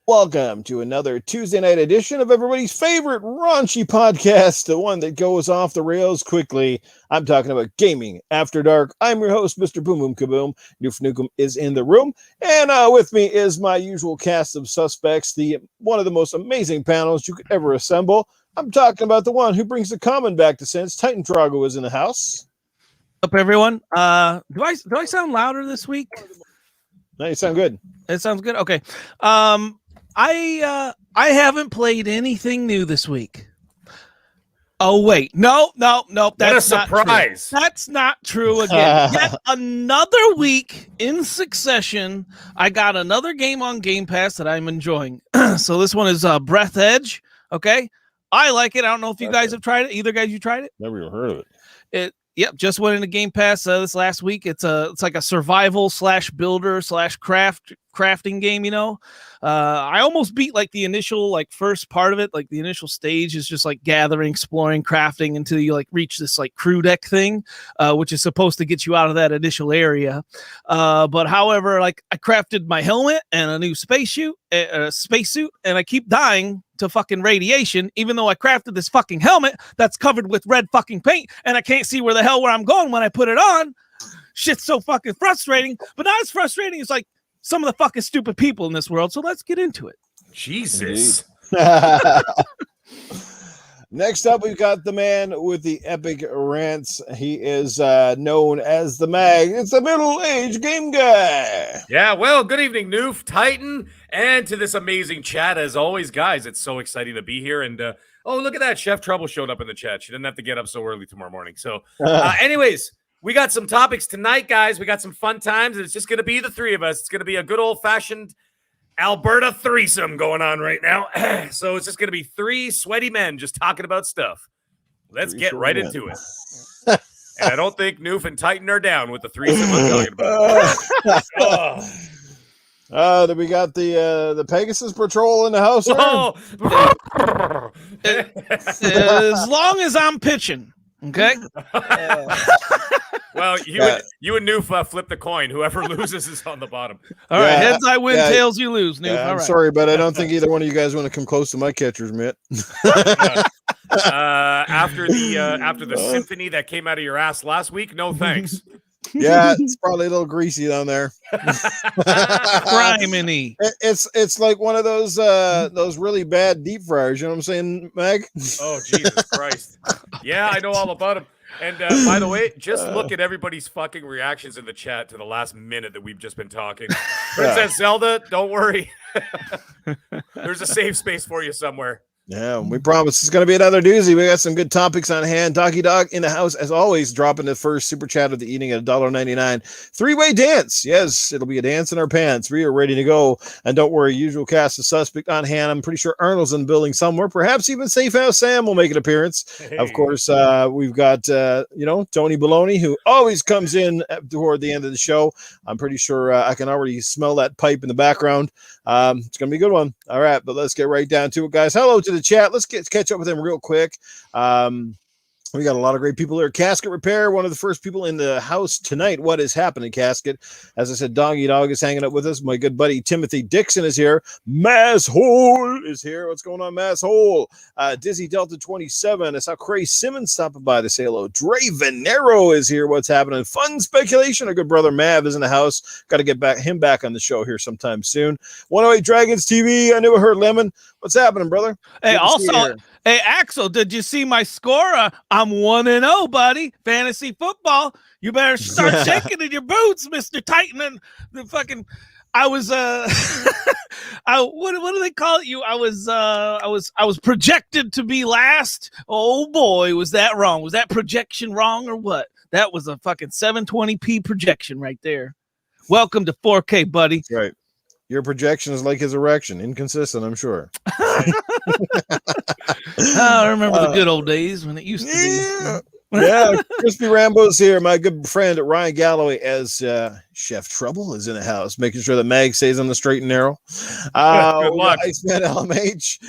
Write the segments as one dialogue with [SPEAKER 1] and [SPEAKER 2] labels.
[SPEAKER 1] Welcome to another Tuesday night edition of everybody's favorite raunchy podcast, the one that goes off the rails quickly. I'm talking about Gaming After Dark. I'm your host, Mr. Boom Boom Kaboom. Noof Nukem is in the room, and with me is my usual cast of suspects, one of the most amazing panels you could ever assemble. I'm talking about the one who brings the common back to sense. Titan Drago is in the house.
[SPEAKER 2] Up, everyone. Do I sound louder this week?
[SPEAKER 1] No, you sound good.
[SPEAKER 2] It sounds good. Okay. I haven't played anything new this week. Oh wait, no,
[SPEAKER 3] that's not surprise.
[SPEAKER 2] True. That's not true again. Yet another week in succession, I got another game on Game Pass that I'm enjoying. So this one is Breath Edge. Okay, I like it. I don't know if you guys have tried it. Either guys, you tried it?
[SPEAKER 1] Never even heard of it.
[SPEAKER 2] Yep, just went into Game Pass this last week. It's like a survival / builder / crafting game. You know, I almost beat like the initial first part of it. Like the initial stage is just like gathering, exploring, crafting until you like reach this like crew deck thing, which is supposed to get you out of that initial area. But however, like I crafted my helmet and a new spacesuit, and I keep dying to fucking radiation, even though I crafted this fucking helmet that's covered with red fucking paint, and I can't see where I'm going when I put it on. Shit's so fucking frustrating, but not as frustrating as like some of the fucking stupid people in this world. So let's get into it.
[SPEAKER 3] Jesus.
[SPEAKER 1] Next up, we've got the man with the epic rants. He is known as the Mag. It's the middle-aged game guy.
[SPEAKER 3] Yeah, well, good evening, Noof, Titan, and to this amazing chat. As always, guys, it's so exciting to be here. And, oh, look at that. Chef Trouble showed up in the chat. She didn't have to get up so early tomorrow morning. So, anyways, we got some topics tonight, guys. We got some fun times, and it's just going to be the three of us. It's going to be a good old-fashioned Alberta threesome going on right now. So it's just going to be three sweaty men just talking about stuff. Let's get right into it. And I don't think Noof and Titan are down with the threesome I'm talking about.
[SPEAKER 1] Then we got the Pegasus Patrol in the house.
[SPEAKER 3] Oh.
[SPEAKER 2] As long as I'm pitching, okay?
[SPEAKER 3] Well, you and Noof flip the coin. Whoever loses is on the bottom.
[SPEAKER 2] All right, heads I win, tails you lose, Noof.
[SPEAKER 1] I'm
[SPEAKER 2] all right.
[SPEAKER 1] sorry, but I don't think either one of you guys want to come close to my catcher's mitt.
[SPEAKER 3] After the symphony that came out of your ass last week, no thanks.
[SPEAKER 1] Yeah, it's probably a little greasy down there.
[SPEAKER 2] Criminy.
[SPEAKER 1] It's like one of those really bad deep fryers. You know what I'm saying, Meg?
[SPEAKER 3] Oh, Jesus Christ. Yeah, I know all about them. And by the way, just look at everybody's fucking reactions in the chat to the last minute that we've just been talking. Princess Zelda, don't worry. There's a safe space for you somewhere.
[SPEAKER 1] Yeah, we promise it's going to be another doozy. We got some good topics on hand. Doggy Dog in the house, as always, dropping the first super chat of the evening at $1.99. Three-way dance. Yes, it'll be a dance in our pants. We are ready to go. And don't worry, usual cast of suspect on hand. I'm pretty sure Arnold's in the building somewhere. Perhaps even Safe House Sam will make an appearance. Hey. Of course, we've got, Tony Baloney, who always comes in toward the end of the show. I'm pretty sure I can already smell that pipe in the background. It's going to be a good one. All right, but let's get right down to it, guys. Hello to the chat. Let's catch up with them real quick. We got a lot of great people there. Casket Repair, one of the first people in the house tonight. What is happening, Casket? As I said, Doggy Dog is hanging out with us. My good buddy Timothy Dixon is here. Masshole is here. What's going on, Masshole? Dizzy Delta 27. I saw Cray Simmons stopping by to say hello. Dre Venero is here. What's happening? Fun Speculation. Our good brother Mav is in the house. Got to get him back on the show here sometime soon. 108 Dragons TV. I never heard Lemon. What's happening, brother?
[SPEAKER 2] Hey, also, hey, Axel, did you see my score? I'm 1-0, buddy. Fantasy football. You better start shaking in your boots, Mr. Titan. And the fucking, I was, what do they call it? I was projected to be last. Oh boy, was that wrong? Was that projection wrong or what? That was a fucking 720p projection right there. Welcome to 4K, buddy.
[SPEAKER 1] That's right. Your projection is like his erection. Inconsistent, I'm sure.
[SPEAKER 2] I remember the good old days when it used to be.
[SPEAKER 1] Yeah, Crispy Rambo's here. My good friend Ryan Galloway as Chef Trouble is in the house, making sure that Mag stays on the straight and narrow.
[SPEAKER 3] Good luck.
[SPEAKER 1] Iceman LMH.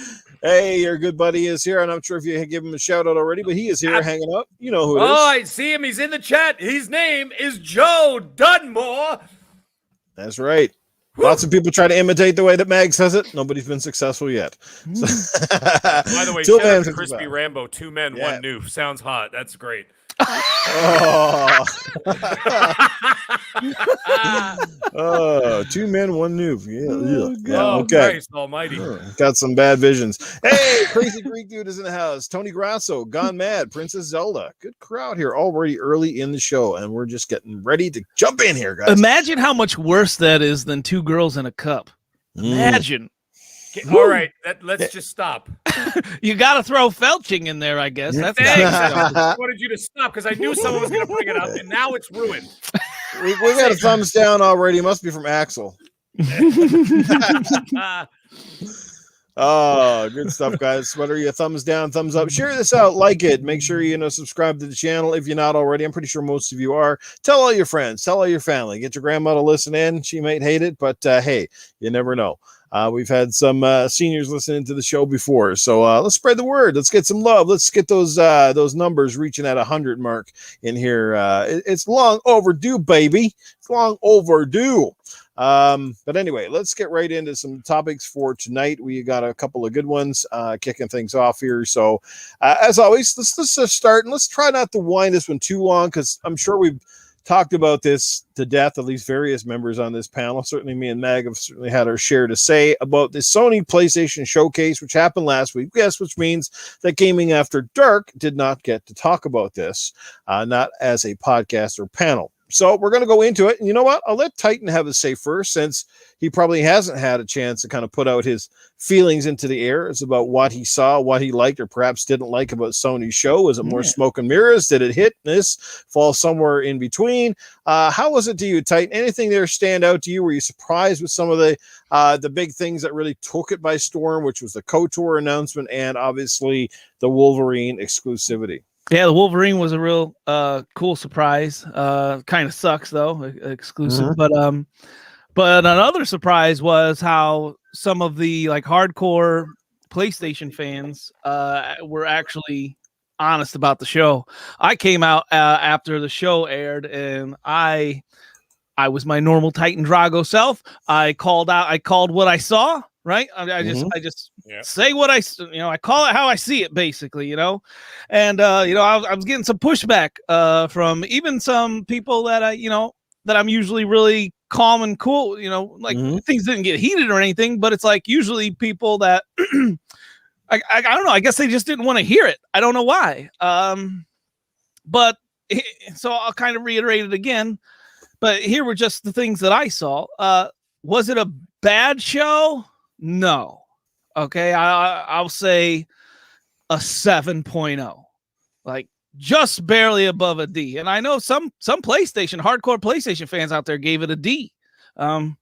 [SPEAKER 1] Hey, your good buddy is here, and I'm sure if you give him a shout out already, but he is here hanging out. You know who it is.
[SPEAKER 3] Oh, I see him. He's in the chat. His name is Joe Dunmore.
[SPEAKER 1] That's right. Lots of people try to imitate the way that Mag says it. Nobody's been successful yet. So,
[SPEAKER 3] by the way, shout out to Crispy Rambo, 2 men, 1 noof. Sounds hot. That's great.
[SPEAKER 1] Oh. 2 men, 1 noof. Yeah. Okay.
[SPEAKER 3] Christ almighty.
[SPEAKER 1] Got some bad visions. Hey, Crazy Greek Dude is in the house. Tony Grasso, Gone Mad, Princess Zelda. Good crowd here already early in the show, and we're just getting ready to jump in here, guys.
[SPEAKER 2] Imagine how much worse that is than 2 girls in a cup. Imagine.
[SPEAKER 3] All right, let's just stop.
[SPEAKER 2] You got to throw felching in there, I guess. That's
[SPEAKER 3] I wanted you to stop because I knew someone was going to bring it up, and now it's ruined.
[SPEAKER 1] We got a thumbs down already. Must be from Axel. Oh, good stuff, guys. Whether you thumbs down, thumbs up, share this out, like it. Make sure you subscribe to the channel if you're not already. I'm pretty sure most of you are. Tell all your friends, tell all your family. Get your grandma to listen in. She might hate it, but hey, you never know. We've had some seniors listening to the show before, so let's spread the word. Let's get some love. Let's get those numbers reaching at 100 mark in here. It's long overdue, baby. It's long overdue. But anyway, let's get right into some topics for tonight. We got a couple of good ones kicking things off here. So as always, let's just start, and let's try not to wind this one too long, because I'm sure we've talked about this to death, at least various members on this panel. Certainly me and Mag have certainly had our share to say about the Sony PlayStation Showcase, which happened last week. Yes, which means that Gaming After Dark did not get to talk about this, not as a podcast or panel. So we're going to go into it. And you know what? I'll let Titan have a say first, since he probably hasn't had a chance to kind of put out his feelings into the air. It's about what he saw, what he liked or perhaps didn't like about Sony's show. Was it more smoke and mirrors? Did it hit this? Fall somewhere in between? How was it to you, Titan? Anything there stand out to you? Were you surprised with some of the big things that really took it by storm, which was the KOTOR announcement and obviously the Wolverine exclusivity?
[SPEAKER 2] Yeah, the Wolverine was a real cool surprise. Kind of sucks though, exclusive. But another surprise was how some of the hardcore PlayStation fans were actually honest about the show. I came out after the show aired, and I was my normal Titan Drago self. I called what I saw. Right. I just say what I call it how I see it, basically, and I was getting some pushback from even some people that that I'm usually really calm and cool, things didn't get heated or anything, but it's usually people that I don't know. I guess they just didn't want to hear it. I don't know why. But so I'll kind of reiterate it again, but here were just the things that I saw. Was it a bad show? No. Okay, I'll say a 7.0, just barely above a D. And I know some hardcore PlayStation fans out there gave it a D. And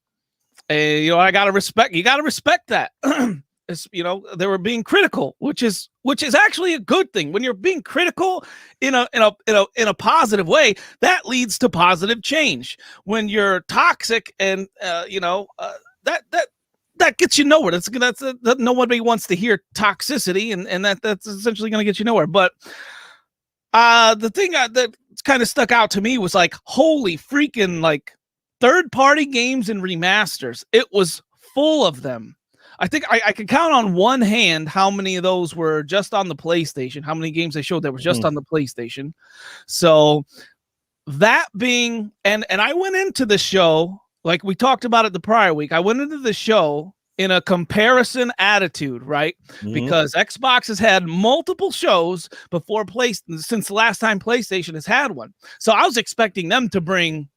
[SPEAKER 2] I gotta respect. You gotta respect that. They were being critical, which is actually a good thing. When you're being critical in a positive way, that leads to positive change. When you're toxic and that gets you nowhere. That's nobody wants to hear toxicity, and that's essentially going to get you nowhere. But the thing that kind of stuck out to me was holy freaking third-party games and remasters. It was full of them. I think I could count on one hand how many of those were just on the PlayStation, how many games they showed that were just on the PlayStation. So that being, and I went into the show, like we talked about it the prior week, I went into the show in a comparison attitude, right? Because Xbox has had multiple shows before since the last time PlayStation has had one. So I was expecting them to bring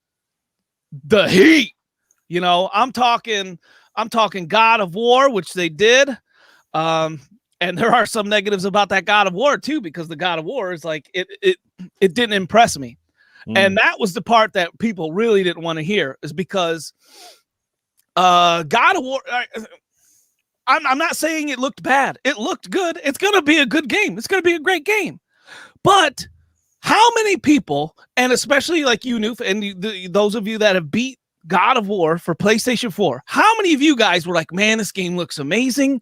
[SPEAKER 2] the heat. I'm talking God of War, which they did. And there are some negatives about that God of War too, because the God of War is it didn't impress me. And that was the part that people really didn't want to hear, is because God of War, I'm not saying it looked bad. It looked good. It's going to be a good game. It's going to be a great game. But how many people, and especially you, Noof, and those of you that have beat God of War for PlayStation 4, how many of you guys were like, man, this game looks amazing.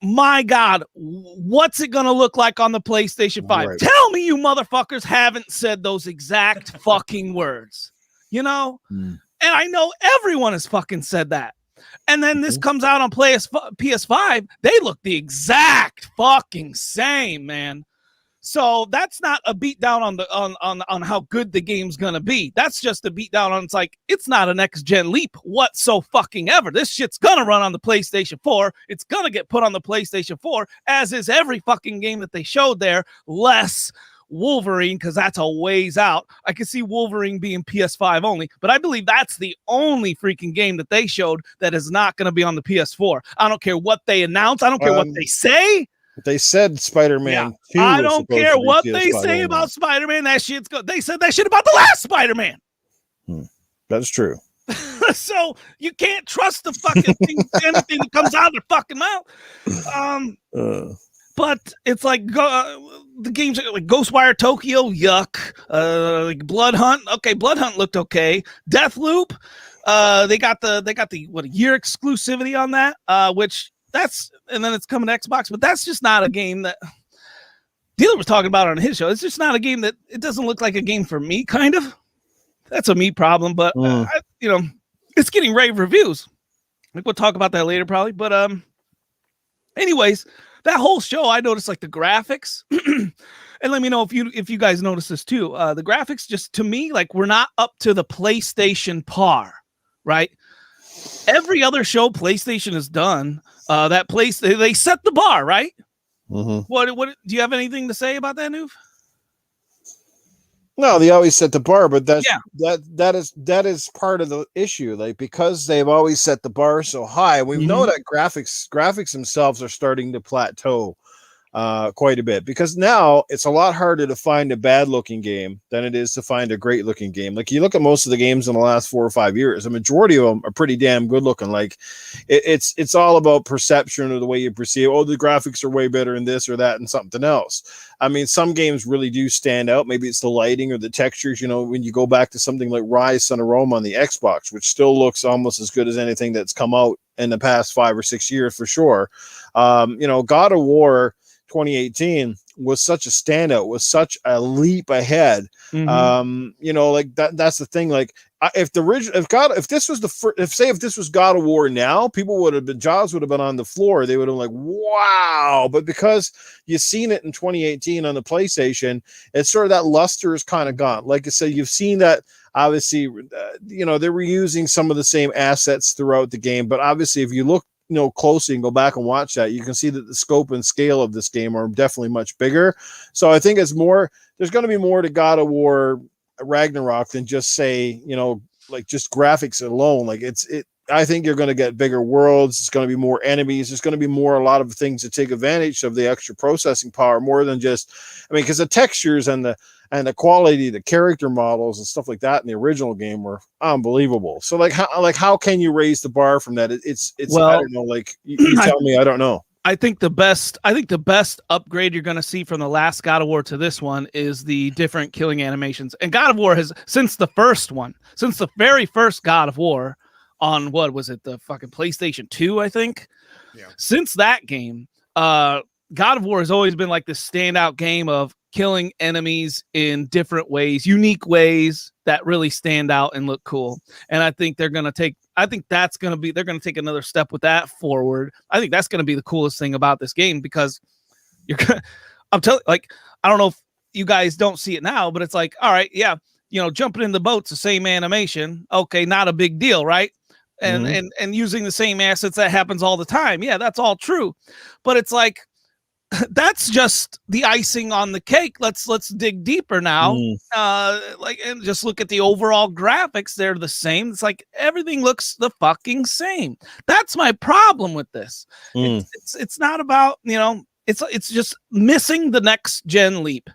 [SPEAKER 2] My God, what's it going to look like on the PlayStation 5? Right. Tell me you motherfuckers haven't said those exact fucking words, And And I know everyone has fucking said that. And then this comes out on PS5. They look the exact fucking same, man. So that's not a beatdown on how good the game's gonna be. That's just a beatdown on it's not a next gen leap whatsoever. This shit's gonna run on the PlayStation 4. It's gonna get put on the PlayStation 4, as is every fucking game that they showed there, less Wolverine, because that's a ways out. I can see Wolverine being PS5 only, but I believe that's the only freaking game that they showed that is not going to be on the PS4. I don't care what they announce. I don't care what they say.
[SPEAKER 1] They said Spider-Man 2.
[SPEAKER 2] I don't care what they
[SPEAKER 1] PS5
[SPEAKER 2] say
[SPEAKER 1] only.
[SPEAKER 2] about Spider-Man. That shit's good. They said that shit about the last Spider-Man.
[SPEAKER 1] That's true.
[SPEAKER 2] So you can't trust the fucking anything that comes out of their fucking mouth. But it's like the games like Ghostwire Tokyo, yuck. Like Blood Hunt, okay, Blood Hunt looked okay. Deathloop, they got the what, a year exclusivity on that, which that's, and then it's coming to Xbox, but that's just not a game that Dealer was talking about on his show. It's just not a game that, it doesn't look like a game for me, kind of. That's a me problem, but it's getting rave reviews. Like, we'll talk about that later probably, but anyways, that whole show, I noticed like the graphics, and let me know if you guys notice this too. The graphics, just to me, like, we're not up to the PlayStation par, right? Every other show PlayStation has done, they set the bar, right? What do you have anything to say about that, Noof?
[SPEAKER 1] No, they always set the bar, but that is part of the issue. Like, because they've always set the bar so high, we know that graphics themselves are starting to plateau quite a bit, because now it's a lot harder to find a bad looking game than it is to find a great looking game. Like, you look at most of the games in the last 4 or 5 years, a majority of them are pretty damn good looking. Like, it's all about perception or the way you perceive. Oh, the graphics are way better in this or that and something else. I mean, some games really do stand out. Maybe it's the lighting or the textures. You know, when you go back to something like Rise Son of Rome on the Xbox, which still looks almost as good as anything that's come out in the past 5 or 6 years for sure. God of War 2018 was such a standout, was such a leap ahead. Like that's the thing. Like, if this was God of War now, jaws would have been on the floor. They would have been like, wow. But because you've seen it in 2018 on the PlayStation, it's sort of that luster is kind of gone. Like I said, you've seen that. Obviously, they were using some of the same assets throughout the game, but obviously, if you look closely and go back and watch that, you can see that the scope and scale of this game are definitely much bigger. So I think there's going to be more to God of War Ragnarok than just say, like just graphics alone. Like, I think you're going to get bigger worlds. It's going to be more enemies. There's going to be a lot of things to take advantage of the extra processing power, more than just, because the textures and the quality, the character models and stuff like that in the original game were unbelievable. So how can you raise the bar from that? It's well, I don't know. Like, you tell me, I don't know.
[SPEAKER 2] I think the best upgrade you're going to see from the last God of War to this one is the different killing animations. And God of War has, since the very first God of War on, what was it, the fucking PlayStation 2, I think. Yeah. Since that game, God of War has always been like this standout game of killing enemies in different ways, unique ways that really stand out and look cool. And I think they're going to take another step with that forward. I think that's going to be the coolest thing about this game, because I don't know if you guys don't see it now, but it's like, all right, yeah, jumping in the boat's the same animation. Okay, not a big deal, right? And using the same assets, that happens all the time. Yeah, that's all true. But it's like, that's just the icing on the cake. Let's dig deeper now. And just look at the overall graphics. They're the same. It's like everything looks the fucking same. That's my problem with this. It's not about, it's just missing the next gen leap,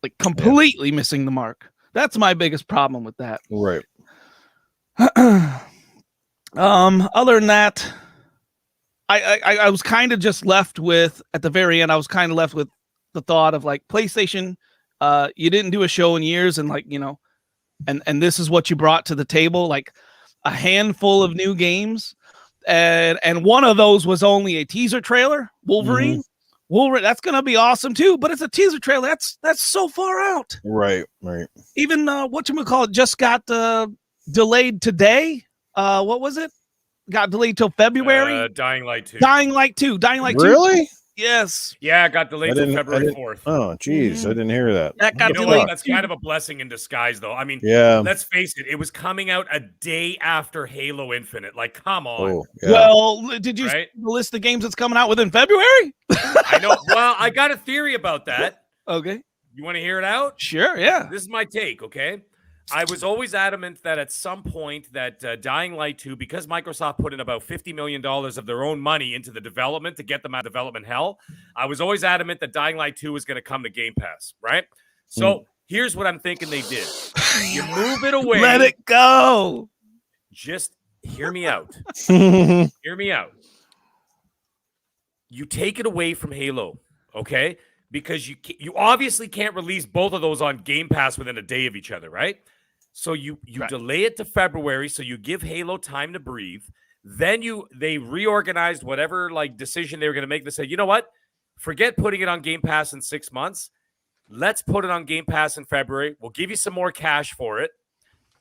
[SPEAKER 2] like completely missing the mark. That's my biggest problem with that.
[SPEAKER 1] Right.
[SPEAKER 2] Other than that, I was kind of just left with, at the very end, I was kind of left with the thought of, like, PlayStation, you didn't do a show in years, and, like, and this is what you brought to the table, like a handful of new games, and one of those was only a teaser trailer, Wolverine. Wolverine, that's gonna be awesome too, but it's a teaser trailer. That's so far out.
[SPEAKER 1] Right.
[SPEAKER 2] Even whatchamacallit just got delayed today. What was it? Got delayed till February.
[SPEAKER 3] Dying Light 2.
[SPEAKER 2] Dying Light 2. Dying Light 2.
[SPEAKER 1] Really?
[SPEAKER 2] Yes.
[SPEAKER 3] Yeah, it got delayed till February 4th.
[SPEAKER 1] Oh, geez, I didn't hear that.
[SPEAKER 2] That got
[SPEAKER 3] You know
[SPEAKER 2] delayed.
[SPEAKER 3] what? That's kind of a blessing in disguise, though. I mean,
[SPEAKER 1] Yeah.
[SPEAKER 3] let's face it. It was coming out a day after Halo Infinite. Like, come on.
[SPEAKER 1] Oh, yeah.
[SPEAKER 2] Well, did you
[SPEAKER 3] Right?
[SPEAKER 2] see the list of games that's coming out within February?
[SPEAKER 3] I know. Well, I got a theory about that.
[SPEAKER 2] Okay.
[SPEAKER 3] You want to hear it out?
[SPEAKER 2] Sure, yeah.
[SPEAKER 3] This is my take, okay? I was always adamant that at some point that Dying Light 2, because Microsoft put in about $50 million of their own money into the development to get them out of development hell, I was always adamant that Dying Light 2 was going to come to Game Pass, right? So here's what I'm thinking they did. You move it away.
[SPEAKER 2] Let it go.
[SPEAKER 3] Just hear me out. Hear me out. You take it away from Halo, okay? Because you obviously can't release both of those on Game Pass within a day of each other, right? So you
[SPEAKER 2] Right.
[SPEAKER 3] delay it to February, so you give Halo time to breathe. Then they reorganized whatever like decision they were going to make. They said, you know what? Forget putting it on Game Pass in 6 months. Let's put it on Game Pass in February. We'll give you some more cash for it,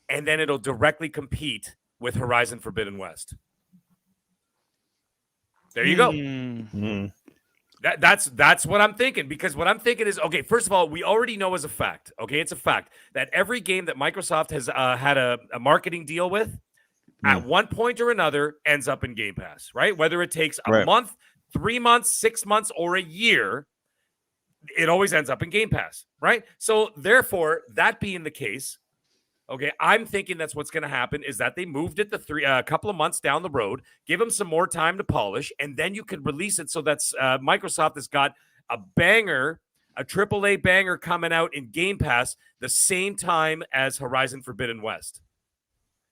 [SPEAKER 3] and then it'll directly compete with Horizon Forbidden West. There you go. That's what I'm thinking, because what I'm thinking is, okay, first of all, we already know as a fact, okay, it's a fact that every game that Microsoft has had a marketing deal with at one point or another ends up in Game Pass, right? Whether it takes a month, 3 months, 6 months, or a year, it always ends up in Game Pass, right? So therefore, that being the case, okay, I'm thinking that's what's going to happen is that they moved it a couple of months down the road, give them some more time to polish, and then you could release it so that's Microsoft has got a banger, a AAA banger coming out in Game Pass the same time as Horizon Forbidden West.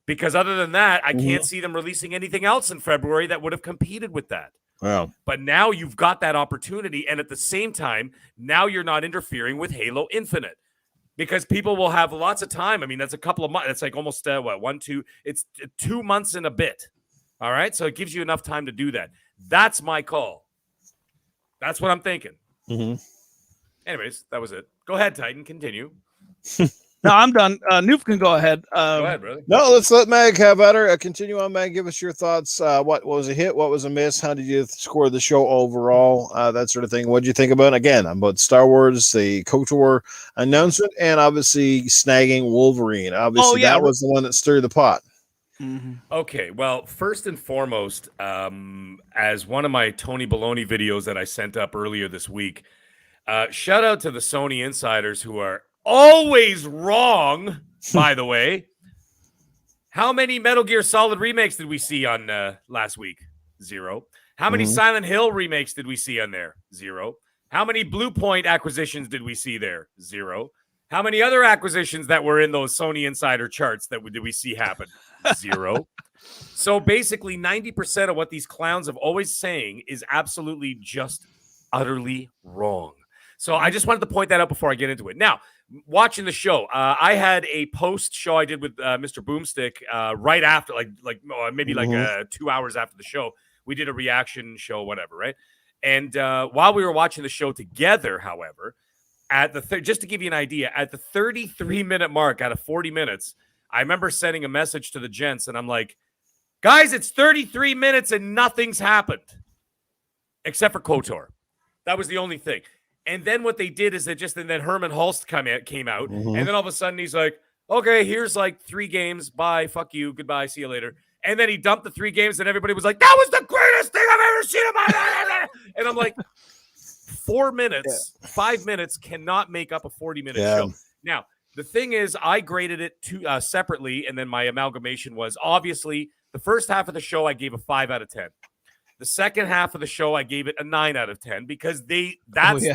[SPEAKER 3] Because other than that, I can't see them releasing anything else in February that would have competed with that.
[SPEAKER 1] Wow.
[SPEAKER 3] But now you've got that opportunity, and at the same time, now you're not interfering with Halo Infinite. Because people will have lots of time. I mean, that's a couple of months. It's like almost, it's 2 months and a bit. All right? So it gives you enough time to do that. That's my call. That's what I'm thinking. Anyways, that was it. Go ahead, Titan. Continue.
[SPEAKER 2] No, I'm done. Noof can go ahead.
[SPEAKER 3] Go ahead, brother.
[SPEAKER 1] No, let's let Mag have at her. Continue on, Mag. Give us your thoughts. What was a hit? What was a miss? How did you score the show overall? That sort of thing. What did you think about? Again, about Star Wars, the KOTOR announcement, and obviously snagging Wolverine. Obviously, that was the one that stirred the pot.
[SPEAKER 3] Okay, well, first and foremost, as one of my Tony Baloney videos that I sent up earlier this week, shout out to the Sony insiders who are always wrong, by the way. How many Metal Gear Solid remakes did we see on last week? 0. How many Silent Hill remakes did we see on there? 0. How many Blue Point acquisitions did we see there? 0. How many other acquisitions that were in those Sony insider charts did we see happen? 0. So basically 90% of what these clowns have always saying is absolutely just utterly wrong. So I just wanted to point that out before I get into it. Now, watching the show, I had a post show I did with Mr. Boomstick right after, maybe 2 hours after the show. We did a reaction show, whatever, right? And while we were watching the show together, however, at the just to give you an idea, at the 33-minute mark out of 40 minutes, I remember sending a message to the gents, and I'm like, guys, it's 33 minutes and nothing's happened except for KOTOR. That was the only thing. And then what they did is and then Herman Hulst came out, and then all of a sudden he's like, okay, here's like 3 games. Bye. Fuck you. Goodbye. See you later. And then he dumped the 3 games, and everybody was like, that was the greatest thing I've ever seen in my life. And I'm like, 4 minutes, 5 minutes cannot make up a 40-minute show. Now, the thing is, I graded it separately, and then my amalgamation was obviously the first half of the show I gave a 5 out of 10. The second half of the show, I gave it a 9 out of 10 because the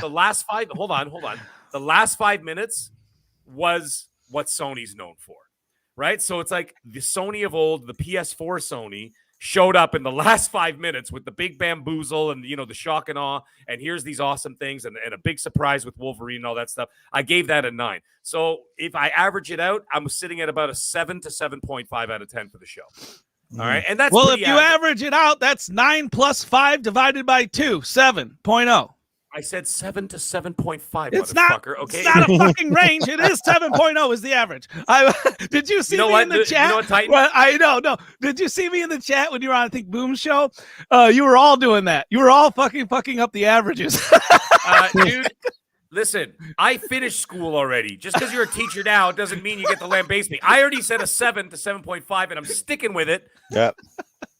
[SPEAKER 3] last 5. Hold on. The last 5 minutes was what Sony's known for, right? So it's like the Sony of old, the PS4 Sony showed up in the last 5 minutes with the big bamboozle and, the shock and awe. And here's these awesome things and a big surprise with Wolverine and all that stuff. I gave that a 9. So if I average it out, I'm sitting at about a 7 to 7.5 out of 10 for the show. All right. And that's
[SPEAKER 2] if you average it out, that's 9 plus 5 divided by 2, 7.0.
[SPEAKER 3] I said 7 to 7.5.
[SPEAKER 2] It's not.
[SPEAKER 3] Okay,
[SPEAKER 2] It's not a fucking range. It is 7.0 is the average. Did you see me in the chat?
[SPEAKER 3] You know what, Titan?
[SPEAKER 2] Well, I know. No. Did you see me in the chat when you were on, I think, Boom's show? You were all doing that. You were all fucking up the averages.
[SPEAKER 3] Dude, listen, I finished school already. Just because you're a teacher now doesn't mean you get to lambaste me. I already said a 7 to 7.5, and I'm sticking with it.
[SPEAKER 1] Yeah.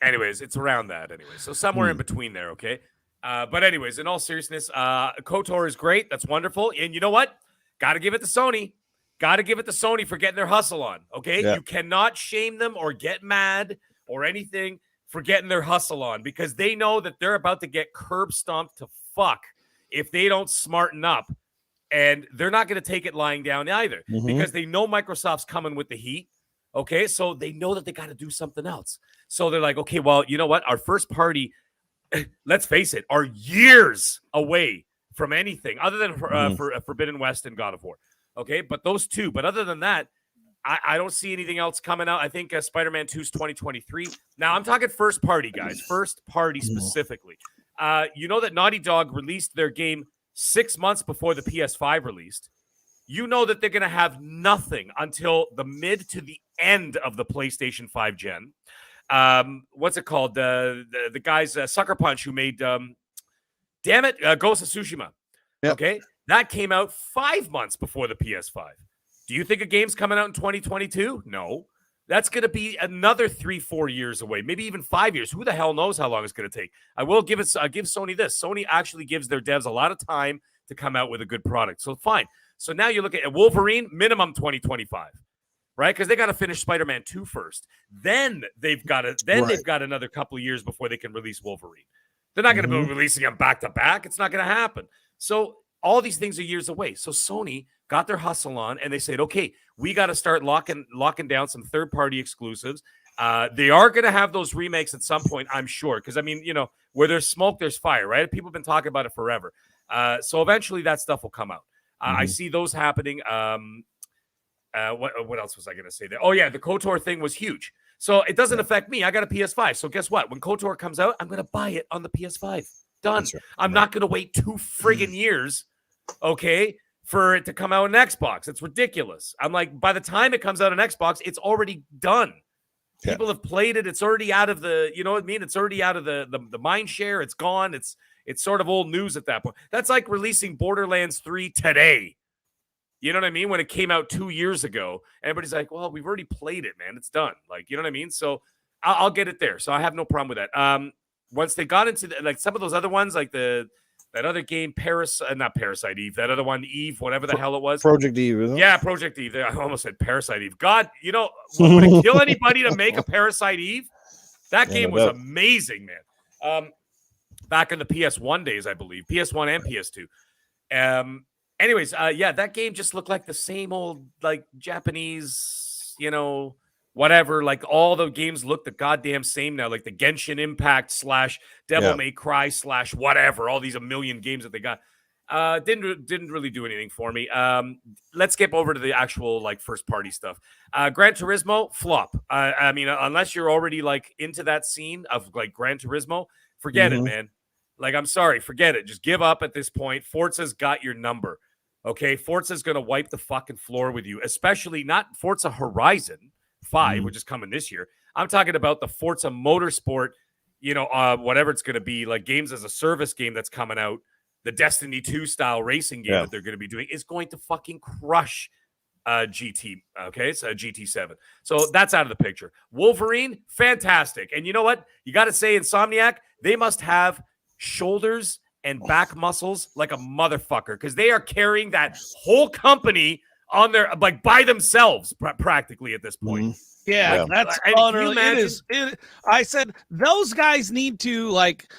[SPEAKER 3] Anyways, it's around that anyway. So somewhere in between there, okay? But anyways, in all seriousness, KOTOR is great. That's wonderful. And you know what? Got to give it to Sony. Got to give it to Sony for getting their hustle on, okay?
[SPEAKER 1] Yeah.
[SPEAKER 3] You cannot shame them or get mad or anything for getting their hustle on because they know that they're about to get curb stomped to fuck if they don't smarten up. And they're not going to take it lying down either because they know Microsoft's coming with the heat, okay? So they know that they got to do something else. So they're like, okay, well, you know what? Our first party, let's face it, are years away from anything other than for Forbidden West and God of War. Okay, but those two. But other than that, I don't see anything else coming out. I think Spider-Man 2 is 2023. Now, I'm talking first party, guys. First party specifically. You know that Naughty Dog released their game 6 months before the PS5 released. You know that they're going to have nothing until the mid to the end of the PlayStation 5 gen. What's it called? The guys, Sucker Punch, who made, Ghost of Tsushima.
[SPEAKER 1] Yep.
[SPEAKER 3] Okay, that came out 5 months before the PS5. Do you think a game's coming out in 2022? No, that's going to be another 3-4 years away, maybe even 5 years. Who the hell knows how long it's going to take? I will give Sony this. Sony actually gives their devs a lot of time to come out with a good product. So fine. So now you look at Wolverine, minimum 2025. Right, because they got to finish Spider-Man 2 first. Then they've got another couple of years before they can release Wolverine. They're not going to be releasing them back to back. It's not going to happen. So all these things are years away. So Sony got their hustle on, and they said, "Okay, we got to start locking down some third-party exclusives." They are going to have those remakes at some point, I'm sure, because I mean, you know, where there's smoke, there's fire, right? People have been talking about it forever. So eventually, that stuff will come out. I see those happening. What else was I going to say there? Oh, yeah, the KOTOR thing was huge. So it doesn't affect me. I got a PS5. So guess what? When KOTOR comes out, I'm going to buy it on the PS5. Done. Right. I'm not going to wait 2 friggin' years, okay, for it to come out on Xbox. It's ridiculous. I'm like, by the time it comes out on Xbox, it's already done. Yeah. People have played it. It's already out of the, you know what I mean? It's already out of the mind share. It's gone. It's sort of old news at that point. That's like releasing Borderlands 3 today. You know what I mean? When it came out 2 years ago, everybody's like, well, we've already played it, man. It's done. Like, you know what I mean? So I'll get it there. So I have no problem with that. Once they got into like some of those other ones, like that other game, not Parasite Eve, that other one, Eve, whatever the hell it was.
[SPEAKER 1] Project Eve, isn't it?
[SPEAKER 3] Yeah, Project Eve. I almost said Parasite Eve. God, you know, would it kill anybody to make a Parasite Eve? That game was amazing, man. Back in the PS1 days, I believe. PS1 and PS2. Anyways, yeah, that game just looked like the same old, like, Japanese, you know, whatever. Like, all the games look the goddamn same now. Like, the Genshin Impact / Devil May Cry / whatever. All these a million games that they got. Didn't really do anything for me. Let's skip over to the actual, like, first-party stuff. Gran Turismo, flop. I mean, unless you're already, like, into that scene of, like, Gran Turismo, forget it, man. Like, I'm sorry, forget it. Just give up at this point. Forza's got your number. Okay, Forza's going to wipe the fucking floor with you, especially not Forza Horizon 5, which is coming this year. I'm talking about the Forza Motorsport, you know, whatever it's going to be, like games as a service game that's coming out, the Destiny 2 style racing game that they're going to be doing is going to fucking crush GT. Okay, it's a GT7. So that's out of the picture. Wolverine, fantastic. And you know what? You got to say Insomniac, they must have shoulders and back muscles like a motherfucker because they are carrying that whole company on their like by themselves practically at this point.
[SPEAKER 2] Yeah, that's unreal. I said those guys need to like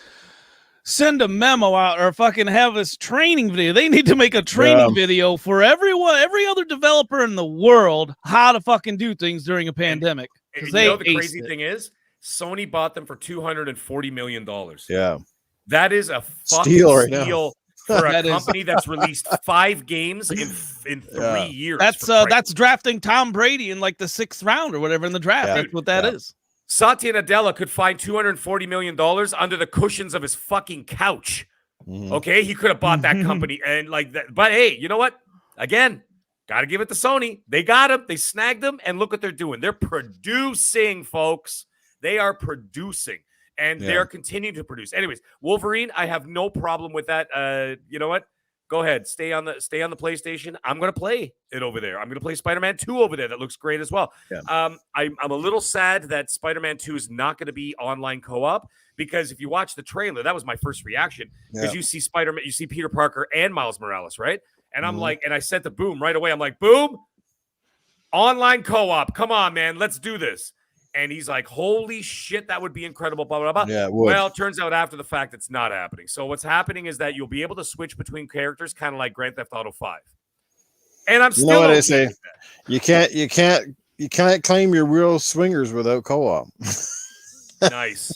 [SPEAKER 2] send a memo out or fucking have this training video. They need to make a training video for everyone, every other developer in the world, how to fucking do things during a pandemic.
[SPEAKER 3] And you know the crazy thing is, Sony bought them for $240 million.
[SPEAKER 1] Yeah.
[SPEAKER 3] That is a fucking steal for a company that's released 5 games in 3 years.
[SPEAKER 2] That's drafting Tom Brady in like the 6th round or whatever in the draft. That's what that is.
[SPEAKER 3] Satya Nadella could find $240 million under the cushions of his fucking couch. Okay, he could have bought that company and like that. But hey, you know what? Again, got to give it to Sony. They got him. They snagged him, and look what they're doing. They're producing, folks. They are producing, and they're continuing to produce. Anyways, Wolverine, I have no problem with that. You know what? Go ahead, stay on the PlayStation. I'm gonna play it over there. I'm gonna play Spider-Man 2 over there. That looks great as well.
[SPEAKER 1] Yeah.
[SPEAKER 3] I'm a little sad that Spider-Man 2 is not gonna be online co-op, because if you watch the trailer, that was my first reaction. Because you see Spider-Man, you see Peter Parker and Miles Morales, right? And I'm like, and I said to Boom right away, I'm like, Boom, online co-op. Come on, man, let's do this. And he's like, holy shit, that would be incredible, blah, blah, blah.
[SPEAKER 1] Yeah, it would.
[SPEAKER 3] Well, it turns out after the fact, it's not happening. So what's happening is that you'll be able to switch between characters, kind of like Grand Theft Auto 5. And I'm still,
[SPEAKER 1] you know what I say? You can't claim your real swingers without co-op.
[SPEAKER 3] Nice.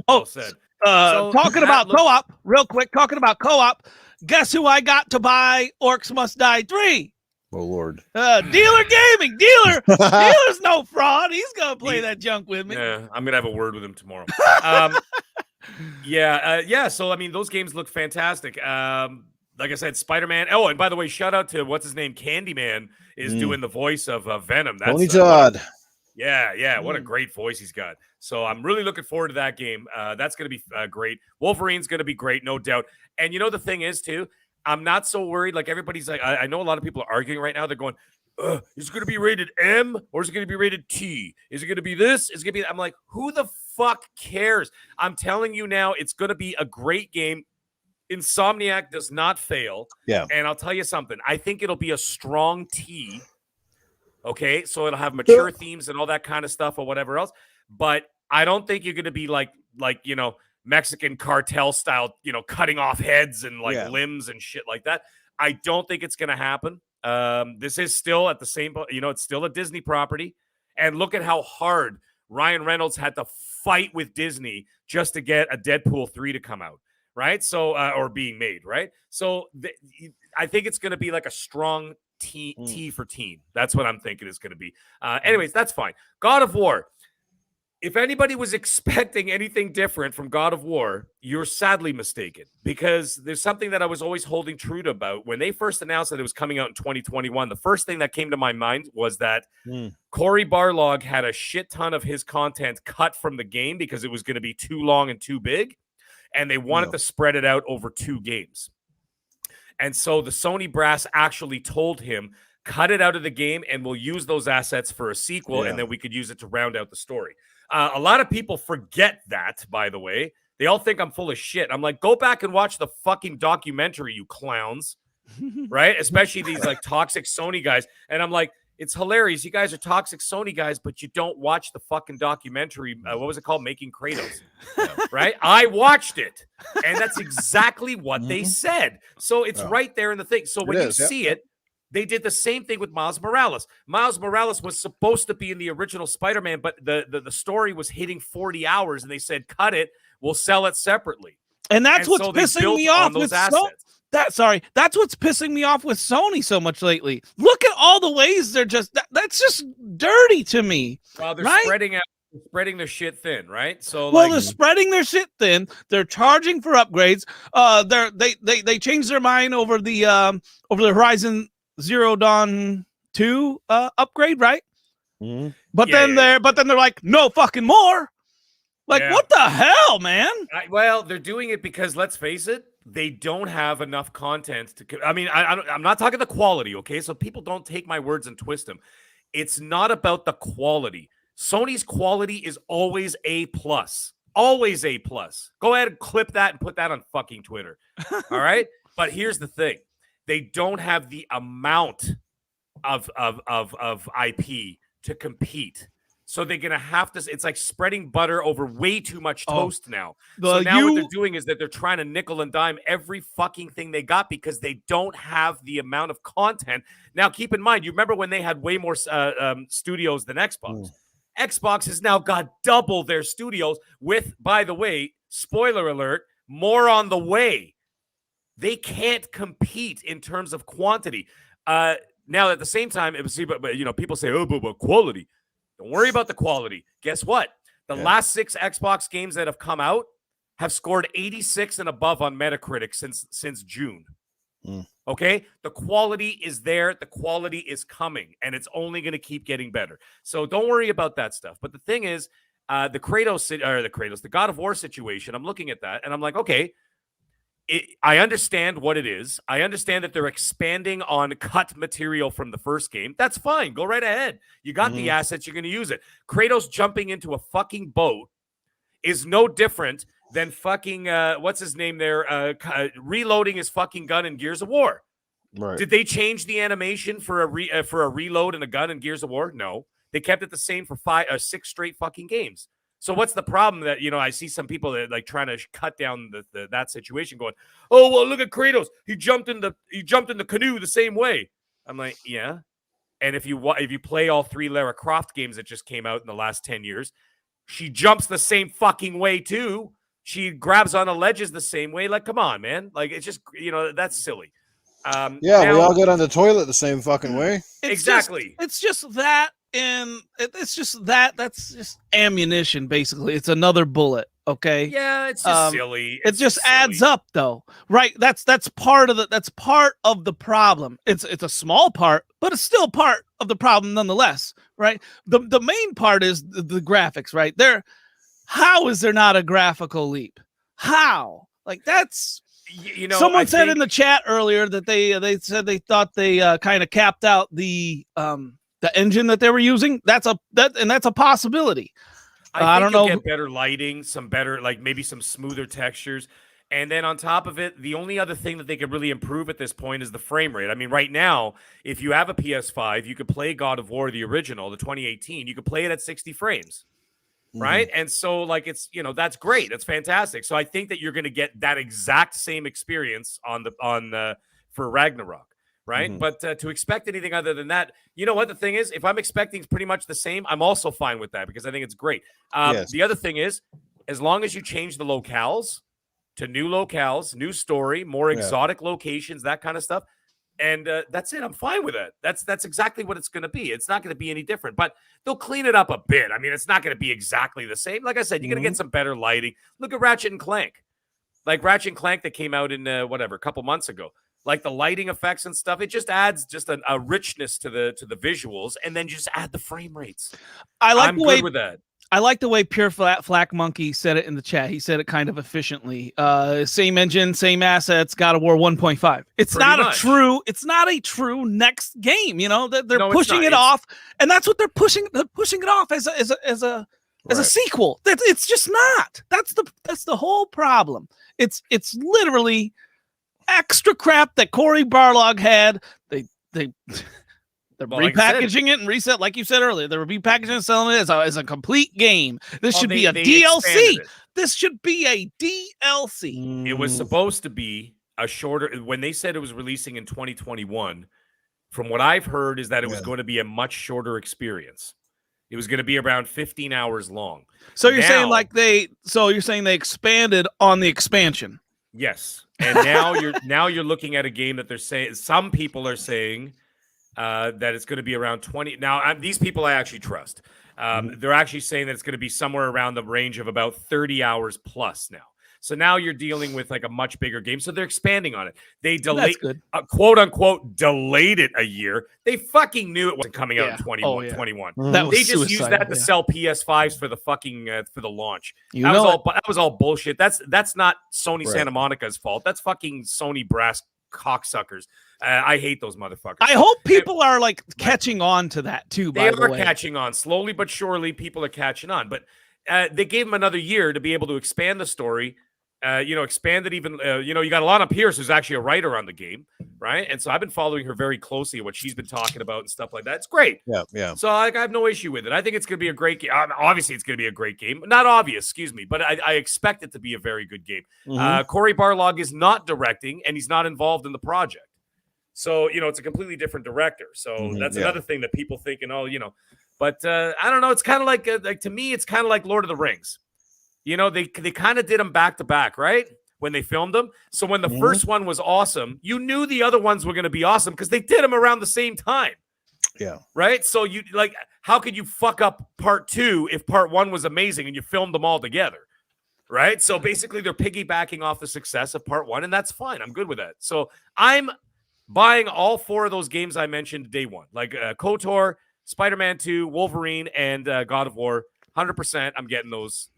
[SPEAKER 3] Well said.
[SPEAKER 2] Talking about co-op, real quick, guess who I got to buy Orcs Must Die 3?
[SPEAKER 1] Oh, Lord.
[SPEAKER 2] Dealer Gaming. Dealer's no fraud. He's going to play that junk with me.
[SPEAKER 3] Yeah, I'm going to have a word with him tomorrow. So, I mean, those games look fantastic. Like I said, Spider-Man. Oh, and by the way, shout out to, what's his name? Candyman is doing the voice of Venom. That's
[SPEAKER 1] Tony Todd.
[SPEAKER 3] Yeah. What a great voice he's got. So I'm really looking forward to that game. That's going to be great. Wolverine's going to be great, no doubt. And you know, the thing is, too, I'm not so worried. Like, everybody's like, I know a lot of people are arguing right now. They're going, is it going to be rated M or is it going to be rated T? Is it going to be this? Is it going to be? I'm like, who the fuck cares? I'm telling you now, it's going to be a great game. Insomniac does not fail.
[SPEAKER 1] Yeah.
[SPEAKER 3] And I'll tell you something. I think it'll be a strong T. Okay. So it'll have mature themes and all that kind of stuff or whatever else. But I don't think you're going to be like, you know, Mexican cartel style, you know, cutting off heads and like limbs and shit like that. I don't think it's going to happen. This is still at the same, you know, it's still a Disney property. And look at how hard Ryan Reynolds had to fight with Disney just to get a Deadpool 3 to come out. Right. So, or being made. Right. So I think it's going to be like a strong T for teen. That's what I'm thinking it's going to be. Anyways, that's fine. God of War. If anybody was expecting anything different from God of War, you're sadly mistaken, because there's something that I was always holding true to about when they first announced that it was coming out in 2021. The first thing that came to my mind was that Cory Barlog had a shit ton of his content cut from the game because it was going to be too long and too big, and they wanted to spread it out over 2 games. And so the Sony brass actually told him, cut it out of the game and we'll use those assets for a sequel, and then we could use it to round out the story. A lot of people forget that, by the way. They all think I'm full of shit. I'm like, go back and watch the fucking documentary, you clowns, right? Especially these like toxic Sony guys. And I'm like, it's hilarious. You guys are toxic Sony guys, but you don't watch the fucking documentary. What was it called? Making Kratos, right? I watched it, and that's exactly what they said. So it's right there in the thing. So when you see it, they did the same thing with Miles Morales. Miles Morales was supposed to be in the original Spider-Man, but the story was hitting 40 hours, and they said, cut it. We'll sell it separately.
[SPEAKER 2] And that's what's pissing me off with Sony. That's what's pissing me off with Sony so much lately. Look at all the ways they're just that's just dirty to me.
[SPEAKER 3] Well, they're spreading their shit thin, right? So
[SPEAKER 2] they're spreading their shit thin. They're charging for upgrades. They changed their mind over the Horizon Zero Dawn 2 upgrade, right? But then they're like, no fucking more. Like, what the hell, man?
[SPEAKER 3] Well, they're doing it because, let's face it, they don't have enough content to. I mean, I'm not talking the quality, okay? So people don't take my words and twist them. It's not about the quality. Sony's quality is always A+. Always A+. Go ahead and clip that and put that on fucking Twitter. All right? But here's the thing. They don't have the amount of IP to compete. So they're going to have to, it's like spreading butter over way too much toast now. So now what they're doing is that they're trying to nickel and dime every fucking thing they got because they don't have the amount of content. Now, keep in mind, you remember when they had way more studios than Xbox. Xbox has now got double their studios with, by the way, spoiler alert, more on the way. They can't compete in terms of quantity. Now, at the same time, but you know, people say, oh, but quality. Don't worry about the quality. Guess what? The last 6 Xbox games that have come out, have scored 86 and above on Metacritic since June. Okay, the quality is there, the quality is coming, and it's only going to keep getting better. So don't worry about that stuff. But the thing is, the God of War situation, I'm looking at that and I'm like, okay, I understand what it is. I understand that they're expanding on cut material from the first game. That's fine. Go right ahead. You got the assets. You're going to use it. Kratos jumping into a fucking boat is no different than fucking, what's his name there, reloading his fucking gun in Gears of War.
[SPEAKER 1] Right.
[SPEAKER 3] Did they change the animation for a reload and a gun in Gears of War? No. They kept it the same for 6 straight fucking games. So what's the problem that, I see some people that like trying to cut down that situation going, oh, well, look at Kratos. He jumped in the canoe the same way. I'm like, yeah. And if you play all 3 Lara Croft games that just came out in the last 10 years, she jumps the same fucking way too. She grabs on the ledges the same way. Like, come on, man. Like, it's just, that's silly.
[SPEAKER 1] Yeah, we all get on the toilet the same fucking way.
[SPEAKER 3] Exactly.
[SPEAKER 2] It's just that, and it's just that. That's just ammunition, basically. It's another bullet. Okay.
[SPEAKER 3] Yeah, it's just silly.
[SPEAKER 2] It just adds up, though, right? That's part of the problem. It's a small part, but it's still part of the problem nonetheless, right? The main part is the graphics, right? How is there not a graphical leap? How? Like, that's. Someone said in the chat earlier that they said they thought they kind of capped out the engine that they were using. That's a possibility.
[SPEAKER 3] I don't know. Get better lighting, some better, like maybe some smoother textures, and then on top of it, the only other thing that they could really improve at this point is the frame rate. I mean, right now, if you have a PS5, you could play God of War, the original, the 2018. You could play it at 60 frames. Right. And so like, it's, that's great. That's fantastic. So I think that you're going to get that exact same experience for Ragnarok. Right. But to expect anything other than that, you know what the thing is, if I'm expecting pretty much the same, I'm also fine with that because I think it's great. Yes. The other thing is, as long as you change the locales to new locales, new story, more exotic locations, that kind of stuff. And that's it. I'm fine with it. That's exactly what it's going to be. It's not going to be any different, but they'll clean it up a bit. I mean, it's not going to be exactly the same. Like I said, you're going to get some better lighting. Look at Ratchet and Clank. Like Ratchet and Clank that came out in a couple months ago. Like the lighting effects and stuff, it just adds just a richness to the visuals, and then just add the frame rates. I'm good with that.
[SPEAKER 2] I like the way Pure Flak Monkey said it in the chat. He said it kind of efficiently. Same engine, same assets, God of War 1.5. It's not a true next game. They're pushing it off, and that's what they're pushing. They're pushing it off as a sequel. It's just not. That's the whole problem. It's literally extra crap that Cory Barlog had. They're repackaging it and reset, like you said earlier. They're repackaging and selling it as a complete game. This should be a DLC. This should be a DLC.
[SPEAKER 3] It was supposed to be a shorter. When they said it was releasing in 2021, from what I've heard is that it was going to be a much shorter experience. It was going to be around 15 hours long.
[SPEAKER 2] So you're saying they expanded on the expansion?
[SPEAKER 3] Yes. And now you're looking at a game that they're saying, some people are saying that it's going to be around 20. Now, these people I actually trust. They're actually saying that it's going to be somewhere around the range of about 30 hours plus now. So now you're dealing with like a much bigger game. So they're expanding on it. They delayed, quote unquote, delayed it a year. They fucking knew it wasn't coming out in 2021. They just used that to sell PS5s for the fucking for the launch. That was all bullshit. That's not Sony Santa Monica's fault. That's fucking Sony brass cocksuckers. I hate those motherfuckers.
[SPEAKER 2] I hope people are like catching on to that too.
[SPEAKER 3] They are catching on slowly but surely. People are catching on, but they gave them another year to be able to expand the story. Expand it even. You got Alana Pierce, who's actually a writer on the game, right? And so I've been following her very closely, what she's been talking about and stuff like that. It's great.
[SPEAKER 1] Yeah.
[SPEAKER 3] So I have no issue with it. I think it's going to be a great game. Obviously, it's going to be a great game. Not obvious, excuse me, but I expect it to be a very good game. Cory Barlog is not directing, and he's not involved in the project. So, it's a completely different director. So that's another thing that people thinking, but I don't know. It's kind of like to me, it's kind of like Lord of the Rings. They kind of did them back to back, right? When they filmed them. So when the first one was awesome, you knew the other ones were going to be awesome because they did them around the same time.
[SPEAKER 1] Yeah.
[SPEAKER 3] Right. So how could you fuck up part 2 if part 1 was amazing and you filmed them all together? right? So basically, they're piggybacking off the success of part 1, and that's fine. I'm good with that. So I'm buying all 4 of those games I mentioned day 1, like KOTOR, Spider-Man 2, Wolverine, and God of War. 100%. I'm getting those.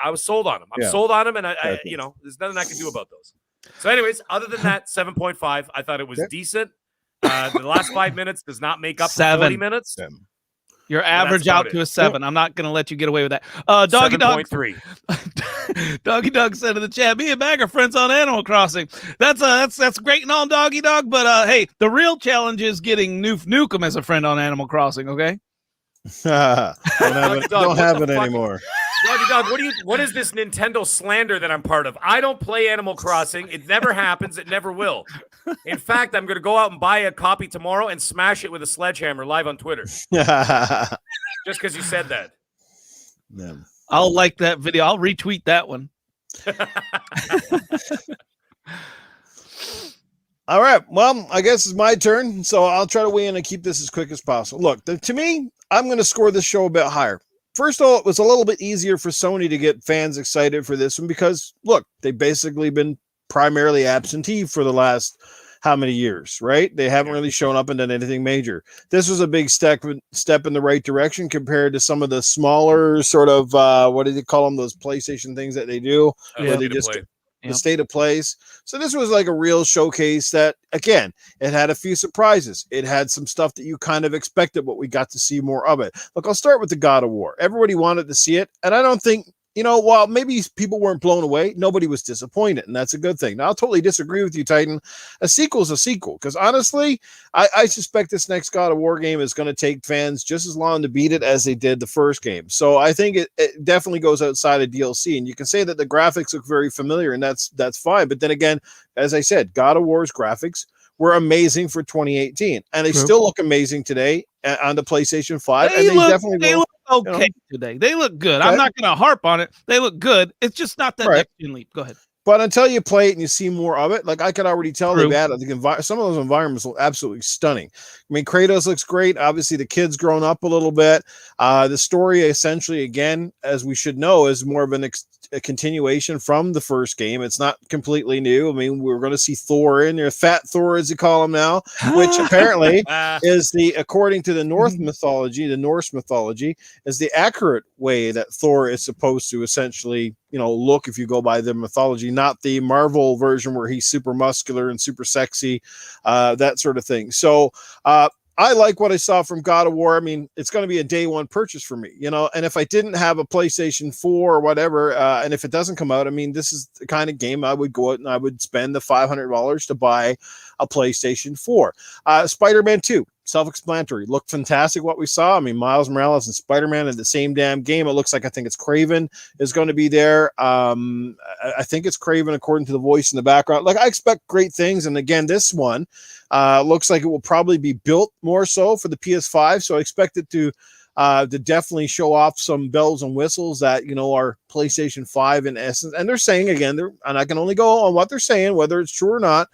[SPEAKER 3] I was sold on them. I'm sold on them, and I there's nothing I can do about those. So, anyways, other than that, 7.5. I thought it was decent. The last 5 minutes does not make up for 40 minutes.
[SPEAKER 2] Your average out to a 7. I'm not going to let you get away with that. Doggy Dog
[SPEAKER 3] 7.3.
[SPEAKER 2] Doggy Dog said in the chat, me and Bag are friends on Animal Crossing. That's great and all, Doggy Dog, but hey, the real challenge is getting Nukem as a friend on Animal Crossing, okay?
[SPEAKER 1] don't have it anymore.
[SPEAKER 3] Doggy Dog, what is this Nintendo slander that I'm part of? I don't play Animal Crossing. It never happens. It never will. In fact, I'm going to go out and buy a copy tomorrow and smash it with a sledgehammer live on Twitter. Just because you said that.
[SPEAKER 1] Yeah.
[SPEAKER 2] I'll like that video. I'll retweet that one.
[SPEAKER 1] All right. Well, I guess it's my turn. So I'll try to weigh in and keep this as quick as possible. Look, to me, I'm going to score this show a bit higher. First of all, it was a little bit easier for Sony to get fans excited for this one because, look, they've basically been primarily absentee for the last how many years, right? They haven't really shown up and done anything major. This was a big step in the right direction compared to some of the smaller sort of, what do they call them, those PlayStation things that they do, where they just... The state of plays. So this was like a real showcase that, again, it had a few surprises. It had some stuff that you kind of expected, but we got to see more of it. Look, I'll start with the God of War. Everybody wanted to see it, and I don't think, while maybe people weren't blown away, nobody was disappointed, and that's a good thing. Now, I'll totally disagree with you, Titan. A sequel is a sequel, because honestly, I suspect this next God of War game is going to take fans just as long to beat it as they did the first game. So I think it definitely goes outside of DLC, and you can say that the graphics look very familiar, and that's fine. But then again, as I said, God of War's graphics were amazing for 2018, and they still look amazing today on the PlayStation 5. They
[SPEAKER 2] look okay today. They look good. Okay. I'm not going to harp on it. They look good. It's just not that next gen leap. Go ahead.
[SPEAKER 1] But until you play it and you see more of it, like I could already tell they've added some of those environments look absolutely stunning. I mean, Kratos looks great. Obviously, the kid's grown up a little bit. The story, essentially, again, as we should know, is more of a continuation from the first game. It's not completely new. I mean, we're going to see Thor in there, Fat Thor, as you call him now, which apparently is according to the Norse mythology, is the accurate way that Thor is supposed to essentially, look if you go by the mythology, not the Marvel version where he's super muscular and super sexy, that sort of thing. So I like what I saw from God of War. I mean, it's going to be a day one purchase for me, and if I didn't have a PlayStation 4 or whatever, and if it doesn't come out, I mean, this is the kind of game I would go out and I would spend the $500 to buy a PlayStation 4. Spider-Man 2. Self-explanatory. Looked fantastic what we saw. I mean, Miles Morales and Spider-Man in the same damn game. It looks like, I think it's Craven is going to be there. I think it's Craven according to the voice in the background. Like, I expect great things. And again, this one looks like it will probably be built more so for the PS5. So I expect it to definitely show off some bells and whistles that, are PlayStation 5 in essence. And they're saying, again, and I can only go on what they're saying, whether it's true or not,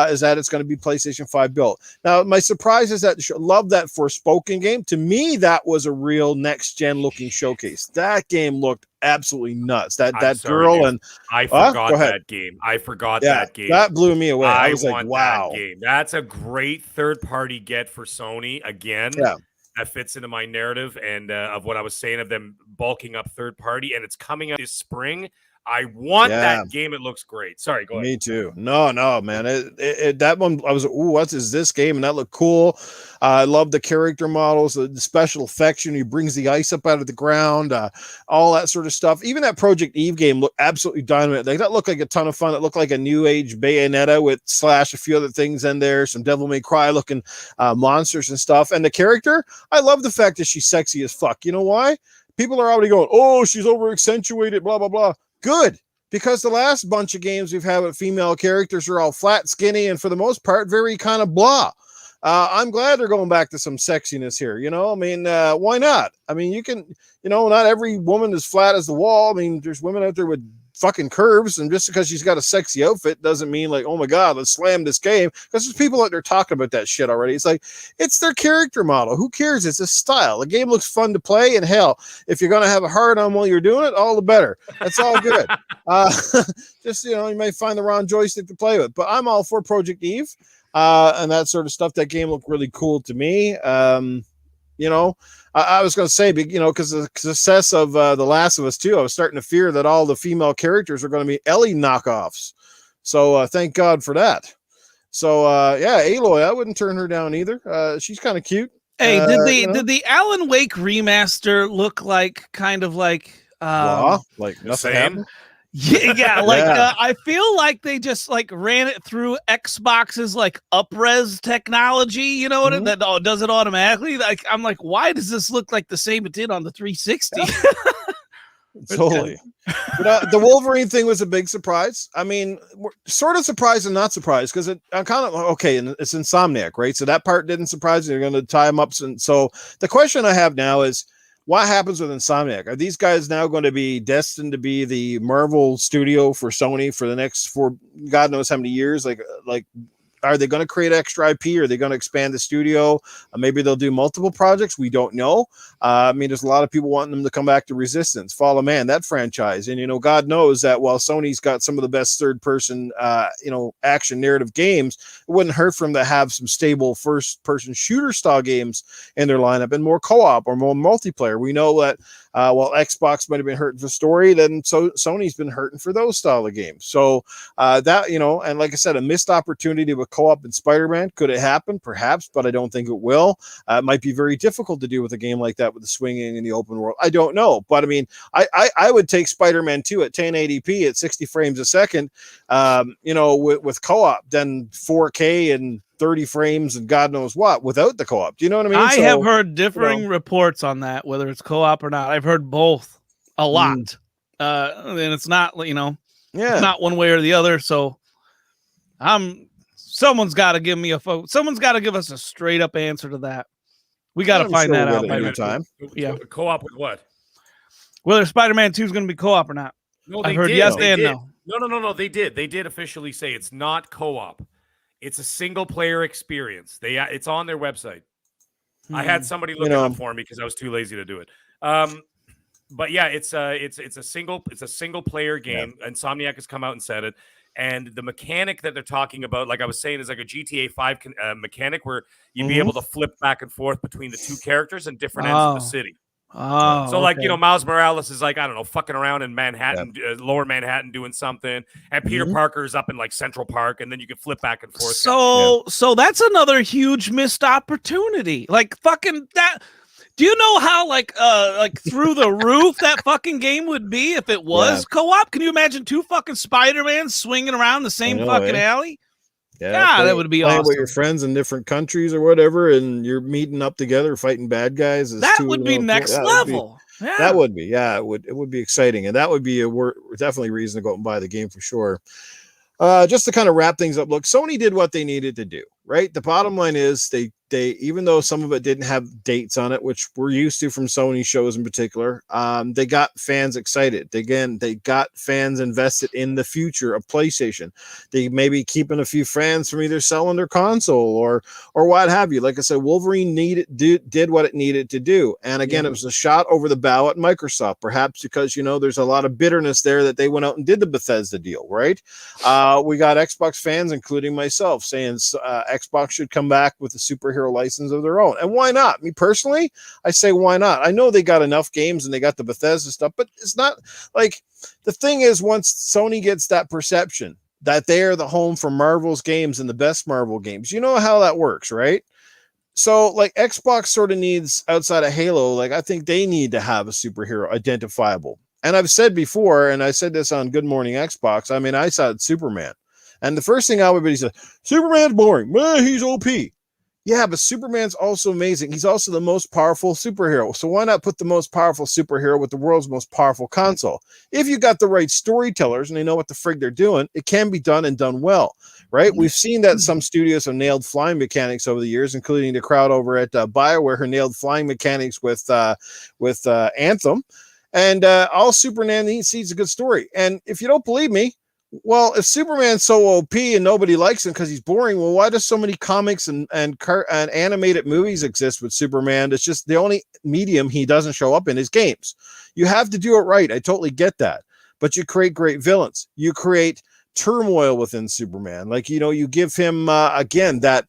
[SPEAKER 1] is that it's going to be PlayStation 5 built. Now, my surprise is that love that Forspoken game. To me, that was a real next-gen looking showcase. That game looked absolutely nuts. That girl, and
[SPEAKER 3] I forgot that game. I forgot that game.
[SPEAKER 1] That blew me away. I was like, wow.
[SPEAKER 3] That game. That's a great third-party get for Sony. Again, that fits into my narrative and of what I was saying of them bulking up third party, and it's coming out this spring. I want that game. It looks great. Sorry, go ahead. Me
[SPEAKER 1] too. No, man. That one, I was like, ooh, what is this game? And that looked cool. I love the character models, the special effects. He brings the ice up out of the ground, all that sort of stuff. Even that Project Eve game looked absolutely dynamite. Like, that looked like a ton of fun. It looked like a new age Bayonetta with Slash, a few other things in there, some Devil May Cry looking monsters and stuff. And the character, I love the fact that she's sexy as fuck. You know why? People are already going, oh, she's over accentuated, blah, blah, blah. Good, because the last bunch of games we've had with female characters are all flat, skinny, and for the most part, very kind of blah. I'm glad they're going back to some sexiness here. I mean, why not? I mean, you can, not every woman is flat as the wall. I mean, there's women out there with fucking curves, and just because she's got a sexy outfit doesn't mean like, oh my god, let's slam this game, because there's people out there talking about that shit already. It's like, it's their character model. Who cares? It's a style. The game looks fun to play, and hell, if you're gonna have a hard on while you're doing it, all the better. That's all good. Just, you know, you may find the wrong joystick to play with, but I'm all for Project Eve and that sort of stuff. That game looked really cool to me. You know, I was going to say, you know, because the success of The Last of Us 2, I was starting to fear that all the female characters are going to be Ellie knockoffs. So thank God for that. So yeah, Aloy, I wouldn't turn her down either. She's kind of cute.
[SPEAKER 2] Hey, did the Alan Wake remaster look like kind of like
[SPEAKER 1] like nothing happened?
[SPEAKER 2] Yeah, like I feel like they just like ran it through Xbox's like up-res technology, you know what that does it automatically. Like I'm like, why does this look like the same it did on the 360?
[SPEAKER 1] Totally. But the Wolverine thing was a big surprise. I mean, we're sort of surprised and not surprised, because I'm kind of okay, and it's Insomniac, right? So that part didn't surprise me. They're going to tie them up, and so the question I have now is, what happens with Insomniac? Are these guys now going to be destined to be the Marvel studio for Sony for the next God knows how many years? Like, are they going to create extra IP? Are they going to expand the studio? Maybe they'll do multiple projects. We don't know. I mean, there's a lot of people wanting them to come back to Resistance, Fall of Man, that franchise. And, you know, God knows that while Sony's got some of the best third-person, you know, action narrative games, it wouldn't hurt for them to have some stable first-person shooter-style games in their lineup and more co-op or more multiplayer. We know that while Xbox might have been hurting for story, then Sony's been hurting for those style of games. So that, you know, and like I said, a missed opportunity with co-op in Spider-Man. Could it happen? Perhaps, but I don't think it will. It might be very difficult to do with a game like that with the swinging in the open world. I don't know, but I mean, I would take Spider-Man 2 at 1080p at 60 frames a second, you know, with co-op, than 4K and 30 frames and God knows what without the co-op. Do you know what I mean?
[SPEAKER 2] I have heard differing reports on that, whether it's co-op or not. I've heard both a lot. And it's not, you know, it's not one way or the other. So someone's got to give me someone's got to give us a straight up answer to that. We got to find that out by the time. Yeah.
[SPEAKER 3] Co-op with what?
[SPEAKER 2] Whether Spider-Man 2 is going to be co-op or not.
[SPEAKER 3] No,
[SPEAKER 2] I heard yes and no.
[SPEAKER 3] No. They did officially say it's not co-op. It's a single player experience. It's on their website. I had somebody look it up for me because I was too lazy to do it. But yeah, it's a single player game. Yeah. Insomniac has come out and said it. And the mechanic that they're talking about, like I was saying, is like a GTA 5 mechanic where you'd be able to flip back and forth between the two characters and different ends of the city. So like, you know, Miles Morales is like, I don't know, fucking around in Manhattan, lower Manhattan doing something, and Peter Parker's up in like Central Park, and then you can flip back and forth.
[SPEAKER 2] So that's another huge missed opportunity. Like fucking that. Do you know how like through the roof that fucking game would be if it was co-op? Can you imagine two fucking Spider-Mans swinging around the same alley? Yeah, that would be awesome.
[SPEAKER 1] With your friends in different countries or whatever, and you're meeting up together fighting bad guys.
[SPEAKER 2] That would be next level.
[SPEAKER 1] That would be, it would be exciting, and that would be definitely a reason to go out and buy the game for sure. Just to kind of wrap things up, look, Sony did what they needed to do, right? The bottom line is they even though some of it didn't have dates on it, which we're used to from Sony shows in particular, they got fans excited. They got fans invested in the future of PlayStation. They may be keeping a few fans from either selling their console or what have you. Like I said, Wolverine did what it needed to do. And again, it was a shot over the bow at Microsoft, perhaps because, you know, there's a lot of bitterness there that they went out and did the Bethesda deal, right? We got Xbox fans, including myself, saying Xbox should come back with a superhero license of their own. And why not? Me personally, I say why not? I know they got enough games and they got the Bethesda stuff, but it's not like, the thing is, once Sony gets that perception that they are the home for Marvel's games and the best Marvel games, you know how that works, right? So like Xbox sort of needs, outside of Halo, like I think they need to have a superhero identifiable. And I've said before, and I said this on Good Morning Xbox, I mean, I said Superman. And the first thing everybody said, Superman's boring. Man, he's OP. Yeah, but Superman's also amazing. He's also the most powerful superhero. So why not put the most powerful superhero with the world's most powerful console? If you got the right storytellers and they know what the frig they're doing, it can be done and done well, right? We've seen that some studios have nailed flying mechanics over the years, including the crowd over at BioWare who nailed flying mechanics with Anthem. And all Superman needs is a good story. And if you don't believe me, well, if Superman's so OP and nobody likes him because he's boring, well, why does so many comics and animated movies exist with Superman? It's just the only medium he doesn't show up in is games. You have to do it right. I totally get that. But you create great villains. You create turmoil within Superman. Like, you give him, again, that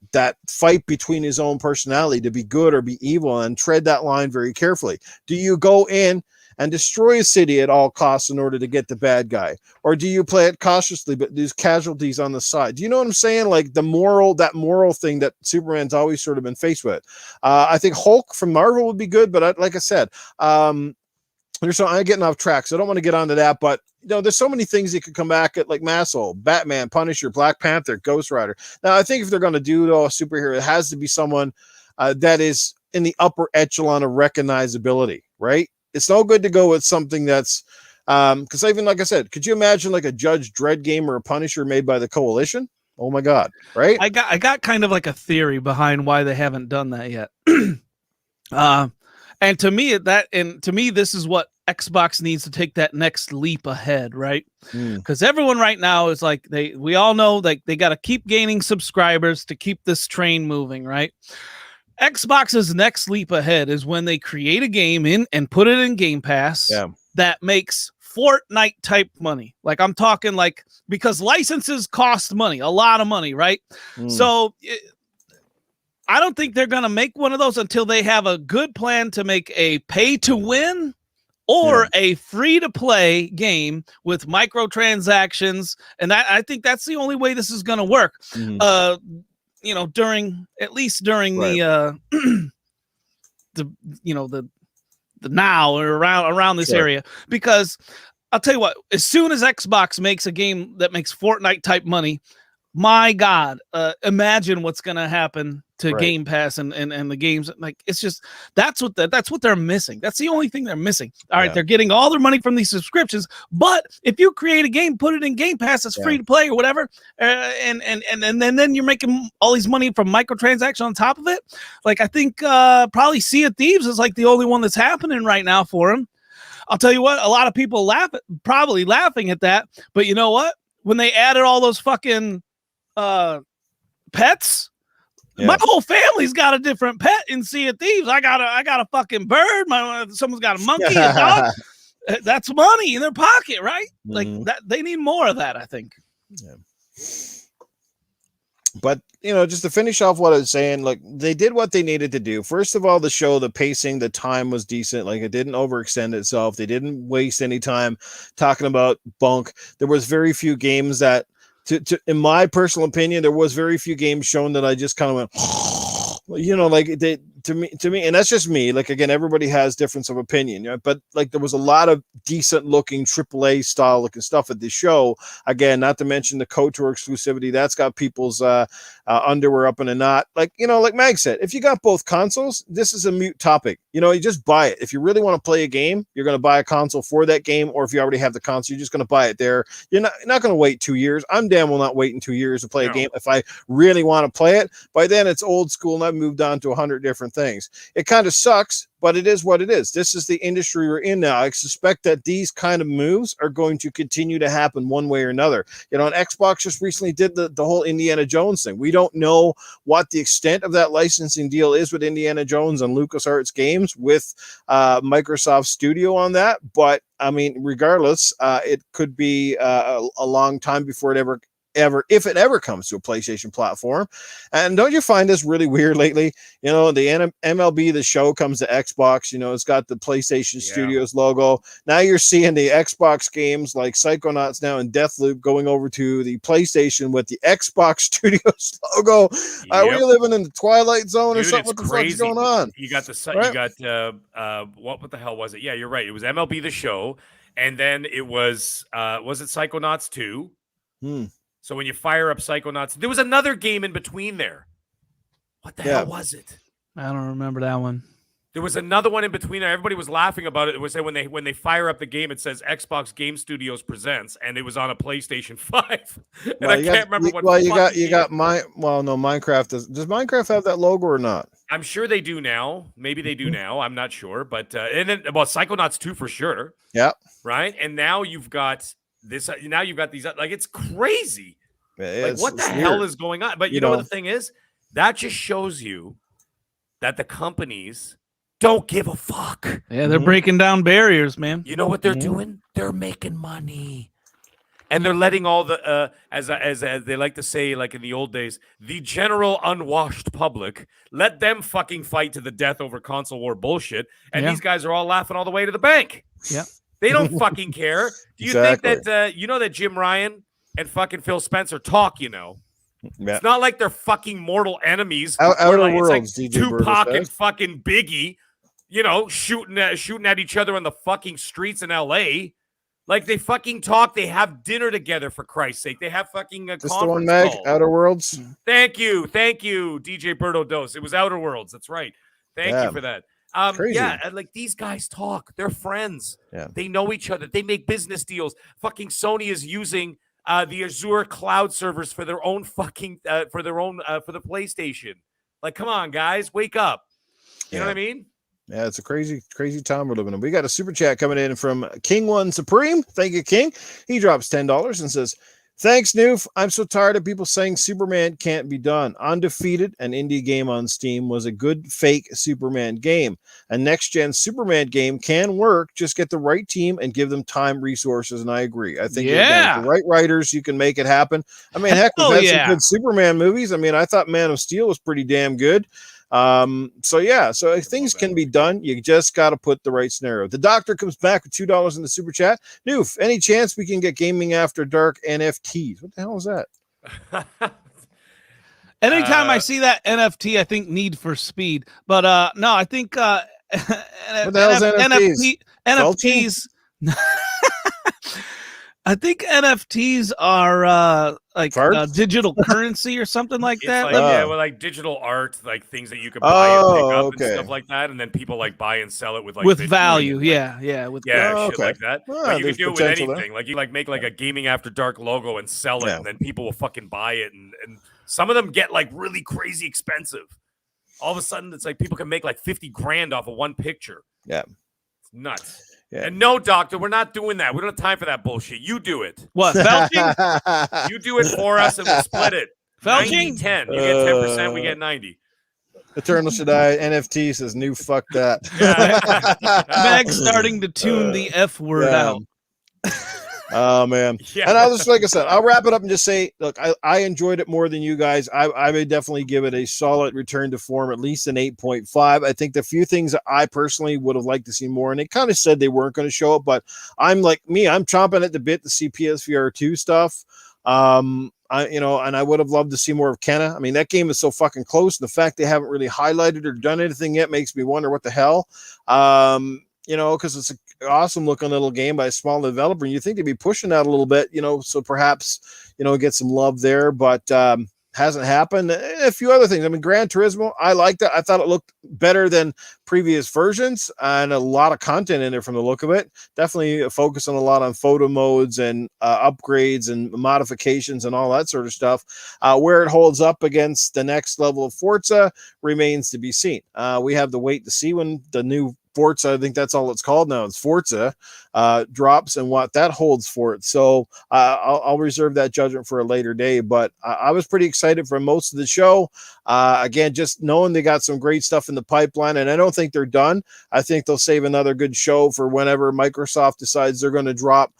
[SPEAKER 1] fight between his own personality to be good or be evil, and tread that line very carefully. Do you go in and destroy a city at all costs in order to get the bad guy? Or do you play it cautiously, but there's casualties on the side? Do you know what I'm saying? Like that moral thing that Superman's always sort of been faced with. I think Hulk from Marvel would be good, but like I said, I'm getting off track, so I don't want to get onto that, but there's so many things that could come back at, like Maslow, Batman, Punisher, Black Panther, Ghost Rider. Now, I think if they're going to do a superhero, it has to be someone that is in the upper echelon of recognizability, right? It's no good to go with something that's because even like I said, could you imagine like a Judge Dredd game or a Punisher made by the Coalition? Oh my God, right?
[SPEAKER 2] I got kind of like a theory behind why they haven't done that yet. And to me, this is what Xbox needs to take that next leap ahead, right? Because everyone right now is like, we all know like they got to keep gaining subscribers to keep this train moving, right? Xbox's next leap ahead is when they create a game and put it in Game Pass that makes Fortnite type money. Like I'm talking like, because licenses cost money, a lot of money, right? So I don't think they're going to make one of those until they have a good plan to make a pay to win or a free to play game with microtransactions. And I think that's the only way this is going to work. During the the now or around this area, because I'll tell you what, as soon as Xbox makes a game that makes Fortnite type money, my God, imagine what's going to happen to Game Pass and the games. Like, it's just, that's what they're missing. That's the only thing they're missing. All right. They're getting all their money from these subscriptions, but if you create a game, put it in Game Pass, it's free to play or whatever. And then you're making all these money from microtransactions on top of it. Like, I think probably Sea of Thieves is like the only one that's happening right now for them. I'll tell you what, a lot of people probably laughing at that, but you know what? When they added all those fucking pets, my whole family's got a different pet in Sea of Thieves. I got a fucking bird. Someone's got a monkey, a dog. That's money in their pocket, right? Like that. They need more of that, I think.
[SPEAKER 1] Yeah. But just to finish off what I was saying, like they did what they needed to do. First of all, the pacing, the time was decent. Like it didn't overextend itself. They didn't waste any time talking about bunk. There was very few games that, in my personal opinion, there was very few games shown that I just kind of went, like they, to me, and that's just me. Like, again, everybody has difference of opinion, but like there was a lot of decent looking AAA style looking stuff at this show. Again, not to mention the KOTOR exclusivity that's got people's underwear up in a knot. Like, like Mag said, if you got both consoles, this is a mute topic. You just buy it. If you really want to play a game, you're going to buy a console for that game, or if you already have the console, you're just going to buy it there. You're not going to wait 2 years. I'm damn well not waiting 2 years to play a game. If I really want to play it, by then it's old school and I've moved on to 100 different things. It kind of sucks, but it is what it is. This is the industry we're in now. I suspect that these kind of moves are going to continue to happen one way or another. And Xbox just recently did the whole Indiana Jones thing. We don't know what the extent of that licensing deal is with Indiana Jones and LucasArts Games with Microsoft Studio on that. But I mean, regardless, it could be a long time before it if it ever comes to a PlayStation platform. And don't you find this really weird lately? The MLB The Show comes to Xbox, it's got the PlayStation Studios logo. Now you're seeing the Xbox games like Psychonauts now and Deathloop going over to the PlayStation with the Xbox Studios logo. Are we living in the Twilight Zone or something? What the fuck's going on?
[SPEAKER 3] You got what the hell was it? Yeah, you're right. It was MLB The Show, and then it was it Psychonauts 2? So when you fire up Psychonauts, there was another game in between there. What the hell was it?
[SPEAKER 2] I don't remember that one.
[SPEAKER 3] There was another one in between there. Everybody was laughing about it. It was when they fire up the game, it says Xbox Game Studios presents, and it was on a PlayStation 5. And I can't remember what.
[SPEAKER 1] Well, you got Minecraft. Does Minecraft have that logo or not?
[SPEAKER 3] I'm sure they do now. Maybe they do now. I'm not sure. But and then Psychonauts 2 for sure.
[SPEAKER 1] Yeah.
[SPEAKER 3] Right. And now you've got this. Now you've got these. Like it's crazy.
[SPEAKER 1] Yeah,
[SPEAKER 3] what the hell is going on? But you know what the thing is? That just shows you that the companies don't give a fuck.
[SPEAKER 2] Yeah, they're breaking down barriers, man.
[SPEAKER 3] You know what they're doing? They're making money. And they're letting all the, as they like to say, like in the old days, the general unwashed public, let them fucking fight to the death over console war bullshit. And these guys are all laughing all the way to the bank.
[SPEAKER 2] Yeah.
[SPEAKER 3] They don't fucking care. Do you think that, you know that Jim Ryan and fucking Phil Spencer talk, you know? Yeah. It's not like they're fucking mortal enemies.
[SPEAKER 1] Outer Worlds,
[SPEAKER 3] it's like Tupac and fucking Biggie, you know, shooting at each other on the fucking streets in LA. Like they fucking talk. They have dinner together, for Christ's sake. They have fucking
[SPEAKER 1] just the one, Meg,
[SPEAKER 3] call.
[SPEAKER 1] Outer Worlds.
[SPEAKER 3] Thank you, DJ Berto Dos. It was Outer Worlds. That's right. Thank you for that.
[SPEAKER 1] Crazy.
[SPEAKER 3] Yeah, like these guys talk. They're friends.
[SPEAKER 1] Yeah.
[SPEAKER 3] They know each other. They make business deals. Fucking Sony is using the Azure cloud servers for their own fucking for the PlayStation. Like, come on, guys, wake up. You know what I mean?
[SPEAKER 1] Yeah, it's a crazy, crazy time we're living in. We got a super chat coming in from King One Supreme. Thank you, King. He drops $10 and says, "Thanks, Noof. I'm so tired of people saying Superman can't be done. Undefeated, an indie game on Steam, was a good fake Superman game. A next-gen Superman game can work. Just get the right team and give them time, resources." And I agree. I think with the right writers, you can make it happen. I mean, heck, we've had some good Superman movies. I mean, I thought Man of Steel was pretty damn good. So things can be done. You just got to put the right scenario. The doctor comes back with $2 in the super chat. Noof, any chance we can get Gaming After Dark NFTs? What the hell is that?
[SPEAKER 2] Anytime I see that NFT, I think Need for Speed. But no, I think
[SPEAKER 1] what the hell is
[SPEAKER 2] NFTs. I think NFTs are like digital currency or something like that.
[SPEAKER 3] Like, like digital art, like things that you could buy and pick up and stuff like that, and then people like buy and sell it with
[SPEAKER 2] value.
[SPEAKER 3] With shit like that. But you can do it with anything.
[SPEAKER 1] There.
[SPEAKER 3] Like you make like a Gaming After Dark logo and sell it, and then people will fucking buy it, and some of them get like really crazy expensive. All of a sudden, it's like people can make like 50 grand off of one picture.
[SPEAKER 1] Yeah,
[SPEAKER 3] it's nuts.
[SPEAKER 1] Yeah.
[SPEAKER 3] And no, doctor, we're not doing that. We don't have time for that bullshit. You do it.
[SPEAKER 2] What, Felching?
[SPEAKER 3] You do it for us and we'll split it.
[SPEAKER 2] Felching?
[SPEAKER 3] 90-10. You get 10%, we get 90.
[SPEAKER 1] Eternal Shaddai NFT says new fuck that.
[SPEAKER 2] Meg starting to tune the F word out.
[SPEAKER 1] Oh man. And I'll just, like I said, I'll wrap it up and just say, look, I enjoyed it more than you guys. I would definitely give it a solid return to form, at least an 8.5. I think the few things that I personally would have liked to see more, and they kind of said they weren't going to show up, but I'm like I'm chomping at the bit to see PSVR 2 stuff. And I would have loved to see more of Kenna. I mean, that game is so fucking close. And the fact they haven't really highlighted or done anything yet makes me wonder what the hell. Because it's an awesome looking little game by a small developer. And you think they'd be pushing that a little bit, so perhaps, get some love there, but hasn't happened. And a few other things. I mean, Gran Turismo, I liked it. I thought it looked better than previous versions and a lot of content in there from the look of it. Definitely focusing a lot on photo modes and upgrades and modifications and all that sort of stuff. Where it holds up against the next level of Forza remains to be seen. We have to wait to see when the new Forza, I think that's all it's called now, it's Forza, drops and what that holds for it. So I'll reserve that judgment for a later day, but I was pretty excited for most of the show. Again, just knowing they got some great stuff in the pipeline, and I don't think they're done. I think they'll save another good show for whenever Microsoft decides they're going to drop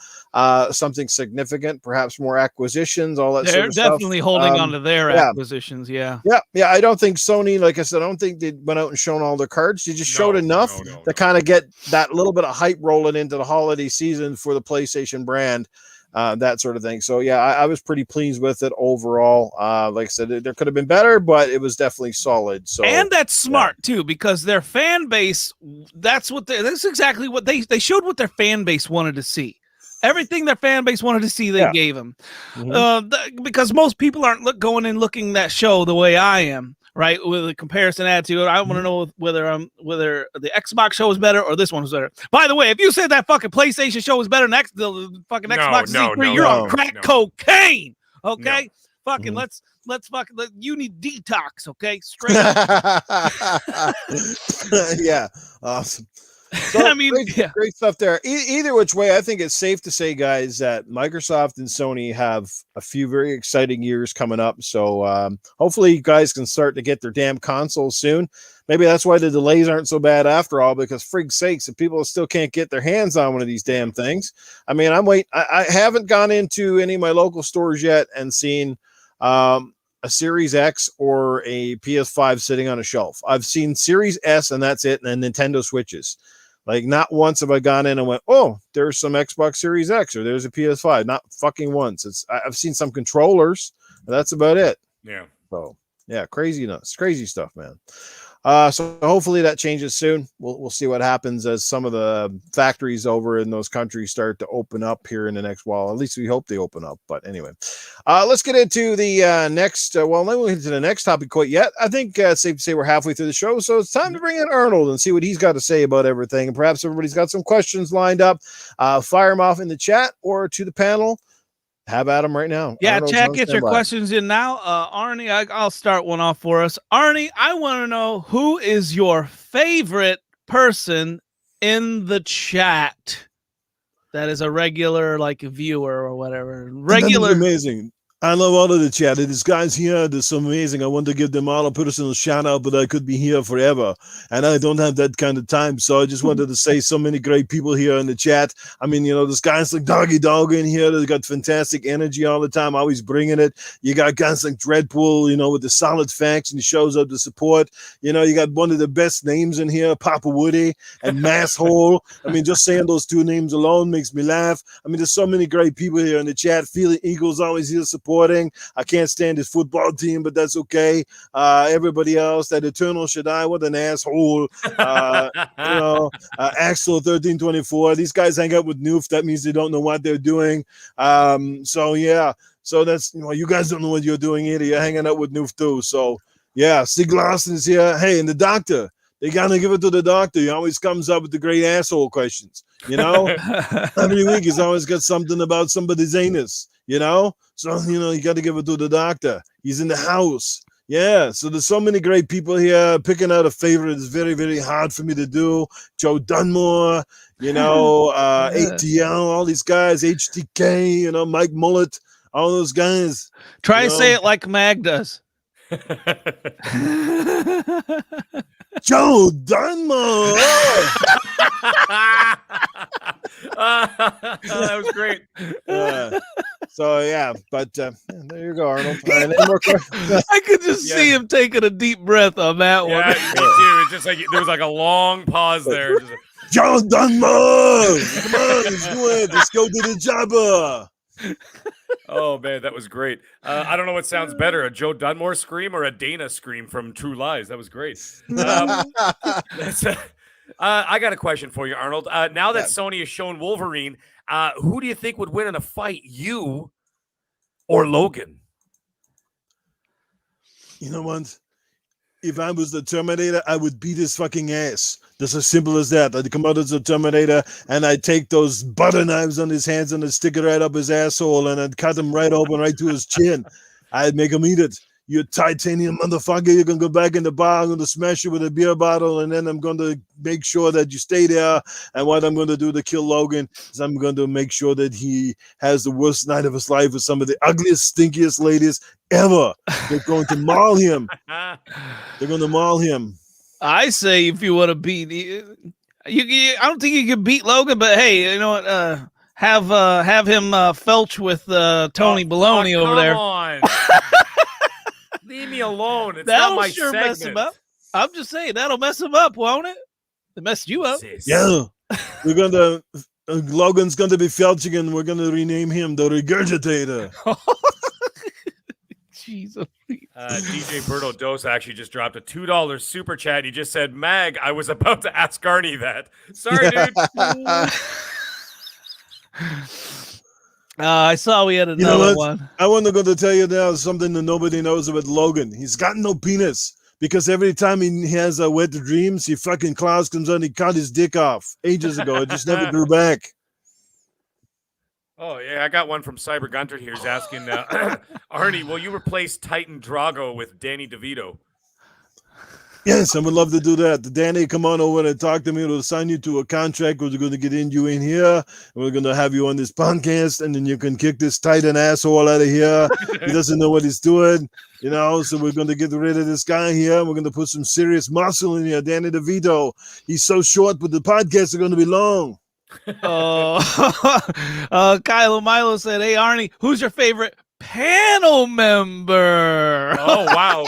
[SPEAKER 1] something significant, perhaps more acquisitions, all that sort of stuff.
[SPEAKER 2] They're definitely holding on to their acquisitions. Yeah.
[SPEAKER 1] I don't think Sony, like I said, I don't think they went out and shown all their cards. They just showed enough to kind of get that little bit of hype rolling into the holiday season for the PlayStation brand, that sort of thing. So I was pretty pleased with it overall. Like I said, there could have been better, but it was definitely solid. So, and
[SPEAKER 2] that's smart too, because their fan base, that's exactly what they showed, what their fan base wanted to see. Everything their fan base wanted to see, they gave them. Because most people aren't going and looking that show the way I am, right? With a comparison attitude. I want to know whether the Xbox show is better or this one is better. By the way, if you said that fucking PlayStation show is better than the fucking Xbox Z3, you're on crack cocaine. Okay? fucking let's fucking you need detox, okay? Straight up.
[SPEAKER 1] Yeah, awesome. So,
[SPEAKER 2] I mean,
[SPEAKER 1] great stuff there. Either which way, I think it's safe to say, guys, that Microsoft and Sony have a few very exciting years coming up. So hopefully you guys can start to get their damn consoles soon. Maybe that's why the delays aren't so bad after all, because frig's sakes, if people still can't get their hands on one of these damn things. I mean, I haven't gone into any of my local stores yet and seen a Series X or a PS5 sitting on a shelf. I've seen Series S and that's it, and then Nintendo Switches. Like, not once have I gone in and went, oh, there's some Xbox Series X or there's a PS5. Not fucking once. I've seen some controllers. That's about it.
[SPEAKER 3] Yeah.
[SPEAKER 1] So, yeah, crazy stuff, man. So hopefully that changes soon. We'll see what happens as some of the factories over in those countries start to open up here in the next while. At least we hope they open up. But anyway, let's get into the next. Well, then we'll get to the next topic quite yet. I think it's safe to say we're halfway through the show, so it's time to bring in Arnold and see what he's got to say about everything. And perhaps everybody's got some questions lined up. Fire them off in the chat or to the panel. Have at them right now.
[SPEAKER 2] Yeah,
[SPEAKER 1] Arnold's
[SPEAKER 2] chat,
[SPEAKER 1] on
[SPEAKER 2] get your
[SPEAKER 1] standby.
[SPEAKER 2] questions in now. Arnie, I'll start one off for us. Arnie, I want to know, who is your favorite person in the chat that is a regular, like, viewer or whatever? Regular.
[SPEAKER 1] That is amazing. I love all of the chat. These guys here, they're so amazing. I want to give them all a personal shout out, but I could be here forever. And I don't have that kind of time. So I just wanted to say so many great people here in the chat. I mean, you know, there's guys like Doggy Dog in here. They've got fantastic energy all the time, always bringing it. You got guys like Dreadpool, you know, with the solid facts, and he shows up to support. You know, you got one of the best names in here, Papa Woody and Masshole. I mean, just saying those two names alone makes me laugh. I mean, there's so many great people here in the chat. Feeling Eagles always here supporting. I can't stand his football team, but that's okay. Everybody else, that Eternal Shaddai, what an asshole. Axel 1324. These guys hang out with Noof. That means they don't know what they're doing. So yeah. So that's, you know, you guys don't know what you're doing either. You're hanging out with Noof too. So yeah, Stig Larson is here. Hey, and the doctor. They gotta give it to the doctor. He always comes up with the great asshole questions. You know, every week he's always got something about somebody's anus. You know, so you know you got to give it to the doctor. He's in the house. Yeah, so there's so many great people here. Picking out a favorite is very, very hard for me to do. Joe Dunmore, you know, ATL, all these guys, HTK, you know, Mike Mullet, all those guys.
[SPEAKER 2] Try to say it like Mag does.
[SPEAKER 1] Joe Dunmore.
[SPEAKER 3] That was great.
[SPEAKER 1] So yeah, but there you go, Arnold. Any more questions?
[SPEAKER 2] I could just see him taking a deep breath on that one.
[SPEAKER 3] Yeah, me too. It's just like there was like a long pause there. Just like,
[SPEAKER 1] Joe Dunmore. Come on, let's do it. Let's go to the jobber.
[SPEAKER 3] oh man, that was great. I don't know what sounds better, a Joe Dunmore scream or a Dana scream from True Lies. That was great. I got a question for you, Arnold. Now that Sony has shown Wolverine, who do you think would win in a fight, you or Logan?
[SPEAKER 1] You know what? If I was the Terminator, I would beat his fucking ass. That's as simple as that. I'd come out as a Terminator and I'd take those butter knives on his hands and I'd stick it right up his asshole and I'd cut him right open right to his chin. I'd make him eat it. You titanium motherfucker, you're going to go back in the bar, I'm going to smash you with a beer bottle, and then I'm going to make sure that you stay there. And what I'm going to do to kill Logan is I'm going to make sure that he has the worst night of his life with some of the ugliest, stinkiest ladies ever. They're going to maul him. They're going to maul him.
[SPEAKER 2] I say if you want to beat, I don't think you can beat Logan, but hey, you know what? Have him felch with Tony Baloney over there.
[SPEAKER 3] Come on. Leave me alone. It's
[SPEAKER 2] That'll
[SPEAKER 3] not my
[SPEAKER 2] sure
[SPEAKER 3] segment.
[SPEAKER 2] mess him up. I'm just saying that'll mess him up, won't it? It messed you up.
[SPEAKER 1] Yeah. We're going to, Logan's going to be felching and we're going to rename him the Regurgitator.
[SPEAKER 2] Jesus.
[SPEAKER 3] DJ Berto Dos actually just dropped a $2 super chat. He just said, Mag, I was about to ask Arnie that. Sorry, dude.
[SPEAKER 2] I saw we had another one.
[SPEAKER 1] I want to go to tell you now something that nobody knows about Logan. He's got no penis because every time he has wet dreams, he fucking Klaus comes on, he cut his dick off ages ago. It just never grew back.
[SPEAKER 3] Oh, yeah, I got one from Cyber Gunter here. He's asking, Arnie, will you replace Titan Drago with Danny DeVito?
[SPEAKER 1] Yes, I would love to do that. Danny, come on over and talk to me. We'll sign you to a contract. We're going to get you in here. And we're going to have you on this podcast, and then you can kick this Titan asshole out of here. He doesn't know what he's doing, you know, so we're going to get rid of this guy here. We're going to put some serious muscle in here. Danny DeVito, he's so short, but the podcasts are going to be long.
[SPEAKER 2] Oh, Kylo Milo said, "Hey Arnie, who's your favorite panel member?"
[SPEAKER 3] Oh, wow.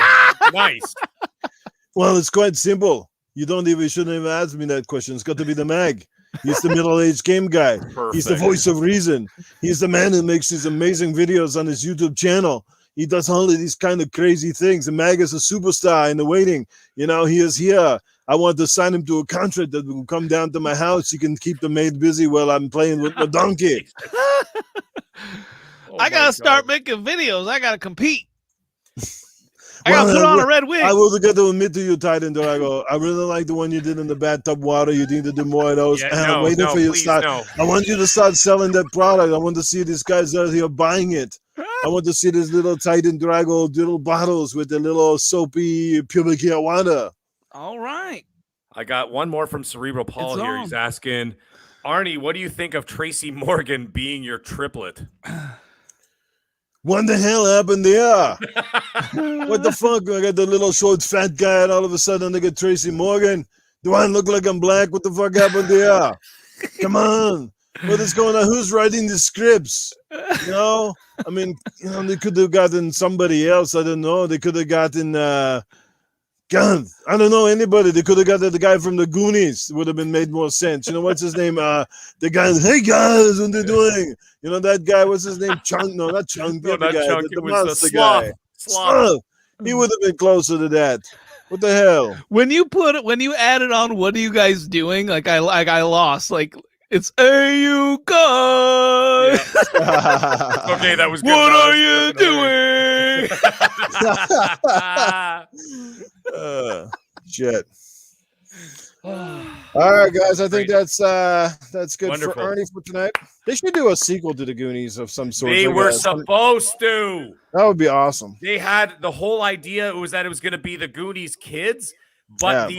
[SPEAKER 3] Nice.
[SPEAKER 1] Well, it's quite simple. Shouldn't even ask me that question. It's got to be the Mag. He's the middle-aged game guy.
[SPEAKER 3] Perfect.
[SPEAKER 1] He's the voice of reason. He's the man who makes these amazing videos on his YouTube channel. He does all of these kind of crazy things. The Mag is a superstar in the waiting. You know, he is here. I want to sign him to a contract that will come down to my house. He can keep the maid busy while I'm playing with my donkey.
[SPEAKER 2] I gotta start making videos. I gotta compete. I gotta put on a red wig.
[SPEAKER 1] I will get to admit to you, Titan Drago. I really like the one you did in the bathtub water. You need to do more of those.
[SPEAKER 3] Yeah,
[SPEAKER 1] I'm waiting for you to start.
[SPEAKER 3] No.
[SPEAKER 1] I want you to start selling that product. I want to see these guys out here buying it. I want to see these little Titan Drago little bottles with the little soapy pubic hair water.
[SPEAKER 2] All right.
[SPEAKER 3] I got one more from Cerebral Paul
[SPEAKER 2] It's
[SPEAKER 3] here.
[SPEAKER 2] on.
[SPEAKER 3] He's asking, Arnie, what do you think of Tracy Morgan being your triplet?
[SPEAKER 1] What the hell happened there? What the fuck? I got the little short fat guy, and all of a sudden I get Tracy Morgan. Do I look like I'm black? What the fuck happened there? Come on. What is going on? Who's writing the scripts? You know? I mean, you know, they could have gotten somebody else. I don't know. They could have gotten God, I don't know anybody. They could have got the guy from the Goonies. It would have been made more sense. You know, what's his name? The guy, hey guys, what they doing? You know, that guy, what's his name? Chunk? No, not Chunk.
[SPEAKER 3] No, not
[SPEAKER 1] guy,
[SPEAKER 3] Chunk.
[SPEAKER 1] the
[SPEAKER 3] It was
[SPEAKER 1] monster
[SPEAKER 3] Sloth.
[SPEAKER 1] guy.
[SPEAKER 3] Sloth.
[SPEAKER 1] He would have been closer to that. What the hell?
[SPEAKER 2] When you added on, what are you guys doing? Like I lost. Like it's you guys.
[SPEAKER 3] Yeah. Okay, that was good.
[SPEAKER 2] What are you doing?
[SPEAKER 1] Shit. All right, guys. I think that's good
[SPEAKER 3] Wonderful.
[SPEAKER 1] for Arnie for tonight. They should do a sequel to the Goonies of some sort.
[SPEAKER 3] They were supposed to.
[SPEAKER 1] That would be awesome.
[SPEAKER 3] They had the whole idea was that it was going to be the Goonies kids, but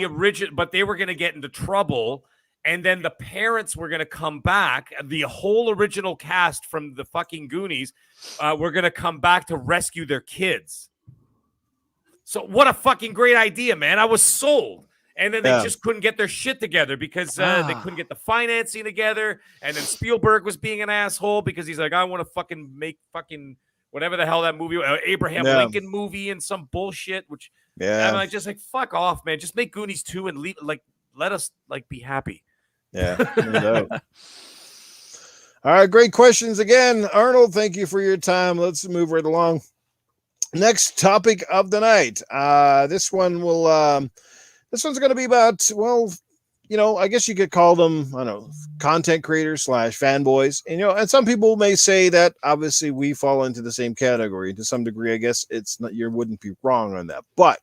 [SPEAKER 3] but they were going to get into trouble, and then the parents were going to come back. The whole original cast from the fucking Goonies were going to come back to rescue their kids. So what a fucking great idea, man! I was sold. And then they just couldn't get their shit together because they couldn't get the financing together. And then Spielberg was being an asshole because he's like, I want to fucking make fucking whatever the hell that movie, Abraham Lincoln movie and some bullshit. Which I'm like, just like, fuck off, man. Just make Goonies 2 and leave, like, let us like be happy.
[SPEAKER 1] Yeah. No doubt. All right, great questions again, Arnold. Thank you for your time. Let's move right along. Next topic of the night. This one will. This one's going to be about, well, you know, I guess you could call them, I don't know, content creators / fanboys. And, you know, and some people may say that obviously we fall into the same category to some degree. I guess it's not, you wouldn't be wrong on that. But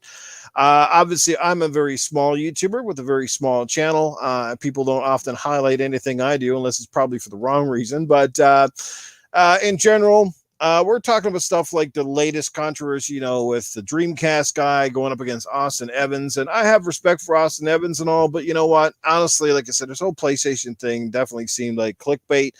[SPEAKER 1] obviously I'm a very small YouTuber with a very small channel. People don't often highlight anything I do unless it's probably for the wrong reason. But in general, we're talking about stuff like the latest controversy, you know, with the Dreamcast guy going up against Austin Evans. And I have respect for Austin Evans and all, but you know what? Honestly, like I said, this whole PlayStation thing definitely seemed like clickbait.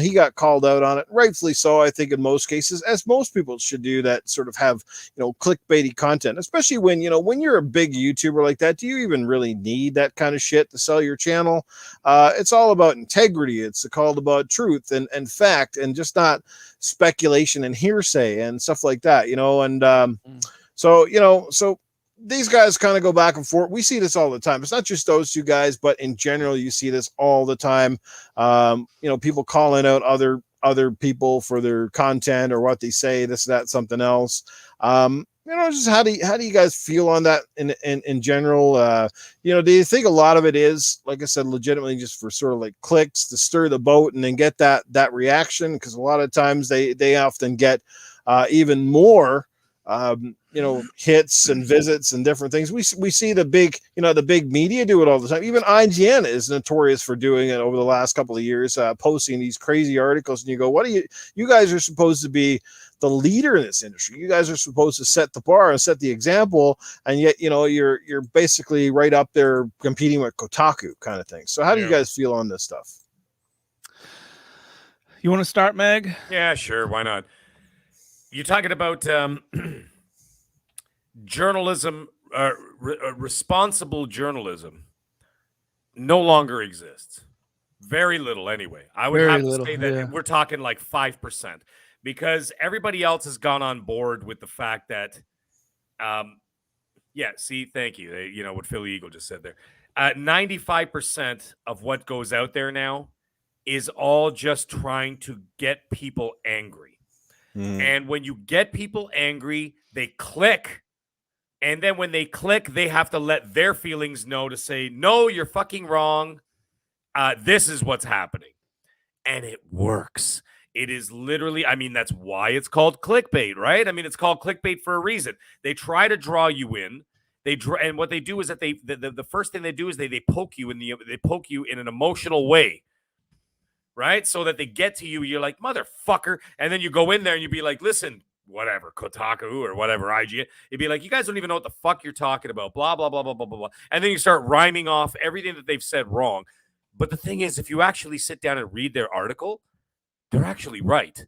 [SPEAKER 1] He got called out on it, rightfully so, I think, in most cases, as most people should do that sort of have, you know, clickbaity content, especially when, you know, when you're a big YouTuber like that, do you even really need that kind of shit to sell your channel? It's all about integrity. It's called about truth and fact, and just not speculation and hearsay and stuff like that, you know. And so, you know, so these guys kind of go back and forth. We see this all the time. It's not just those two guys, but in general, you see this all the time. You know, people calling out other people for their content or what they say, this, that, something else. You know, just how do you guys feel on that in general? You know, do you think a lot of it is, like I said, legitimately just for sort of like clicks to stir the boat and then get that reaction? Because a lot of times they often get even more hits and visits and different things. We see the big media do it all the time. Even IGN is notorious for doing it over the last couple of years, posting these crazy articles. And you go, you guys are supposed to be the leader in this industry. You guys are supposed to set the bar and set the example. And yet, you're basically right up there competing with Kotaku kind of thing. So how do you guys feel on this stuff?
[SPEAKER 2] You want to start, Meg?
[SPEAKER 3] Yeah, sure. Why not? You're talking about journalism, responsible journalism no longer exists. Very little anyway. I would have to say that we're talking like 5%, because everybody else has gone on board with the fact that, thank you. What Philly Eagle just said there. 95% of what goes out there now is all just trying to get people angry. And when you get people angry, they click. And then when they click, they have to let their feelings know to say, no, you're fucking wrong. This is what's happening. And it works. It is literally, that's why it's called clickbait, right? It's called clickbait for a reason. They try to draw you in. And what they do is that the first thing they do is they poke you in an emotional way. Right? So that they get to you, you're like, motherfucker. And then you go in there and you be like, listen, whatever, Kotaku or whatever, IGN. You'd be like, you guys don't even know what the fuck you're talking about, blah, blah, blah, blah, blah, blah, blah. And then you start rhyming off everything that they've said wrong. But the thing is, if you actually sit down and read their article, they're actually right.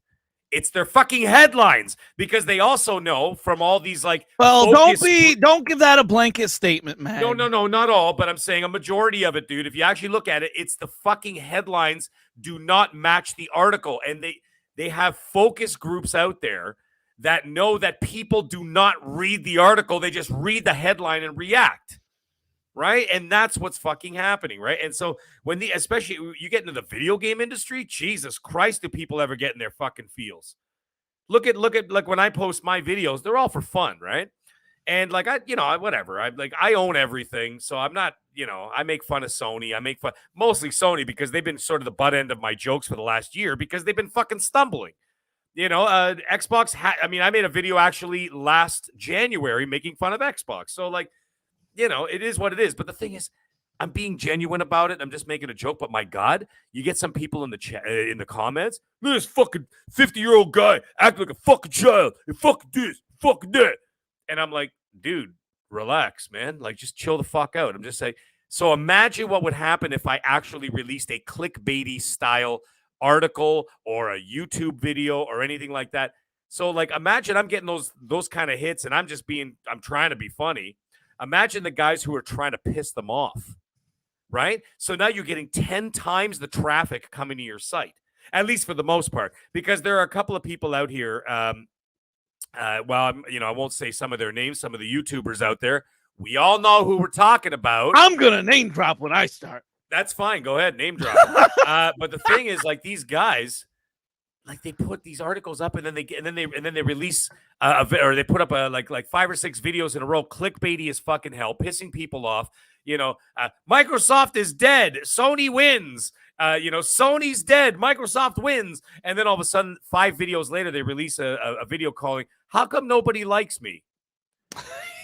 [SPEAKER 3] It's their fucking headlines, because they also know from all these
[SPEAKER 2] don't give that a blanket statement, man.
[SPEAKER 3] No, not all, but I'm saying a majority of it, dude. If you actually look at it, it's the fucking headlines do not match the article, and they have focus groups out there that know that people do not read the article, they just read the headline and react. Right? And that's what's fucking happening, right? And so especially you get into the video game industry, Jesus Christ, do people ever get in their fucking feels? Look at like when I post my videos, they're all for fun, right? And whatever. I own everything, so I'm not, I make fun of Sony. I make fun mostly Sony because they've been sort of the butt end of my jokes for the last year because they've been fucking stumbling. Xbox. I made a video actually last January making fun of Xbox. So it is what it is. But the thing is, I'm being genuine about it. I'm just making a joke. But my God, you get some people in the chat, in the comments, this fucking 50-year-old guy acting like a fucking child. And fucking this, fucking that. And I'm like, dude, relax, man. Just chill the fuck out. I'm just saying. So imagine what would happen if I actually released a clickbaity style article or a YouTube video or anything like that. So imagine I'm getting those kind of hits and I'm trying to be funny. Imagine the guys who are trying to piss them off, right? So now you're getting 10 times the traffic coming to your site, at least for the most part, because there are a couple of people out here. I won't say some of their names, some of the YouTubers out there. We all know who we're talking about.
[SPEAKER 2] I'm going to name drop when I start.
[SPEAKER 3] That's fine. Go ahead. Name drop. But the thing is, these guys, they put these articles up and then they release or they put up like 5 or 6 videos in a row, clickbaity as fucking hell, pissing people off. Microsoft is dead. Sony wins. Sony's dead. Microsoft wins. And then all of a sudden, 5 videos later, they release a video calling, how come nobody likes me?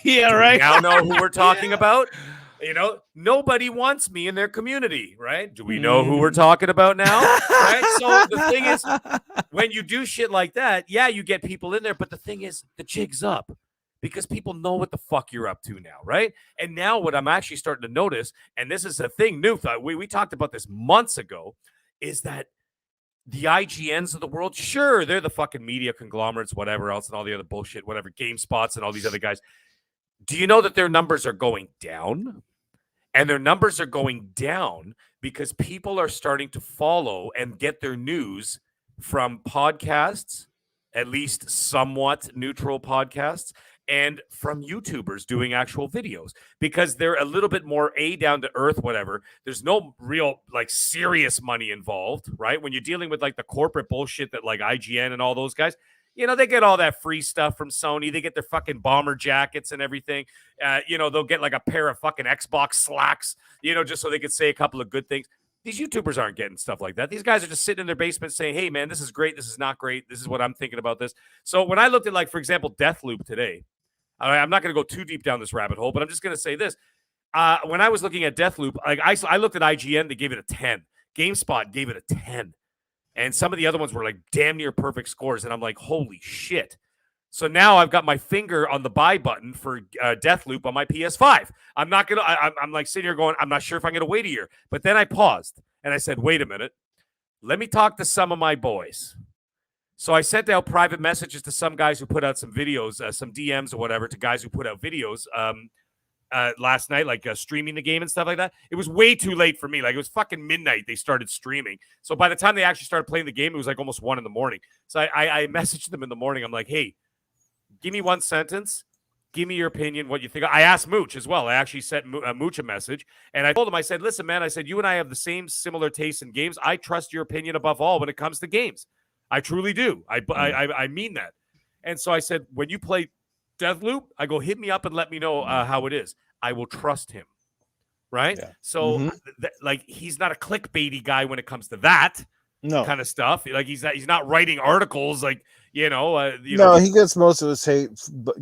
[SPEAKER 2] Yeah, right.
[SPEAKER 3] Now know who we're talking about? Nobody wants me in their community, right? Do we know who we're talking about now? Right? So the thing is, when you do shit like that, yeah, you get people in there. But the thing is, the jig's up because people know what the fuck you're up to now, right? And now what I'm actually starting to notice, and this is a thing new, we talked about this months ago, is that the IGNs of the world, sure, they're the fucking media conglomerates, whatever else, and all the other bullshit, whatever, GameSpots and all these other guys. Do you know that their numbers are going down? And their numbers are going down because people are starting to follow and get their news from podcasts, at least somewhat neutral podcasts, and from YouTubers doing actual videos because they're a little bit more down to earth, whatever. There's no real serious money involved, right? When you're dealing with the corporate bullshit that IGN and all those guys, they get all that free stuff from Sony. They get their fucking bomber jackets and everything. They'll get a pair of fucking Xbox slacks, just so they could say a couple of good things. These YouTubers aren't getting stuff like that. These guys are just sitting in their basement saying, hey, man, this is great. This is not great. This is what I'm thinking about this. So when I looked at, like, for example, Deathloop today, I'm not going to go too deep down this rabbit hole, but I'm just going to say this. When I was looking at Deathloop, like I looked at IGN, they gave it a 10. GameSpot gave it a 10. And some of the other ones were like damn near perfect scores. And I'm like, holy shit. So now I've got my finger on the buy button for Deathloop on my PS5. I'm not going to, I'm like sitting here going, I'm not sure if I'm going to wait a year. But then I paused and I said, wait a minute. Let me talk to some of my boys. So I sent out private messages to some guys who put out some videos, some DMs or whatever, to guys who put out videos last night, like streaming the game and stuff like that. It was way too late for me. Like, it was fucking midnight. They started streaming. So by the time they actually started playing the game, it was like almost 1 a.m. So I messaged them in the morning. I'm like, hey, give me one sentence. Give me your opinion, what you think. I asked Mooch as well. I actually sent Mooch a message. And I told him, I said, listen, man, I said, you and I have the same similar taste in games. I trust your opinion above all when it comes to games. I truly do. I mean that. And so I said, when you play Deathloop, I go, hit me up and let me know how it is. I will trust him. Right? Yeah. So, like, he's not a clickbaity guy when it comes to that kind of stuff. Like, he's not writing articles like, no,
[SPEAKER 1] he gets most of his hate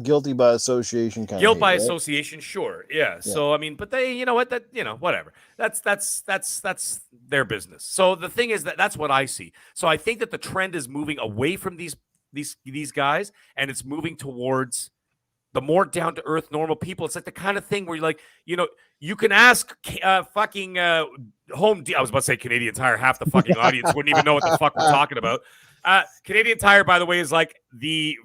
[SPEAKER 1] guilty by association kind
[SPEAKER 3] guilt
[SPEAKER 1] of hate,
[SPEAKER 3] by
[SPEAKER 1] right?
[SPEAKER 3] association, sure. Yeah. So I mean, but they, you know what, that, whatever. That's their business. So the thing is that's what I see. So I think that the trend is moving away from these guys, and it's moving towards the more down to earth, normal people. It's like the kind of thing where you're like, you can ask fucking Home Depot. I was about to say Canadian Tire. Half the fucking audience wouldn't even know what the fuck we're talking about. Canadian Tire, by the way, is like the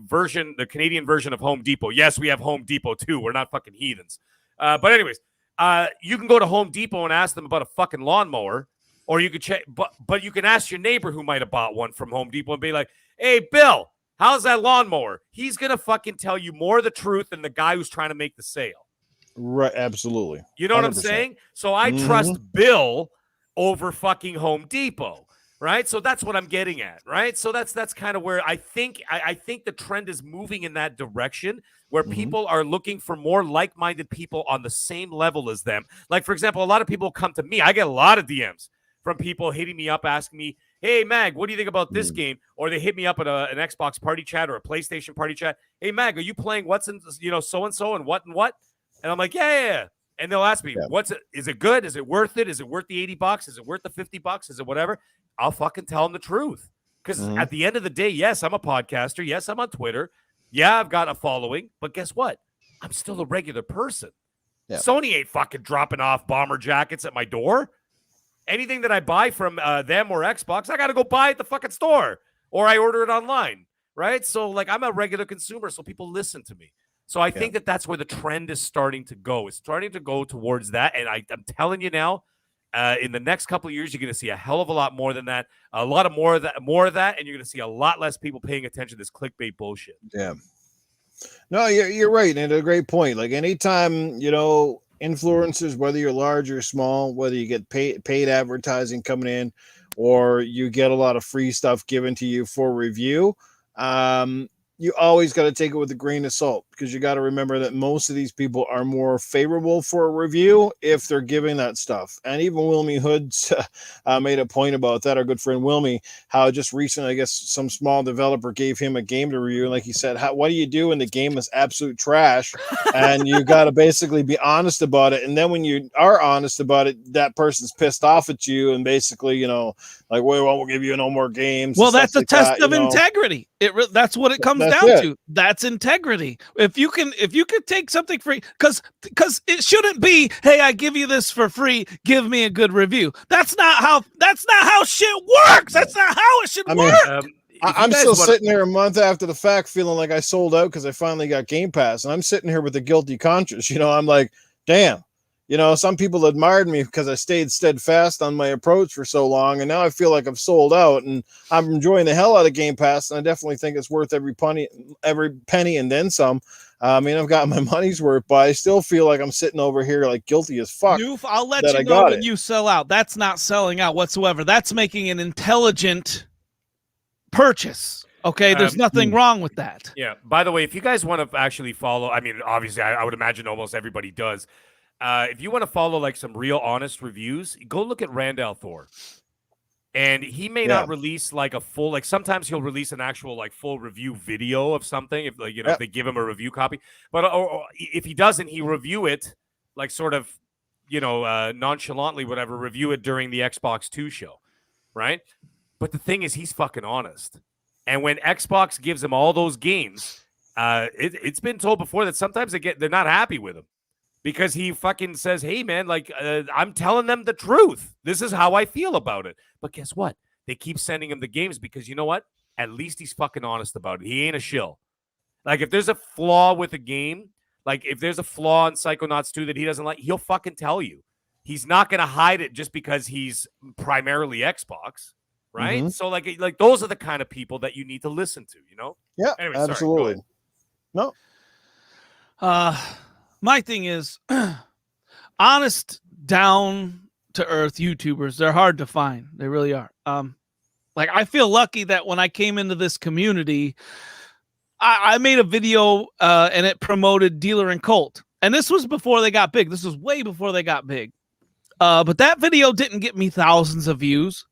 [SPEAKER 3] Canadian version of Home Depot. Yes, we have Home Depot too. We're not fucking heathens. But anyways, you can go to Home Depot and ask them about a fucking lawnmower, or you could check. But you can ask your neighbor who might have bought one from Home Depot and be like, "Hey, Bill, how's that lawnmower?" He's gonna fucking tell you more of the truth than the guy who's trying to make the sale.
[SPEAKER 1] Right? Absolutely.
[SPEAKER 3] You know 100%. What I'm saying? So I trust Bill over fucking Home Depot. Right. So that's what I'm getting at. Right. So that's kind of where I think the trend is moving in that direction, where people are looking for more like-minded people on the same level as them. Like, for example, a lot of people come to me. I get a lot of DMs from people hitting me up, asking me, hey, Mag, what do you think about this game? Or they hit me up at an Xbox party chat or a PlayStation party chat. Hey, Mag, are you playing what's in, so-and-so and what? And I'm like, yeah. And they'll ask me, is it good? Is it worth it? Is it worth the $80? Is it worth the $50? Is it whatever? I'll fucking tell them the truth. Because at the end of the day, yes, I'm a podcaster. Yes, I'm on Twitter. Yeah, I've got a following. But guess what? I'm still a regular person. Yeah. Sony ain't fucking dropping off bomber jackets at my door. Anything that I buy from them or Xbox, I got to go buy at the fucking store. Or I order it online. Right? So, like, I'm a regular consumer, so people listen to me. So I think that's where the trend is starting to go. It's starting to go towards that. And I'm telling you now, in the next couple of years, you're going to see a hell of a lot more than that, more of that, and you're going to see a lot less people paying attention to this clickbait bullshit.
[SPEAKER 1] Yeah. No, you're right, and a great point. Like, anytime, influencers, whether you're large or small, whether you get paid advertising coming in, or you get a lot of free stuff given to you for review, you always got to take it with a grain of salt, because you got to remember that most of these people are more favorable for a review if they're giving that stuff. And even Wilmy Hoods made a point about that. Our good friend Wilmy, how just recently, I guess, some small developer gave him a game to review. And like he said, what do you do when the game is absolute trash? And you got to basically be honest about it. And then when you are honest about it, that person's pissed off at you and basically, like, well, we'll give you no more games.
[SPEAKER 2] Well, that's a test of integrity. That's what it comes down to. That's integrity. If you could take something free, because it shouldn't be, hey, I give you this for free, give me a good review. That's not how shit works. That's not how it should work.
[SPEAKER 1] I'm still sitting here a month after the fact feeling like I sold out because I finally got Game Pass, and I'm sitting here with a guilty conscience. I'm like, damn. Some people admired me because I stayed steadfast on my approach for so long, and now I feel like I've sold out, and I'm enjoying the hell out of Game Pass, and I definitely think it's worth every penny and then some. I mean, I've got my money's worth, but I still feel like I'm sitting over here like guilty as fuck.
[SPEAKER 2] I'll let you know when you sell out. That's not selling out whatsoever. That's making an intelligent purchase. Okay, there's nothing wrong with that.
[SPEAKER 3] Yeah. By the way, if you guys want to actually follow, I mean, obviously, I would imagine almost everybody does. if you want to follow like some real honest reviews, go look at Randall Thor. And he may not release like a full, like sometimes he'll release an actual like full review video of something if like, if they give him a review copy. But or if he doesn't, he review it like sort of, nonchalantly, whatever, review it during the Xbox 2 show, right? But the thing is, he's fucking honest. And when Xbox gives him all those games, it's been told before that sometimes they're not happy with him. Because he fucking says, hey, man, like, I'm telling them the truth. This is how I feel about it. But guess what? They keep sending him the games because you know what? At least he's fucking honest about it. He ain't a shill. Like, if there's a flaw with a game, like, if there's a flaw in Psychonauts 2 that he doesn't like, he'll fucking tell you. He's not going to hide it just because he's primarily Xbox, right? Mm-hmm. So, like those are the kind of people that you need to listen to,
[SPEAKER 1] Yeah, anyway, absolutely.
[SPEAKER 3] Sorry,
[SPEAKER 2] no. My thing is, honest, down-to-earth YouTubers, they're hard to find. They really are. Like, I feel lucky that when I came into this community, I made a video and it promoted Dealer and Colt. And this was before they got big. This was way before they got big. But that video didn't get me thousands of views.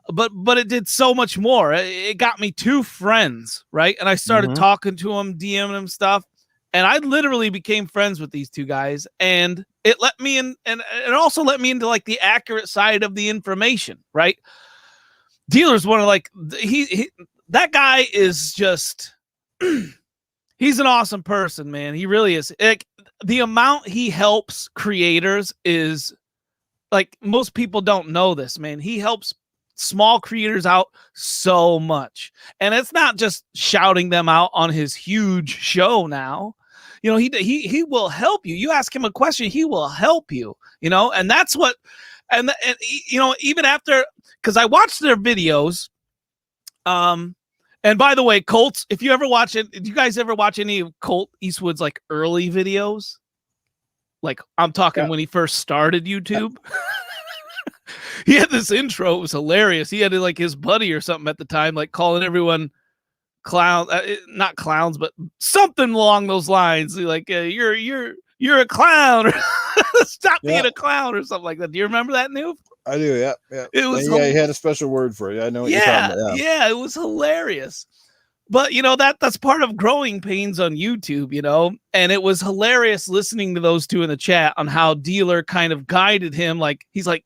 [SPEAKER 2] But it did so much more. It got me 2 friends, right? And I started talking to them, DMing them stuff. And I literally became friends with these 2 guys, and it let me in, and it also let me into like the accurate side of the information, right? Dealer's one of like that guy is just he's an awesome person, man. He really is. Like, the amount he helps creators is like, most people don't know this, man. He helps small creators out so much, and it's not just shouting them out on his huge show now. He will help you. You ask him a question, he will help you, and that's what, and even after, because I watched their videos, and by the way, Colt's, if you ever watch it, did you guys ever watch any of Colt Eastwood's like early videos? Like, I'm talking when he first started YouTube. He had this intro, it was hilarious. He had like his buddy or something at the time, like calling everyone clown, not clowns, but something along those lines, like you're a clown, or stop being a clown, or something like that. Do you remember that, Noob?
[SPEAKER 1] I do. Yeah.
[SPEAKER 2] It was
[SPEAKER 1] he had a special word for it. I know what you're talking about.
[SPEAKER 2] Yeah, it was hilarious. But that's part of growing pains on YouTube, and it was hilarious listening to those 2 in the chat on how Dealer kind of guided him. Like, he's like,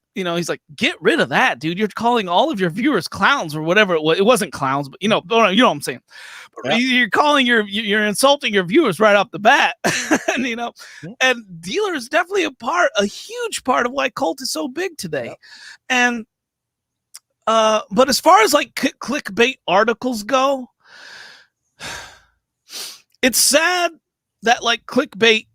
[SPEAKER 2] get rid of that, dude. You're calling all of your viewers clowns or whatever it was. It wasn't clowns, but you know what I'm saying. Yeah. You're calling you're insulting your viewers right off the bat. And and Dealer is definitely a huge part of why Colt is so big today. Yeah. And but as far as like clickbait articles go, it's sad that like clickbait,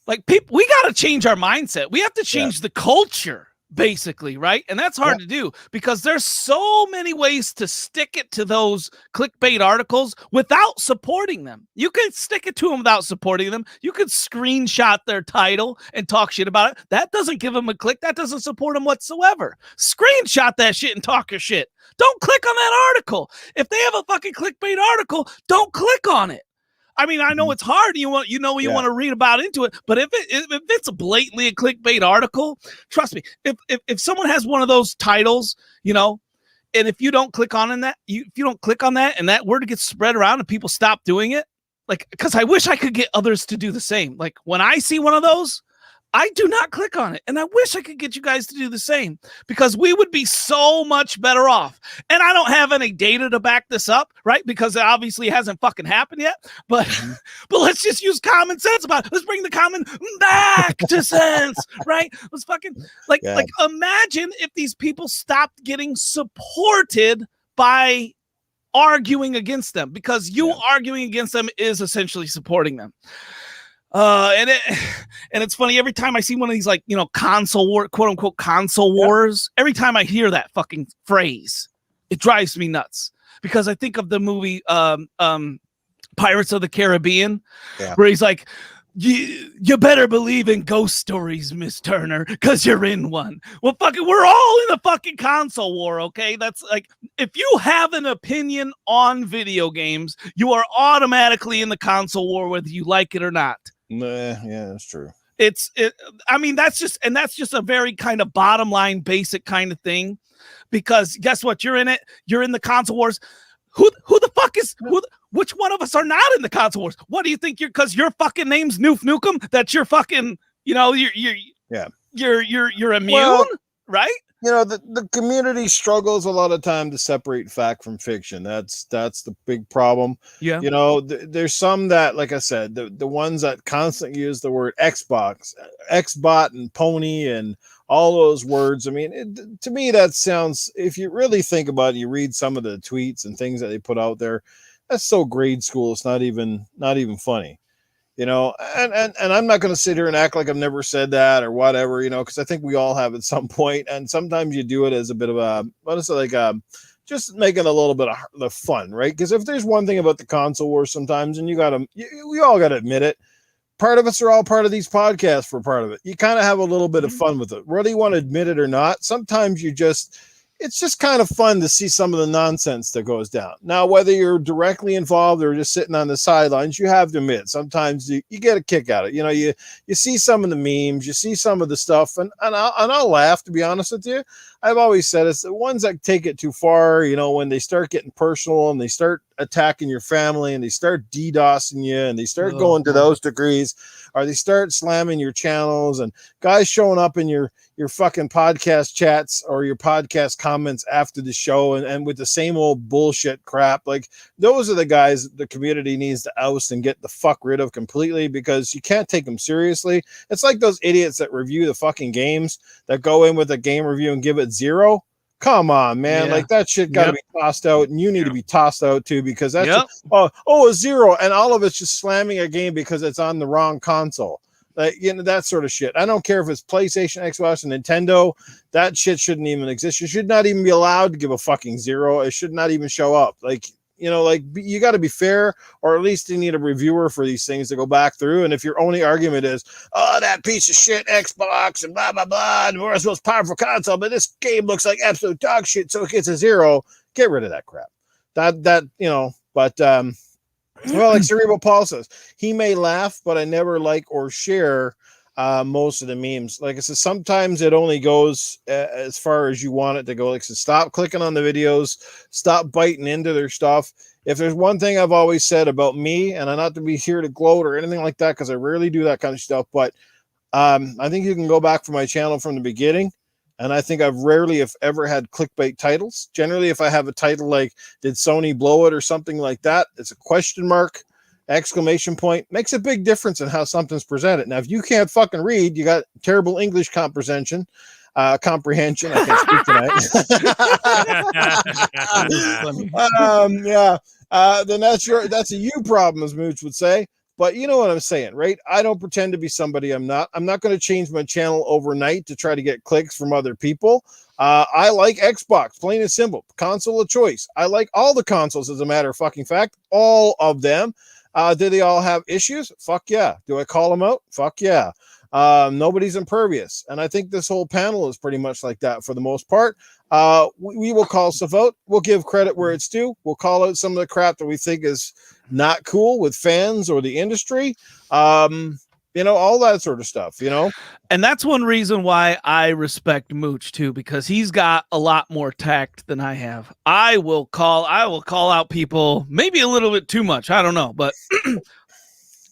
[SPEAKER 2] like people, we got to change our mindset. We have to change the culture, basically, right? And that's hard to do because there's so many ways to stick it to those clickbait articles without supporting them. You can stick it to them without supporting them. You could screenshot their title and talk shit about it. That doesn't give them a click. That doesn't support them whatsoever. Screenshot that shit and talk your shit. Don't click on that article. If they have a fucking clickbait article, don't click on it. I mean, I know it's hard. You want to read about into it, but if it's blatantly a clickbait article, trust me. If someone has one of those titles, and if you don't click on that, if you don't click on that, and that word gets spread around, and people stop doing it, like, because I wish I could get others to do the same. Like, when I see one of those, I do not click on it. And I wish I could get you guys to do the same, because we would be so much better off. And I don't have any data to back this up, right? Because it obviously hasn't fucking happened yet. But but let's just use common sense about it. Let's bring the common back to sense, right? Let's fucking like imagine if these people stopped getting supported by arguing against them, because you arguing against them is essentially supporting them. And it's funny, every time I see one of these, like, console war, quote unquote console wars, every time I hear that fucking phrase, it drives me nuts, because I think of the movie Pirates of the Caribbean, where he's like, you better believe in ghost stories, Miss Turner, because you're in one. Well, fucking, we're all in a fucking console war, okay? That's like, if you have an opinion on video games, you are automatically in the console war, whether you like it or not.
[SPEAKER 1] Yeah, that's true.
[SPEAKER 2] I mean, that's just a very kind of bottom line, basic kind of thing, because guess what? You're in it. You're in the console wars. Who the fuck is which one of us are not in the console wars? What do you think because your fucking name's Noof Nukem, that you're fucking, you're immune, well, right?
[SPEAKER 1] The community struggles a lot of time to separate fact from fiction. That's the big problem.
[SPEAKER 2] Yeah.
[SPEAKER 1] There's some that, like I said, the ones that constantly use the word Xbox, Xbot, and pony, and all those words. I mean, to me, that sounds, if you really think about it, you read some of the tweets and things that they put out there, that's so grade school. It's not even funny. And I'm not going to sit here and act like I've never said that or whatever, because I think we all have at some point. And sometimes you do it as a bit of just making a little bit of the fun, right? Because if there's one thing about the console wars sometimes, and we all got to admit it, part of us are all part of these podcasts for part of it. You kind of have a little bit of fun with it, whether you want to admit it or not. Sometimes it's just kind of fun to see some of the nonsense that goes down. Now, whether you're directly involved or just sitting on the sidelines, you have to admit, sometimes you get a kick out of it. You see some of the memes, you see some of the stuff, and I'll laugh, to be honest with you. I've always said it's the ones that take it too far, when they start getting personal and they start attacking your family and they start DDoSing you and they start going to those degrees, or they start slamming your channels and guys showing up in your fucking podcast chats or your podcast comments after the show and with the same old bullshit crap. Like, those are the guys the community needs to oust and get the fuck rid of completely, because you can't take them seriously. It's like those idiots that review the fucking games that go in with a game review and give it 0. Come on, man. Yeah. Like, that shit got to be tossed out, and you need to be tossed out too, because that's a 0, and all of it's just slamming a game because it's on the wrong console. Like, that sort of shit. I don't care if it's PlayStation, Xbox, and Nintendo. That shit shouldn't even exist. You should not even be allowed to give a fucking 0. It should not even show up. Like, you got to be fair, or at least you need a reviewer for these things to go back through. And if your only argument is, that piece of shit Xbox and blah, blah, blah, and we're the most powerful console, but this game looks like absolute dog shit, so it gets a 0, get rid of that crap. Well, like Cerebral Paul says, he may laugh, but I never like or share most of the memes. Like I said, sometimes it only goes as far as you want it to go. Like I said, stop clicking on the videos, stop biting into their stuff. If there's one thing I've always said about me, and I'm not to be here to gloat or anything like that, because I rarely do that kind of stuff, but I think you can go back for my channel from the beginning. And I think I've rarely, if ever, had clickbait titles. Generally, if I have a title like, did Sony blow it or something like that, it's a question mark, exclamation point. Makes a big difference in how something's presented. Now, if you can't fucking read, you got terrible English comprehension. I can't speak tonight. Then that's a you problem, as Mooch would say. But you know what I'm saying, right? I don't pretend to be somebody I'm not. I'm not going to change my channel overnight to try to get clicks from other people. I like Xbox, plain and simple. Console of choice. I like all the consoles, as a matter of fucking fact. All of them. Do they all have issues? Fuck yeah. Do I call them out? Fuck yeah. Nobody's impervious. And I think this whole panel is pretty much like that for the most part. We will call stuff out. We'll give credit where it's due. We'll call out some of the crap that we think is not cool with fans or the industry. All that sort of stuff,
[SPEAKER 2] And that's one reason why I respect Mooch too, because he's got a lot more tact than I have. I will call out people maybe a little bit too much. I don't know, but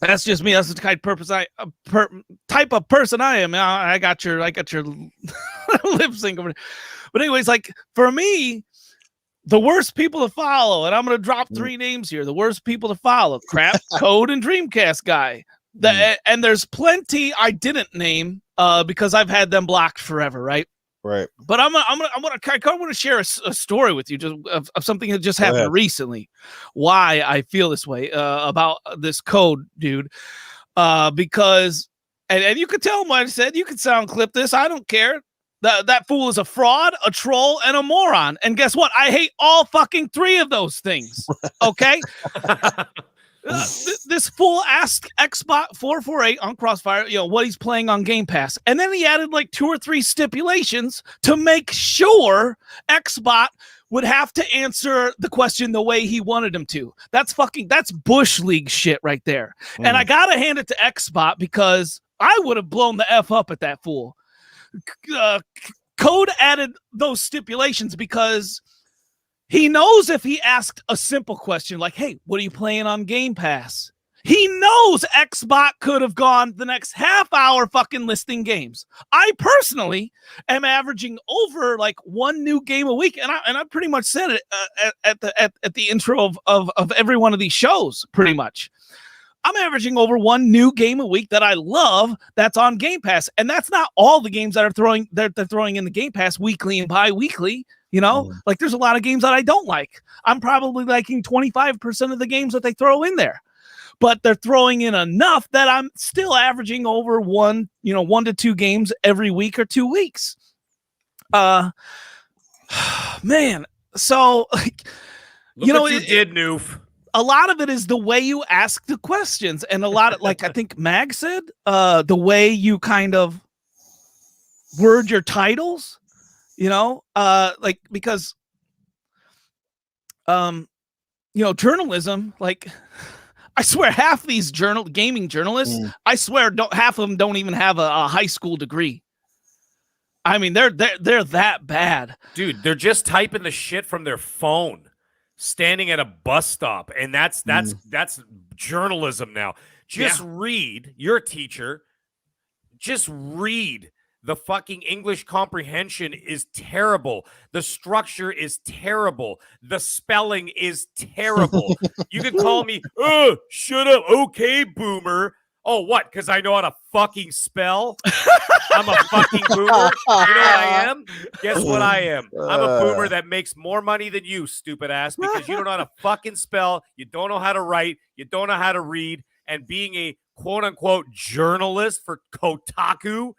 [SPEAKER 2] that's just me. That's the type of person I am. I got your lip sync over there. But anyways, like, for me, the worst people to follow, and I'm going to drop 3 names here. The worst people to follow: Crap, Code, and Dreamcast Guy. And there's plenty I didn't name because I've had them blocked forever, right?
[SPEAKER 1] Right.
[SPEAKER 2] But I want to share a story with you just of something that just happened recently. Why I feel this way about this Code dude, because and you could tell him what I said. You could sound clip this. I don't care. That fool is a fraud, a troll, and a moron. And guess what? I hate all fucking 3 of those things. Okay. This fool asked Xbox 448 on Crossfire, what he's playing on Game Pass, and then he added like 2 or 3 stipulations to make sure Xbox would have to answer the question the way he wanted him to. That's Bush League shit right there. And I gotta hand it to Xbot because I would have blown the F up at that fool. Code added those stipulations because he knows if he asked a simple question like, hey, what are you playing on Game Pass? He knows Xbot could have gone the next half hour fucking listing games. I personally am averaging over like one new game a week, and I pretty much said it at the intro of every one of these shows. Pretty much, I'm averaging over one new game a week that I love that's on Game Pass, and that's not all the games that are they're throwing in the Game Pass weekly and bi-weekly. You know, like there's a lot of games that I don't like. I'm probably liking 25% of the games that they throw in there. But they're throwing in enough that I'm still averaging over 1 to 2 games every week or 2 weeks. Man, so like,
[SPEAKER 3] you did, Noof.
[SPEAKER 2] A lot of it is the way you ask the questions, and a lot of, like I think Mag said, the way you kind of word your titles, like because journalism, like. I swear half these gaming journalists, I swear half of them don't even have a high school degree. I mean, they're that bad.
[SPEAKER 3] Dude, they're just typing the shit from their phone, standing at a bus stop, and that's journalism now. Just read, you're a teacher, just read. The fucking English comprehension is terrible. The structure is terrible. The spelling is terrible. You can call me, shut up, okay, boomer. Oh, what? Because I know how to fucking spell? I'm a fucking boomer. You know what I am? Guess what I am? I'm a boomer that makes more money than you, stupid ass, because you don't know how to fucking spell. You don't know how to write. You don't know how to read. And being a quote-unquote journalist for Kotaku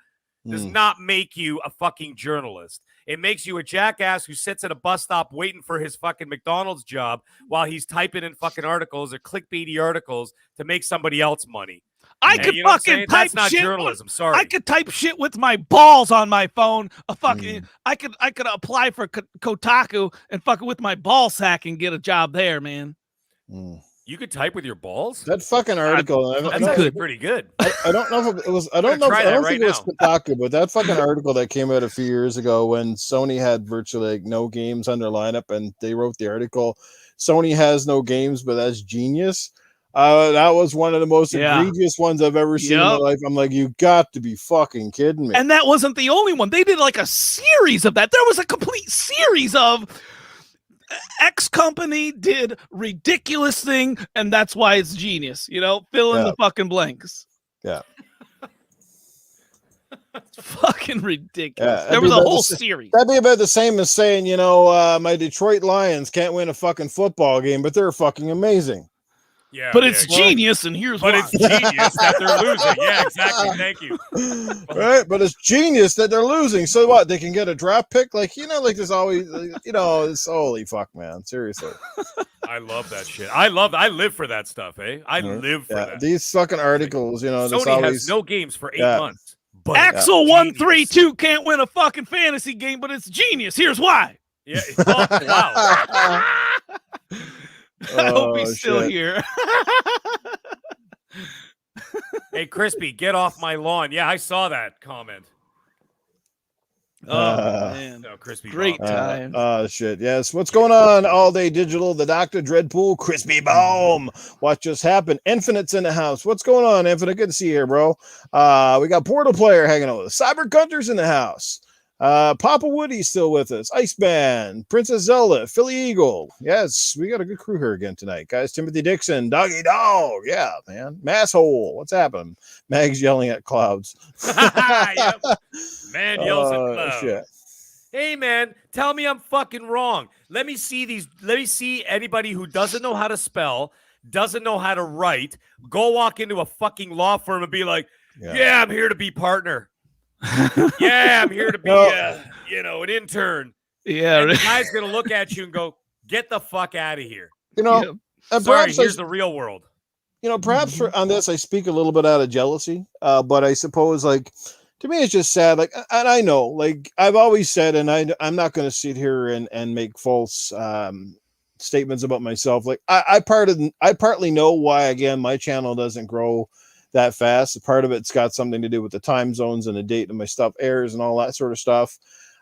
[SPEAKER 3] does not make you a fucking journalist. It makes you a jackass who sits at a bus stop waiting for his fucking McDonald's job while he's typing in fucking articles or clickbaity articles to make somebody else money.
[SPEAKER 2] I could fucking type
[SPEAKER 3] That's not
[SPEAKER 2] shit.
[SPEAKER 3] journalism. Sorry.
[SPEAKER 2] I could type shit with my balls on my phone. I could apply for Kotaku and fucking with my ball sack and get a job there, man.
[SPEAKER 3] You could type with your balls?
[SPEAKER 1] That fucking article.
[SPEAKER 3] That's actually pretty good.
[SPEAKER 1] I don't know if it was. I don't think it was Kotaku, but that fucking article that came out a few years ago when Sony had virtually like no games on their lineup, and they wrote the article, "Sony has no games, but that's genius." That was one of the most egregious ones I've ever seen in my life. I'm like, you got to be fucking kidding me.
[SPEAKER 2] And that wasn't the only one. They did like a series of that. There was a complete series of X company did ridiculous thing, and that's why it's genius. Fill in the fucking blanks.
[SPEAKER 1] Yeah.
[SPEAKER 2] It's fucking ridiculous. There was a whole series.
[SPEAKER 1] That'd be about the same as saying, my Detroit Lions can't win a fucking football game, but they're fucking amazing.
[SPEAKER 3] Yeah,
[SPEAKER 2] but it's genius, and here's why.
[SPEAKER 3] But it's genius that they're losing. Yeah, exactly. Thank you.
[SPEAKER 1] Right, but it's genius that they're losing. So what? They can get a draft pick, like there's always, it's holy fuck, man. Seriously.
[SPEAKER 3] I love that shit. I live for that stuff, eh? I live for that.
[SPEAKER 1] These fucking articles,
[SPEAKER 3] Sony has no games for 8 months.
[SPEAKER 2] But Axel 132 can't win a fucking fantasy game, but it's genius. Here's why.
[SPEAKER 3] Yeah. Oh, wow.
[SPEAKER 2] I hope he's still here.
[SPEAKER 3] Hey, Crispy, get off my lawn. Yeah, I saw that comment.
[SPEAKER 2] Oh, man.
[SPEAKER 3] No, Crispy.
[SPEAKER 2] Great time.
[SPEAKER 1] Shit. Yes. What's going on? All Day Digital, the Dr. Dreadpool, Crispy Boom. What just happened? Infinite's in the house. What's going on, Infinite? Good to see you here, bro. We got Portal Player hanging out with us. Cyber Gunter's in the house. Papa Woody's still with us. Iceman, Princess Zelda, Philly Eagle. Yes, we got a good crew here again tonight, guys. Timothy Dixon, Doggy Dog. Yeah, man. Masshole. What's happening? Mag's yelling at clouds.
[SPEAKER 3] Yep. Man yells at clouds.
[SPEAKER 1] Shit.
[SPEAKER 3] Hey, man, tell me I'm fucking wrong. Let me see anybody who doesn't know how to spell, doesn't know how to write, go walk into a fucking law firm and be like, yeah I'm here to be partner. Yeah, I'm here to be, an intern.
[SPEAKER 2] Yeah,
[SPEAKER 3] and the guy's gonna look at you and go, "Get the fuck out of here."
[SPEAKER 1] Sorry,
[SPEAKER 3] here's the real world.
[SPEAKER 1] Perhaps on this I speak a little bit out of jealousy, but I suppose to me, it's just sad. Like, and I know, like I've always said, and I'm not going to sit here and make false statements about myself. Like I partly know why, again, my channel doesn't grow that fast. Part of it's got something to do with the time zones and the date that my stuff airs and all that sort of stuff.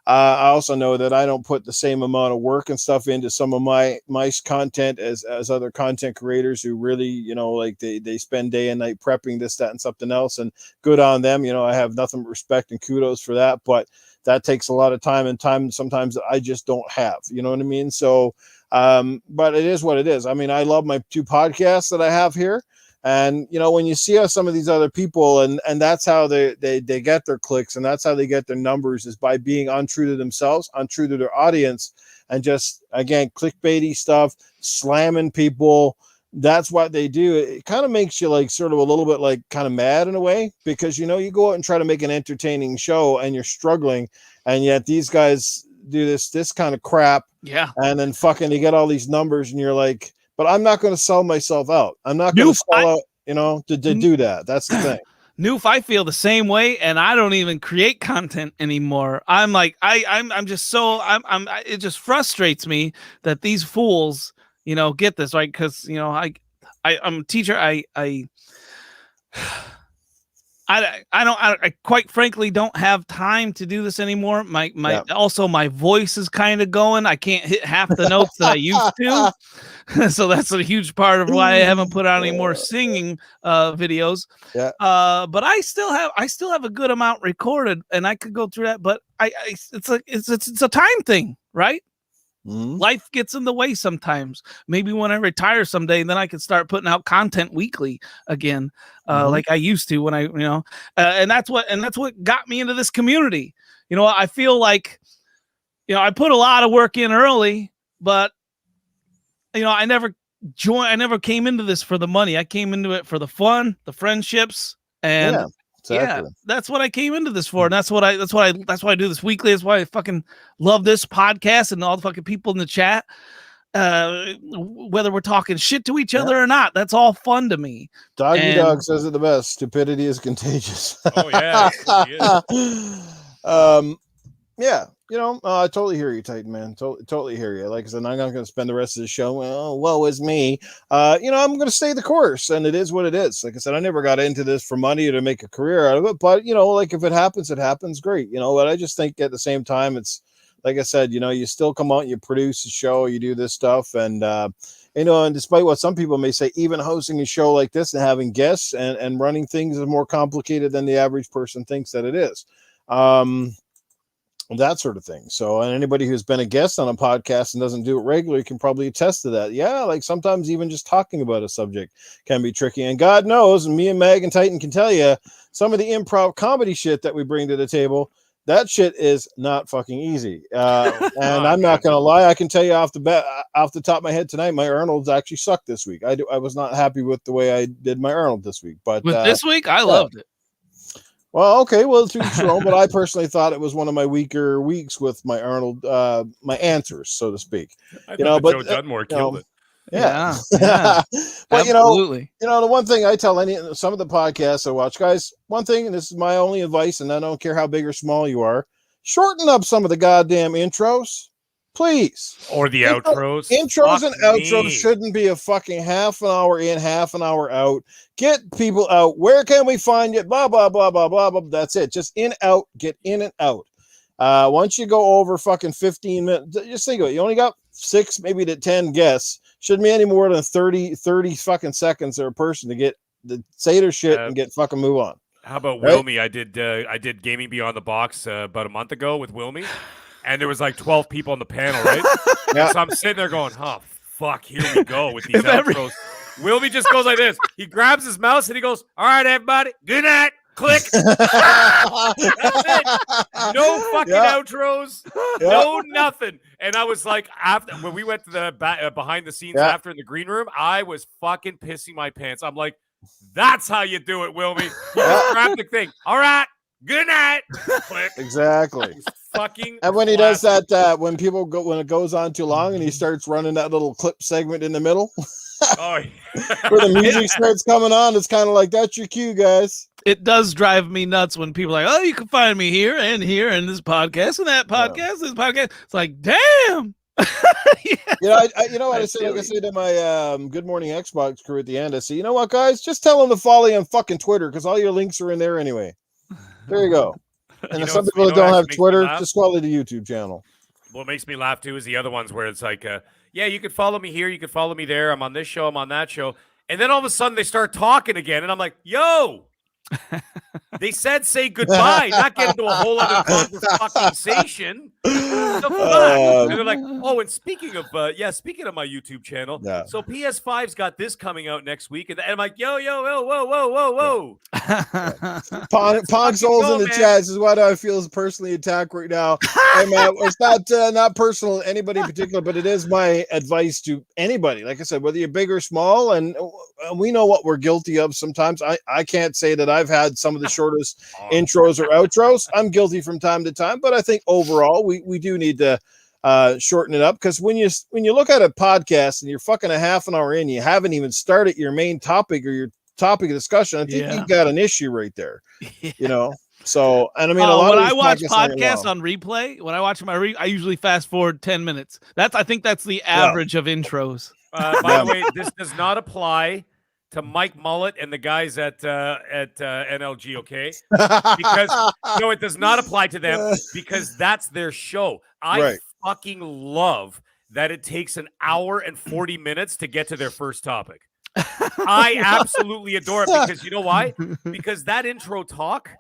[SPEAKER 1] I also know that I don't put the same amount of work and stuff into some of my content as other content creators who really, you know, like they spend day and night prepping this, that, and something else, and good on them. You know, I have nothing but respect and kudos for that, but that takes a lot of time and time sometimes that I just don't have, you know what I mean? So, but it is what it is. I mean, I love my 2 podcasts that I have here. And, you know, when you see how some of these other people and that's how they get their clicks and that's how they get their numbers is by being untrue to themselves, untrue to their audience, and just, again, clickbaity stuff, slamming people. That's what they do. It kind of makes you like sort of a little bit like kind of mad in a way, because, you know, you go out and try to make an entertaining show and you're struggling. And yet these guys do this kind of crap.
[SPEAKER 2] Yeah.
[SPEAKER 1] And then fucking you get all these numbers and you're like, but I'm not going to sell myself out. I'm not going to sell out, you know, to do that. That's the thing.
[SPEAKER 2] Noof, I feel the same way, and I don't even create content anymore. I'm like, I'm just so, it just frustrates me that these fools, you know, get this, right? Because, you know, I'm a teacher. I quite frankly don't have time to do this anymore. Also my voice is kind of going. I can't hit half the notes that I used to. So that's a huge part of why I haven't put out any more singing videos.
[SPEAKER 1] Yeah.
[SPEAKER 2] But I still have a good amount recorded, and I could go through that, but it's a time thing, right?
[SPEAKER 1] Mm-hmm.
[SPEAKER 2] Life gets in the way sometimes. Maybe when I retire someday, then I can start putting out content weekly again, like I used to when I, you know, and that's what got me into this community. You know, I feel like, you know, I put a lot of work in early, but, you know, I never came into this for the money. I came into it for the fun, the friendships, and
[SPEAKER 1] exactly.
[SPEAKER 2] yeah, that's what I came into this for. And that's why I do this weekly. That's why I fucking love this podcast and all the fucking people in the chat. Whether we're talking shit to each other or not, that's all fun to me.
[SPEAKER 1] Dog says it the best. Stupidity is contagious.
[SPEAKER 3] Oh yeah.
[SPEAKER 1] Yeah, you know, I totally hear you, Titan, man. Totally hear you. Like I said, I'm not going to spend the rest of the show, well, woe is me. You know, I'm going to stay the course, and it is what it is. Like I said, I never got into this for money or to make a career out of it, but, you know, like if it happens, great. You know, but I just think at the same time, it's, like I said, you know, you still come out, you produce a show, you do this stuff, and, you know, and despite what some people may say, even hosting a show like this and having guests and running things is more complicated than the average person thinks that it is. That sort of thing. So, and anybody who's been a guest on a podcast and doesn't do it regularly can probably attest to that. Yeah, like sometimes even just talking about a subject can be tricky. And God knows, and me and Mag and Titan can tell you, some of the improv comedy shit that we bring to the table, that shit is not fucking easy. And I'm not going to lie. I can tell you off the top of my head tonight, my Arnold's actually sucked this week. I was not happy with the way I did my Arnold this week. But
[SPEAKER 2] with this week, I loved it.
[SPEAKER 1] Well, okay, well, to each their own, but I personally thought it was one of my weaker weeks with my Arnold, my answers, so to speak.
[SPEAKER 3] You know, but Joe Dunmore killed it.
[SPEAKER 1] Yeah.
[SPEAKER 2] But absolutely.
[SPEAKER 1] you know, the one thing I tell some of the podcasts I watch, guys, one thing, and this is my only advice, and I don't care how big or small you are, shorten up some of the goddamn intros, please.
[SPEAKER 3] Or the outros.
[SPEAKER 1] Intros and outros shouldn't be a fucking half an hour in, half an hour out. Get people out. Where can we find you? Blah, blah, blah, blah, blah, blah. That's it. Just in, out, get in and out. Once you go over fucking 15 minutes, just think of it. You only got 6, maybe to 10 guests. Shouldn't be any more than 30 fucking seconds per person to get the say their shit and get fucking move on.
[SPEAKER 3] How about Wilmy? I did Gaming Beyond the Box about a month ago with Wilmy, and there was like 12 people on the panel, right? Yeah. So I'm sitting there going, oh, fuck, here we go with these outros. Wilmy just goes like this. He grabs his mouse and he goes, all right, everybody, good night. Click. That's it. No fucking outros. No nothing. And I was like, after when we went to the behind the scenes after in the green room, I was fucking pissing my pants. I'm like, that's how you do it, Wilmy. You just grab the thing. All right. Good night. Click.
[SPEAKER 1] Exactly.
[SPEAKER 3] Fucking.
[SPEAKER 1] And when he does that, when it goes on too long and he starts running that little clip segment in the middle.
[SPEAKER 3] Oh,
[SPEAKER 1] where the music starts coming on, it's kind of like, that's your cue, guys.
[SPEAKER 2] It does drive me nuts when people are like, oh, you can find me here and this podcast and that podcast, this podcast. It's like, damn.
[SPEAKER 1] Yeah. You know what I say? Like I say to my Good Morning Xbox crew at the end, I say, you know what, guys, just tell them to follow you on fucking Twitter because all your links are in there anyway. There you go. And some people that don't have Twitter, just follow the YouTube channel.
[SPEAKER 3] What makes me laugh too is the other ones where it's like, yeah, you could follow me here, you could follow me there. I'm on this show, I'm on that show, and then all of a sudden they start talking again, and I'm like, yo. They said say goodbye, not get into a whole other conversation. And they're like, oh, and speaking of my YouTube channel, so PS5's got this coming out next week, and I'm like, whoa.
[SPEAKER 1] Pong Souls in the chat says, why do I feel personally attacked right now? Hey, man, it's not personal to anybody in particular, but it is my advice to anybody. Like I said, whether you're big or small, and we know what we're guilty of sometimes. I can't say that I've had some of the shortest intros or outros. I'm guilty from time to time, but I think overall we do need to shorten it up, because when you look at a podcast and you're fucking a half an hour in, you haven't even started your main topic or your topic of discussion. I think you've got an issue right there. You know. So, and I mean,
[SPEAKER 2] when I watch podcasts on replay, when I watch I usually fast forward 10 minutes. I think that's the average of intros.
[SPEAKER 3] By the way, this does not apply to Mike Mullet and the guys at NLG, okay? Because no, it does not apply to them because that's their show. I fucking love that it takes an hour and 40 minutes to get to their first topic. I absolutely adore it because you know why? Because that intro talk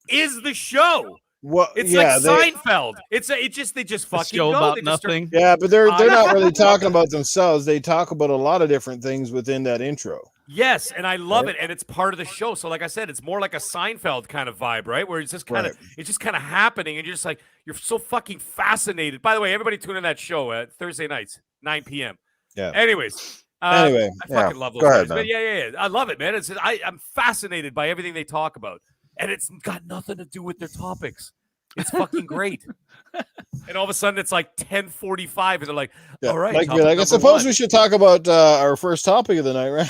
[SPEAKER 3] is the show.
[SPEAKER 1] Well,
[SPEAKER 3] it's like Seinfeld. They just fucking
[SPEAKER 2] go
[SPEAKER 3] go
[SPEAKER 2] about nothing.
[SPEAKER 1] Yeah, but they're not really talking about themselves. They talk about a lot of different things within that intro.
[SPEAKER 3] Yes, and I love it, and it's part of the show. So, like I said, it's more like a Seinfeld kind of vibe, right? Where it's just kind of happening, and you're just like you're so fucking fascinated. By the way, everybody tune in that show Thursday nights, 9 p.m.
[SPEAKER 1] Yeah.
[SPEAKER 3] Anyways,
[SPEAKER 1] I
[SPEAKER 3] fucking love those guys. But yeah, I love it, man. I'm fascinated by everything they talk about. And it's got nothing to do with their topics. It's fuking great. And all of a sudden, it's like 10:45, and they're like, all right.
[SPEAKER 1] I suppose we should talk about our first topic of the night, right?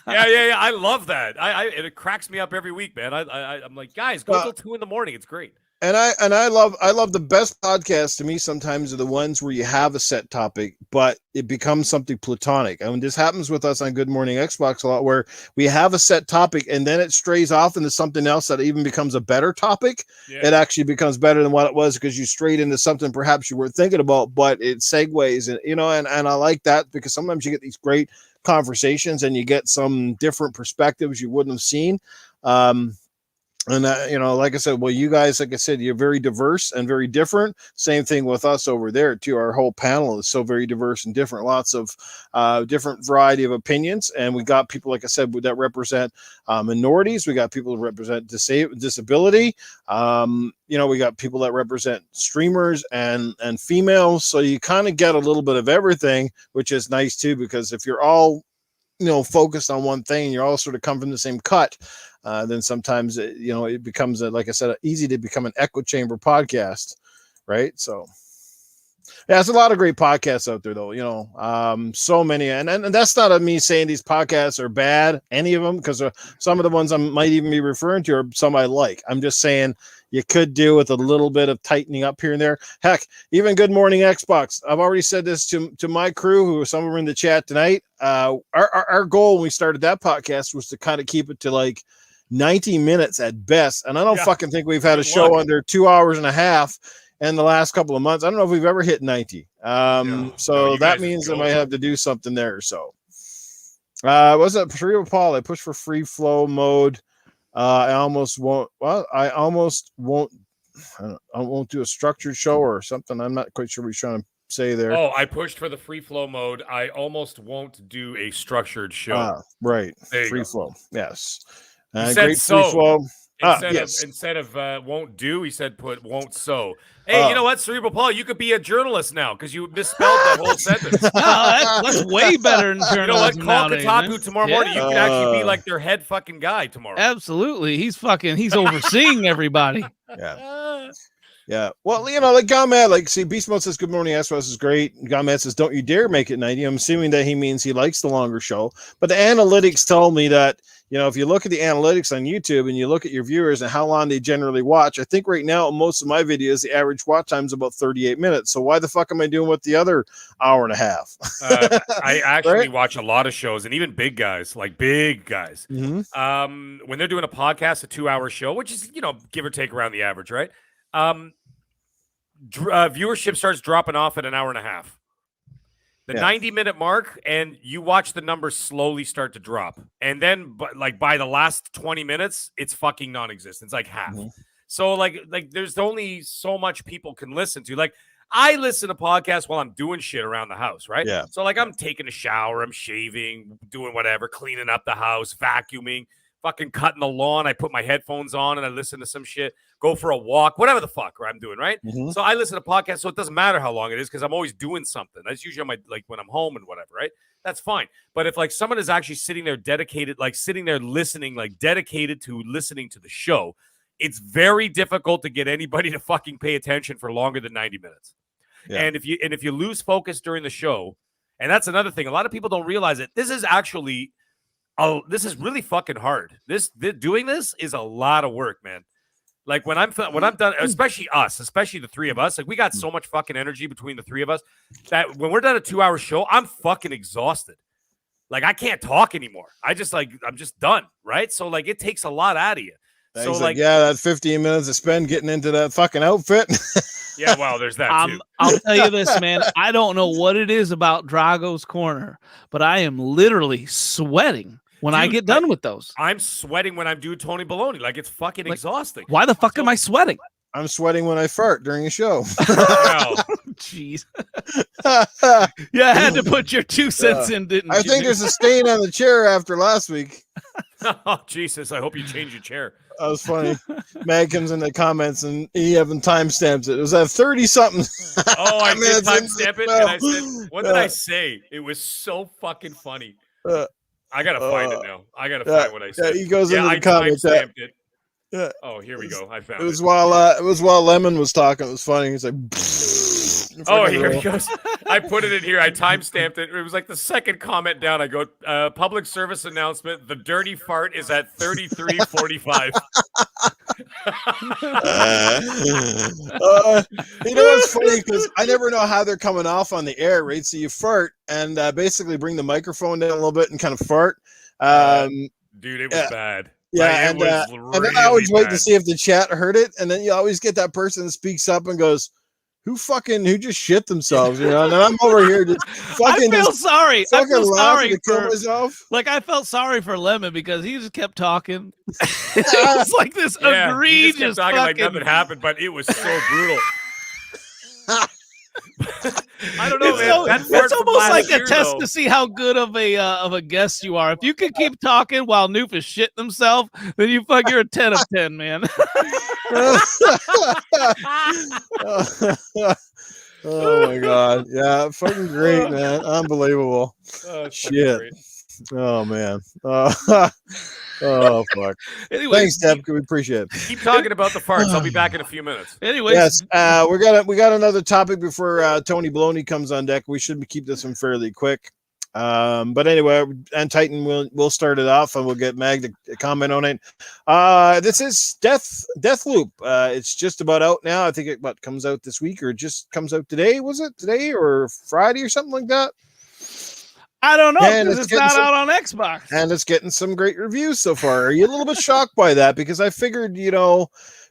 [SPEAKER 3] Yeah. I love that. It cracks me up every week, man. I'm like, guys, go till 2 a.m. It's great.
[SPEAKER 1] And I love the best podcasts to me sometimes are the ones where you have a set topic, but it becomes something platonic. I mean, this happens with us on Good Morning Xbox a lot, where we have a set topic and then it strays off into something else that even becomes a better topic. Yeah. It actually becomes better than what it was because you strayed into something perhaps you weren't thinking about, but it segues, and and I like that because sometimes you get these great conversations and you get some different perspectives you wouldn't have seen. And like I said, well, you guys, like I said, you're very diverse and very different. Same thing with us over there too. Our whole panel is so very diverse and different. Lots of different variety of opinions, and we got people, like I said, that represent minorities. We got people that represent disability. We got people that represent streamers and females. So you kind of get a little bit of everything, which is nice too, because if you're all focused on one thing, you're all sort of come from the same cut. Then sometimes it becomes like I said, easy to become an echo chamber podcast, right? So yeah, there's a lot of great podcasts out there, though. So many, and that's not me saying these podcasts are bad, any of them, because some of the ones I might even be referring to are some I like. I'm just saying you could do with a little bit of tightening up here and there. Heck, even Good Morning Xbox. I've already said this to my crew, who some are in the chat tonight. Our goal when we started that podcast was to kind of keep it to like 90 minutes at best. And I don't fucking think we've had a show under 2 hours and a half in the last couple of months. I don't know if we've ever hit 90. So that means I might have to do something there. So was it Patricia Paul? I pushed for free flow mode. I won't do a structured show or something. I'm not quite sure what he's trying to say there.
[SPEAKER 3] Oh, I pushed for the free flow mode. I almost won't do a structured show.
[SPEAKER 1] Right. Free flow. Yes.
[SPEAKER 3] He
[SPEAKER 1] great
[SPEAKER 3] said
[SPEAKER 1] free flow.
[SPEAKER 3] Instead of won't do, he said put won't so. Hey, you know what, Cerebral Paul, you could be a journalist now because you misspelled that whole sentence.
[SPEAKER 2] That's way better than journalism.
[SPEAKER 3] You know what? Call Kotaku tomorrow morning. You can actually be like their head fucking guy tomorrow.
[SPEAKER 2] Absolutely. He's overseeing everybody.
[SPEAKER 1] Yeah. Yeah. Well, like Gomad, see, Beast Mode says, good morning, Astros is great. Gomad says, don't you dare make it 90. I'm assuming that he means he likes the longer show. But the analytics tell me that if you look at the analytics on YouTube and you look at your viewers and how long they generally watch, I think right now most of my videos, the average watch time is about 38 minutes. So why the fuck am I doing with the other hour and a half?
[SPEAKER 3] I actually
[SPEAKER 1] Right?
[SPEAKER 3] watch a lot of shows, and even big guys, like big guys, when they're doing a podcast, a 2-hour show, which is, give or take around the average, right? Viewership starts dropping off at an hour and a half. The 90-minute mark, and you watch the numbers slowly start to drop. And then by the last 20 minutes, it's fucking non-existent. It's like half. So like there's only so much people can listen to. Like, I listen to podcasts while I'm doing shit around the house, right?
[SPEAKER 1] Yeah.
[SPEAKER 3] So like I'm taking a shower, I'm shaving, doing whatever, cleaning up the house, vacuuming, fucking cutting the lawn. I put my headphones on and I listen to some shit, go for a walk, whatever the fuck I'm doing, right? So I listen to podcasts, so it doesn't matter how long it is because I'm always doing something. That's usually on when I'm home and whatever, right? That's fine. But if like someone is actually sitting there dedicated, like sitting there listening, like dedicated to listening to the show, it's very difficult to get anybody to fucking pay attention for longer than 90 minutes. Yeah. And if you lose focus during the show, and that's another thing, a lot of people don't realize it. This is actually this is really fucking hard. Doing this is a lot of work, man. Like when I'm done, especially the three of us, like we got so much fucking energy between the three of us that when we're done a 2-hour show, I'm fucking exhausted. Like I can't talk anymore. I'm just done. Right. So like it takes a lot out of you. So like
[SPEAKER 1] that 15 minutes to spend getting into that fucking outfit.
[SPEAKER 3] Yeah, well, there's that too.
[SPEAKER 2] I'll tell you this, man. I don't know what it is about Drago's Corner, but I am literally sweating when I get done with those.
[SPEAKER 3] I'm sweating when I'm doing Tony Baloney. Like it's fucking exhausting.
[SPEAKER 2] Why the fuck am I sweating?
[SPEAKER 1] I'm sweating when I fart during a show.
[SPEAKER 2] Jeez. Yeah, I had to put your 2 cents in, didn't you?
[SPEAKER 1] I think there's a stain on the chair after last week.
[SPEAKER 3] Oh, Jesus. I hope you change your chair.
[SPEAKER 1] That was funny. Mag comes in the comments and he haven't timestamps it. It was at 30-something.
[SPEAKER 3] Oh, I did timestamp it. And I said, what did I say? It was so fucking funny. I got to find it now. I got to find what I said.
[SPEAKER 1] Yeah, he goes into the comments.
[SPEAKER 3] Timestamped it. Yeah. Oh, here we go. I found it.
[SPEAKER 1] It was while Lemon was talking. It was funny. He's like,
[SPEAKER 3] oh, here he goes. I put it in here. I timestamped it. It was like the second comment down. I go, public service announcement. The dirty fart is at 33:45.
[SPEAKER 1] What's funny? Because I never know how they're coming off on the air, right? So you fart and basically bring the microphone down a little bit and kind of fart.
[SPEAKER 3] Dude, it was bad.
[SPEAKER 1] Yeah, and then I always wait to see if the chat heard it, and then you always get that person that speaks up and goes, who just shit themselves, And then I'm over here just fucking.
[SPEAKER 2] I feel sorry
[SPEAKER 1] for myself.
[SPEAKER 2] Like I felt sorry for Lemon because he just kept talking. It was like this egregious
[SPEAKER 3] he just kept talking like nothing happened, but it was so brutal. I don't know, man.
[SPEAKER 2] It's almost like a test to see how good of a guest you are. If you can keep talking while Noof is shitting himself, then you're a 10 of 10, man.
[SPEAKER 1] Oh my god. Yeah, fucking great, man. Unbelievable. Shit. Oh man. Oh fuck. Anyway, thanks, Deb. We appreciate it.
[SPEAKER 3] Keep talking about the farts. I'll be back in a few minutes.
[SPEAKER 2] Anyways,
[SPEAKER 1] yes, we got another topic before Tony Baloney comes on deck. We should keep this one fairly quick. But anyway, and Titan we'll start it off and we'll get Mag to comment on it. This is Deathloop. It's just about out now. I think it comes out this week or just comes out today. Was it today or Friday or something like that?
[SPEAKER 2] I don't know because it's not out on Xbox.
[SPEAKER 1] And it's getting some great reviews so far. Are you a little bit shocked by that? Because I figured,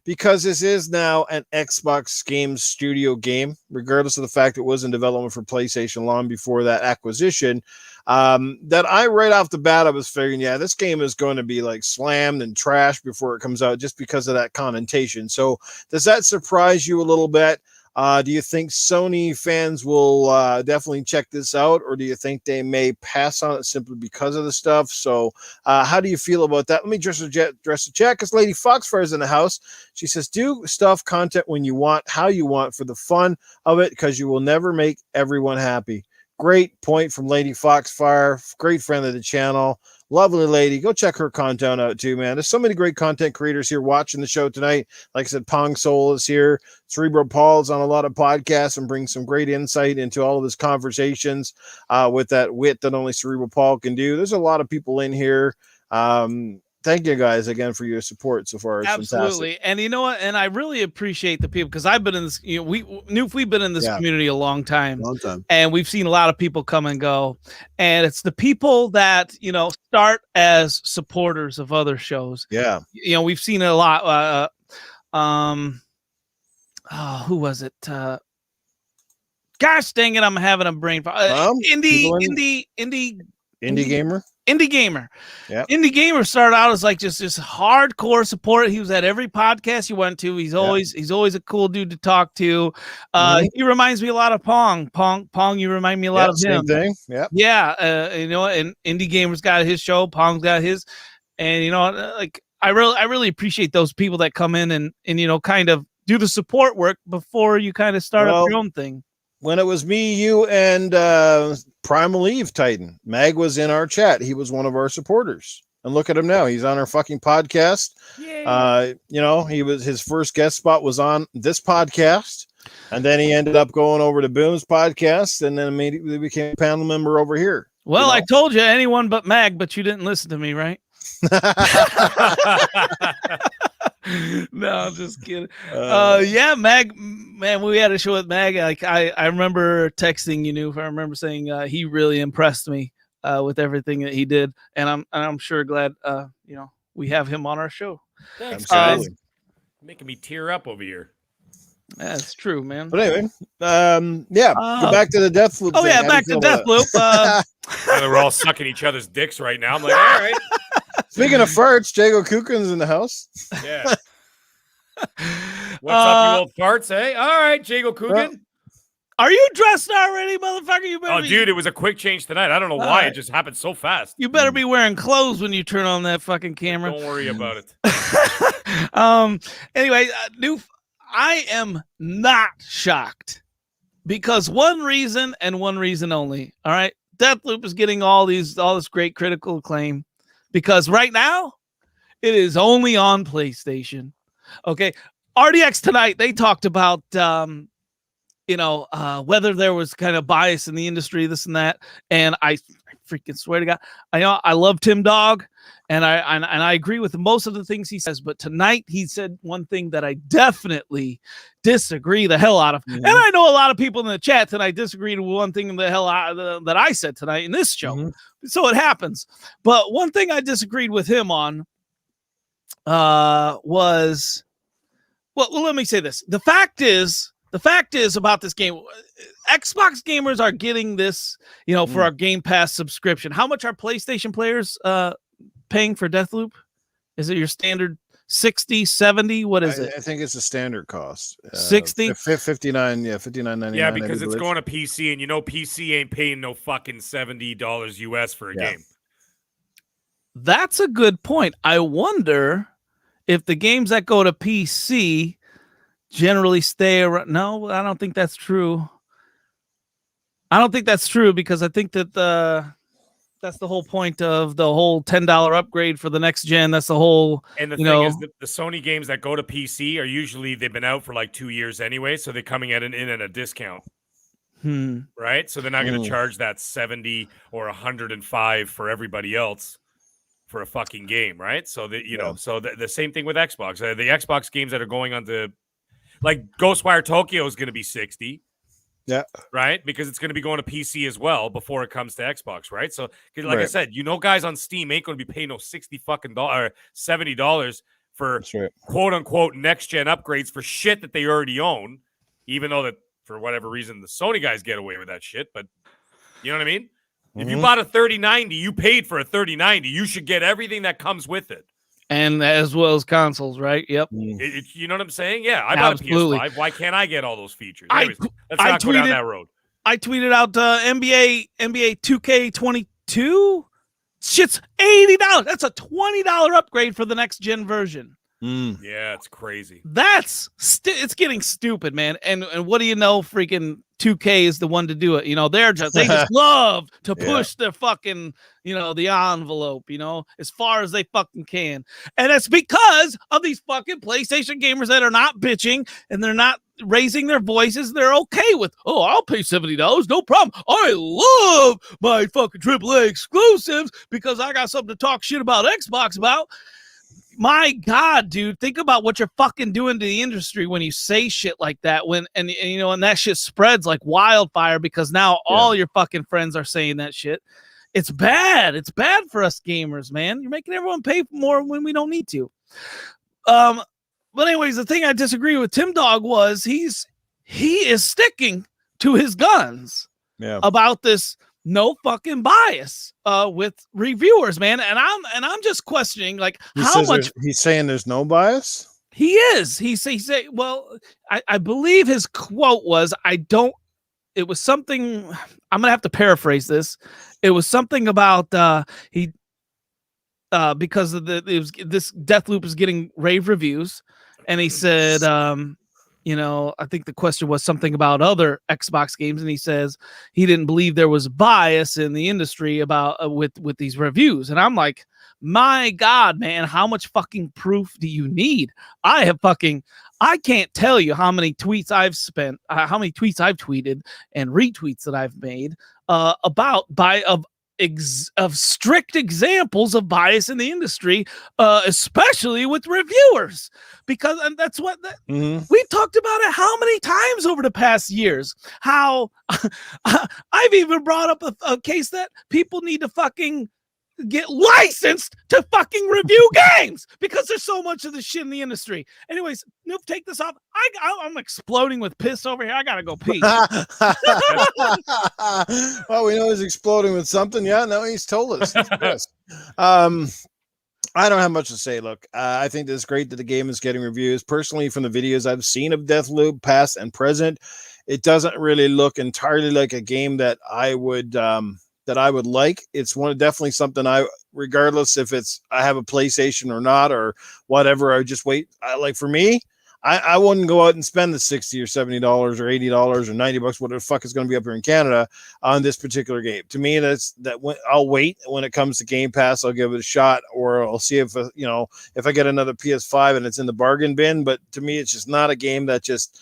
[SPEAKER 1] because this is now an Xbox Game Studio game, regardless of the fact it was in development for PlayStation long before that acquisition, that right off the bat, I was figuring, this game is going to be like slammed and trashed before it comes out just because of that connotation. So does that surprise you a little bit? Do you think Sony fans will definitely check this out, or do you think they may pass on it simply because of the stuff? So how do you feel about that? Let me address the chat because Lady Foxfire is in the house. She says, do stuff, content when you want, how you want, for the fun of it, because you will never make everyone happy. Great point from Lady Foxfire. Great friend of the channel. Lovely lady. Go check her content out too, man. There's so many great content creators here watching the show tonight. Like I said, Pong Soul is here. Cerebral Paul's on a lot of podcasts and brings some great insight into all of his conversations with that wit that only Cerebral Paul can do. There's a lot of people in here. Thank you guys again for your support so far. It's
[SPEAKER 2] Absolutely.
[SPEAKER 1] fantastic.
[SPEAKER 2] And you know what? And I really appreciate the people because I've been in this, we've been in this community a long time. And we've seen a lot of people come and go. And it's the people that, start as supporters of other shows.
[SPEAKER 1] Yeah.
[SPEAKER 2] We've seen it a lot. Who was it? Gosh dang it, I'm having a brain fire. Indie Gamer. Indie Gamer.
[SPEAKER 1] Yeah.
[SPEAKER 2] Indie Gamer started out as like just hardcore support. He was at every podcast you went to. He's always a cool dude to talk to. He reminds me a lot of Pong. Pong, you remind me a lot of him.
[SPEAKER 1] Same thing. Yeah.
[SPEAKER 2] Yeah. And Indie Gamer's got his show, Pong's got his. And I really appreciate those people that come in and kind of do the support work before you kind of start up your own thing.
[SPEAKER 1] When it was me, you, and Primal Eve Titan, Mag was in our chat. He was one of our supporters. And look at him now. He's on our fucking podcast. His first guest spot was on this podcast. And then he ended up going over to Boom's podcast and then immediately became a panel member over here.
[SPEAKER 2] Well, I told you anyone but Mag, but you didn't listen to me, right? No, I'm just kidding. Mag, man, we had a show with Mag. Like I remember texting you. I remember saying he really impressed me with everything that he did, and I'm sure glad we have him on our show.
[SPEAKER 3] Thanks, guys. Making me tear up over here.
[SPEAKER 2] That's true, man.
[SPEAKER 1] But anyway, go back to the Deathloop.
[SPEAKER 2] Oh yeah, back to Deathloop.
[SPEAKER 3] We're all sucking each other's dicks right now. I'm like, all right.
[SPEAKER 1] Speaking of farts, Jago Kukin's in the house.
[SPEAKER 3] Yeah. What's up, you old farts, eh? All right, Jago Kukin.
[SPEAKER 2] Are you dressed already, motherfucker? You better
[SPEAKER 3] dude, it was a quick change tonight. I don't know why. It just happened so fast.
[SPEAKER 2] You better be wearing clothes when you turn on that fucking camera.
[SPEAKER 3] Don't worry about it.
[SPEAKER 2] Anyway, I am not shocked because one reason and one reason only. All right. Deathloop is getting all this great critical acclaim. Because right now, it is only on PlayStation. Okay. RDX tonight, they talked about, whether there was kind of bias in the industry, this and that. And I freaking swear to God, I love Tim Dog. And I agree with most of the things he says. But tonight, he said one thing that I definitely disagree the hell out of. Mm-hmm. And I know a lot of people in the chat tonight disagreed with one thing the hell out of that I said tonight in this show. Mm-hmm. So it happens. But one thing I disagreed with him on was, well, let me say this. The fact is about this game, Xbox gamers are getting this, for our Game Pass subscription. How much are PlayStation players paying for Deathloop? Is it your standard 60, 70? What is it?
[SPEAKER 1] I think it's a standard cost.
[SPEAKER 2] 60?
[SPEAKER 1] 59, $59.99.
[SPEAKER 3] Yeah, because it's going to PC, and PC ain't paying no fucking $70 US for a game.
[SPEAKER 2] That's a good point. I wonder if the games that go to PC generally stay around. No, I don't think that's true. I don't think that's true because I think that that's the whole point of the whole $10 upgrade for the next gen. That's the whole.
[SPEAKER 3] And the thing is, the Sony games that go to PC are usually they've been out for like 2 years anyway, so they're coming in at a discount. Right, so they're not going to charge that 70 or 105 for everybody else for a fucking game, right? So so the same thing with Xbox. The Xbox games that are going on to like Ghostwire Tokyo is going to be 60.
[SPEAKER 1] Yeah.
[SPEAKER 3] Right? Because it's going to be going to PC as well before it comes to Xbox, right? So, like I said, guys on Steam ain't going to be paying no $70 for quote unquote next gen upgrades for shit that they already own, even though that for whatever reason the Sony guys get away with that shit. But you know what I mean? Mm-hmm. If you bought a 3090, you paid for a 3090. You should get everything that comes with it.
[SPEAKER 2] And as well as consoles, right? Yep.
[SPEAKER 3] You know what I'm saying? Yeah, I bought a PS5. Why can't I get all those features? Anyways, let's not go down that road.
[SPEAKER 2] I tweeted out NBA 2K22. Shit's $80. That's a $20 upgrade for the next gen version.
[SPEAKER 3] Yeah, it's crazy.
[SPEAKER 2] That's it's getting stupid, man. And what do you know? Freaking 2K is the one to do it. You know, they just love to push their fucking, you know, the envelope, you know, as far as they fucking can. And it's because of these fucking PlayStation gamers that are not bitching and they're not raising their voices. They're okay with, oh, I'll pay $70, no problem. I love my fucking AAA exclusives because I got something to talk shit about Xbox about. My God, dude, think about what you're fucking doing to the industry when you say shit like that. And you know, and that shit spreads like wildfire because now all your fucking friends are saying that shit. It's bad. It's bad for us gamers, man. You're making everyone pay more when we don't need to. But anyways, the thing I disagree with Tim Dog was he is sticking to his guns about this. No fucking bias with reviewers, man. And I'm just questioning, like, how much
[SPEAKER 1] he's saying there's no bias.
[SPEAKER 2] He is. He say, well, I believe his quote was, it was something, I'm gonna have to paraphrase this. It was something about because of this Deathloop is getting rave reviews, and he said, you know, I think the question was something about other Xbox games, and he says he didn't believe there was bias in the industry about with these reviews. And I'm like, my God, man, how much fucking proof do you need? I can't tell you how many tweets I've spent, how many tweets I've tweeted and retweets that I've made of strict examples of bias in the industry, especially with reviewers, because and that's what we've talked about it how many times over the past years. How I've even brought up a case that people need to fucking get licensed to fucking review games because there's so much of this shit in the industry. Anyways, Noob, take this off. I'm exploding with piss over here. I gotta go pee.
[SPEAKER 1] Well, we know he's exploding with something. Yeah, no, he's told us. I don't have much to say. Look, I think it's great that the game is getting reviews. Personally, from the videos I've seen of Deathloop, past and present, it doesn't really look entirely like a game that I would like. It's definitely something regardless if I have a PlayStation or not or whatever, I just wait. Like for me, I wouldn't go out and spend the $60 or $70 or $80 or $90, whatever the fuck is going to be up here in Canada on this particular game. To me, I'll wait. When it comes to Game Pass, I'll give it a shot, or I'll see if I get another PS5 and it's in the bargain bin. But to me, it's just not a game that just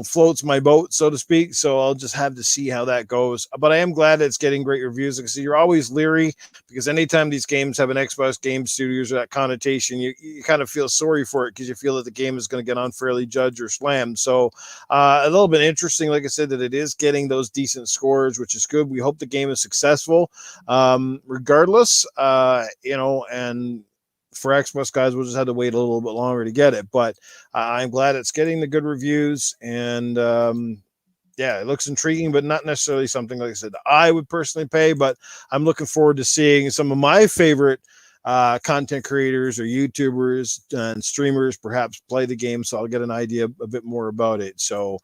[SPEAKER 1] floats my boat, so to speak. So I'll just have to see how that goes. But I am glad it's getting great reviews. Like I said, you're always leery because anytime these games have an Xbox Game Studios or that connotation, you kind of feel sorry for it because you feel that the game is going to get unfairly judged or slammed. So a little bit interesting, like I said, that it is getting those decent scores, which is good. We hope the game is successful regardless, and for Xbox guys, we'll just have to wait a little bit longer to get it, but I'm glad it's getting the good reviews, and it looks intriguing, but not necessarily something, like I said, I would personally pay. But I'm looking forward to seeing some of my favorite content creators or YouTubers and streamers perhaps play the game, so I'll get an idea a bit more about it. So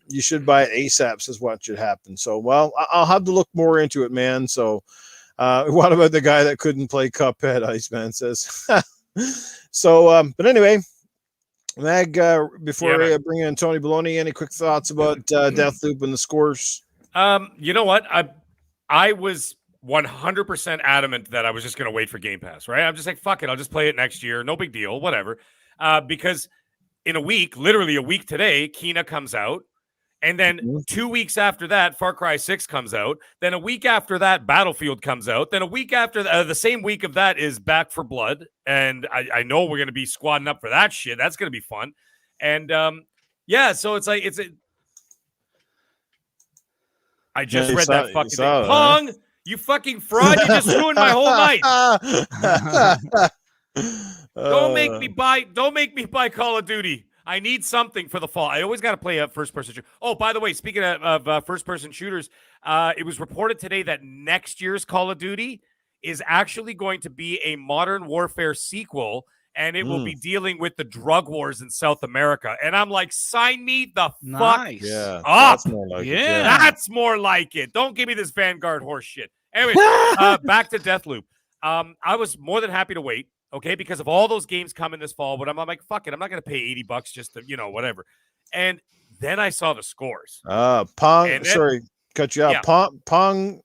[SPEAKER 1] you should buy it ASAP is what should happen. So, well, I'll have to look more into it, man. So what about the guy that couldn't play Cuphead? Iceman says. So, but anyway, Mag, before I bring in Tony Baloney, any quick thoughts about Deathloop and the scores?
[SPEAKER 3] You know what? I was 100% adamant that I was just going to wait for Game Pass, right? I'm just like, fuck it. I'll just play it next year. No big deal, whatever. Because in a week, literally a week today, Kena comes out. And then 2 weeks after that, Far Cry 6 comes out. Then a week after that, Battlefield comes out. Then a week after the same week of that is Back for Blood. And I know we're going to be squadding up for that shit. That's going to be fun. And so it's like, I just read that fucking thing. Pong, you fucking fraud. You just ruined my whole night. Don't make me buy Call of Duty. I need something for the fall. I always got to play a first-person shooter. Oh, by the way, speaking of first-person shooters, it was reported today that next year's Call of Duty is actually going to be a Modern Warfare sequel, and it will be dealing with the drug wars in South America. And I'm like, sign me the fuck up.
[SPEAKER 1] That's more like it.
[SPEAKER 3] That's more like it. Don't give me this Vanguard horse shit. Anyway, back to Deathloop. I was more than happy to wait, okay, because of all those games coming this fall. But I'm like, fuck it, I'm not going to pay $80 just to, whatever. And then I saw the scores.
[SPEAKER 1] Pong,
[SPEAKER 3] And then,
[SPEAKER 1] sorry, cut you out.
[SPEAKER 3] yeah.
[SPEAKER 1] Pong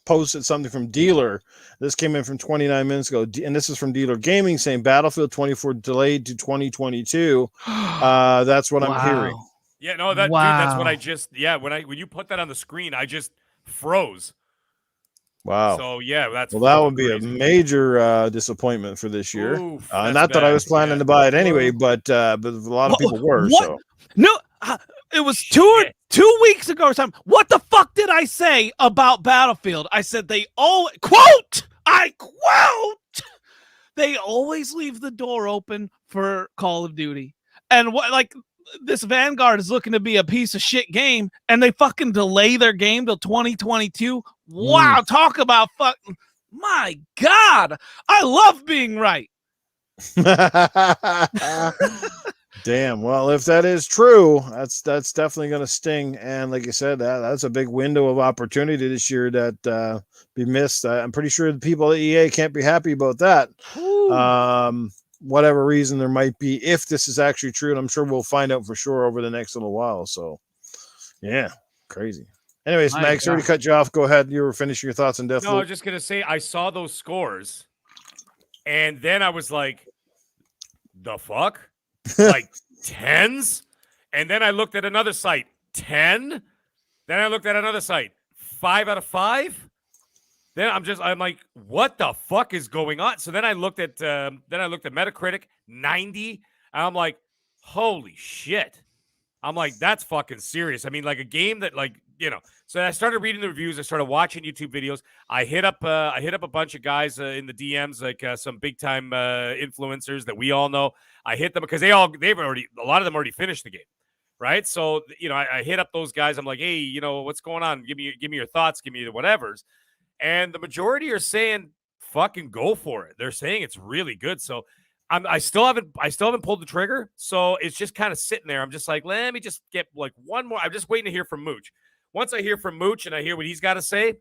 [SPEAKER 1] posted something from Dealer. This came in from 29 minutes ago, and this is from Dealer Gaming saying Battlefield 24 delayed to 2022. That's what I'm hearing.
[SPEAKER 3] Yeah, no, dude, that's what I just. Yeah, when you put that on the screen, I just froze.
[SPEAKER 1] Wow.
[SPEAKER 3] So yeah, that's
[SPEAKER 1] that would be
[SPEAKER 3] crazy.
[SPEAKER 1] a major disappointment for this year.
[SPEAKER 3] Oof,
[SPEAKER 1] not that I was planning to buy it anyway, but a lot of people were.
[SPEAKER 2] What?
[SPEAKER 1] So
[SPEAKER 2] no, it was 2 weeks ago or something. What the fuck did I say about Battlefield? I said they all quote. They always leave the door open for Call of Duty, and this Vanguard is looking to be a piece of shit game, and they fucking delay their game till 2022. Wow, talk about fucking. My God, I love being right.
[SPEAKER 1] Damn. Well, if that is true, that's definitely going to sting. And like you said, that's a big window of opportunity this year that be missed. I'm pretty sure the people at EA can't be happy about that. Whatever reason there might be, if this is actually true, and I'm sure we'll find out for sure over the next little while. So, yeah, crazy. Anyways, Max, already cut you off. Go ahead. You were finishing your thoughts on Deathloop.
[SPEAKER 3] No, I was just gonna say I saw those scores, and then I was like, "The fuck." Like tens, and then I looked at another site, 10. Then I looked at another site, 5 out of 5. Then I'm like, what the fuck is going on? So then I looked at Metacritic, 90. And I'm like, holy shit. I'm like, that's fucking serious. I mean, like a game that So I started reading the reviews. I started watching YouTube videos. I hit up a bunch of guys in the DMs, like some big time influencers that we all know. I hit them because a lot of them already finished the game, right? So I hit up those guys. I'm like, hey, what's going on? Give me your thoughts. Give me the whatevers. And the majority are saying, fucking go for it. They're saying it's really good. So I still haven't pulled the trigger. So it's just kind of sitting there. I'm just like, let me just get like one more. I'm just waiting to hear from Mooch. Once I hear from Mooch and I hear what he's got to say,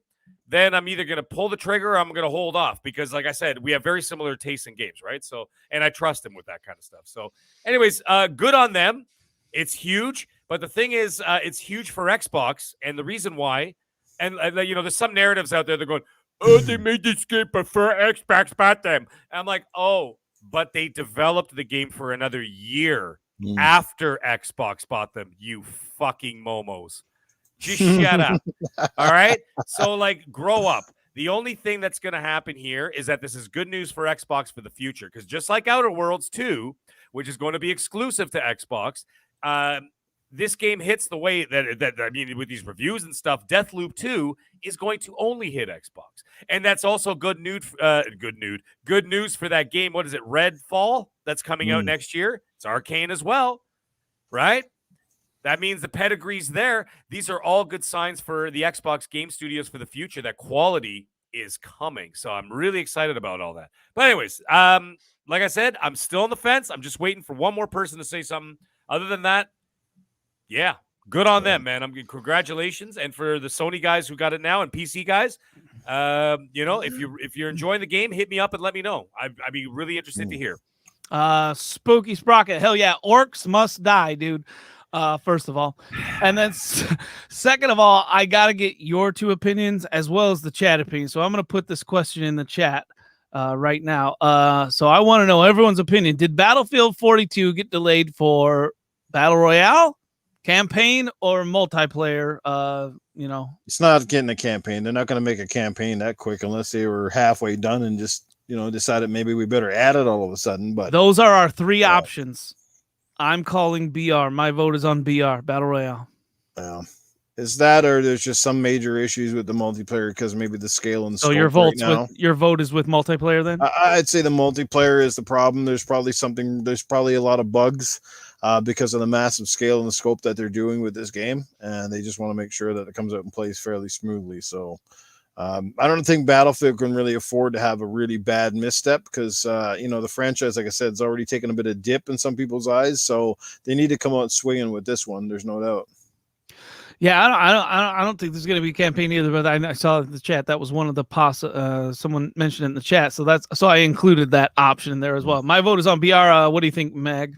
[SPEAKER 3] then I'm either going to pull the trigger or I'm going to hold off because, like I said, we have very similar tastes in games, right? So, and I trust him with that kind of stuff. So, anyways, good on them. It's huge. But the thing is, it's huge for Xbox. And the reason why, and there's some narratives out there that are going, oh, they made this game before Xbox bought them. And I'm like, oh, but they developed the game for another year after Xbox bought them, you fucking momos. Just shut up. All right. So, grow up. The only thing that's going to happen here is that this is good news for Xbox for the future. Because just like Outer Worlds 2, which is going to be exclusive to Xbox, this game hits the way that with these reviews and stuff, Deathloop 2 is going to only hit Xbox. And that's also good news for that game. What is it? Redfall that's coming out next year. It's Arcane as well. Right? That means the pedigree's there. These are all good signs for the Xbox game studios for the future, that quality is coming. So I'm really excited about all that. But anyways, like I said, I'm still on the fence. I'm just waiting for one more person to say something. Other than that, yeah, good on them, man. Congratulations. And for the Sony guys who got it now and PC guys, if you're enjoying the game, hit me up and let me know. I'd be really interested to hear.
[SPEAKER 2] Spooky Sprocket. Hell yeah. Orcs must die, dude. First of all, and then second of all, I gotta get your two opinions as well as the chat opinion. So I'm gonna put this question in the chat right now. So I want to know everyone's opinion. Did Battlefield 42 get delayed for Battle Royale, campaign, or multiplayer?
[SPEAKER 1] It's not getting a campaign. They're not going to make a campaign that quick unless they were halfway done and just decided maybe we better add it all of a sudden. But
[SPEAKER 2] those are our three options. I'm calling BR. My vote is on BR, Battle Royale.
[SPEAKER 1] Is that, or there's just some major issues with the multiplayer because maybe the scale and
[SPEAKER 2] scope your vote is with multiplayer then?
[SPEAKER 1] I'd say the multiplayer is the problem. There's probably a lot of bugs because of the massive scale and the scope that they're doing with this game, and they just want to make sure that it comes out and plays fairly smoothly. So I don't think Battlefield can really afford to have a really bad misstep because, the franchise, like I said, has already taken a bit of dip in some people's eyes. So they need to come out swinging with this one. There's no doubt.
[SPEAKER 2] Yeah, I don't think there's going to be a campaign either. But I saw in the chat that was one of the someone mentioned it in the chat, so I included that option in there as well. My vote is on BR. What do you think, Mag?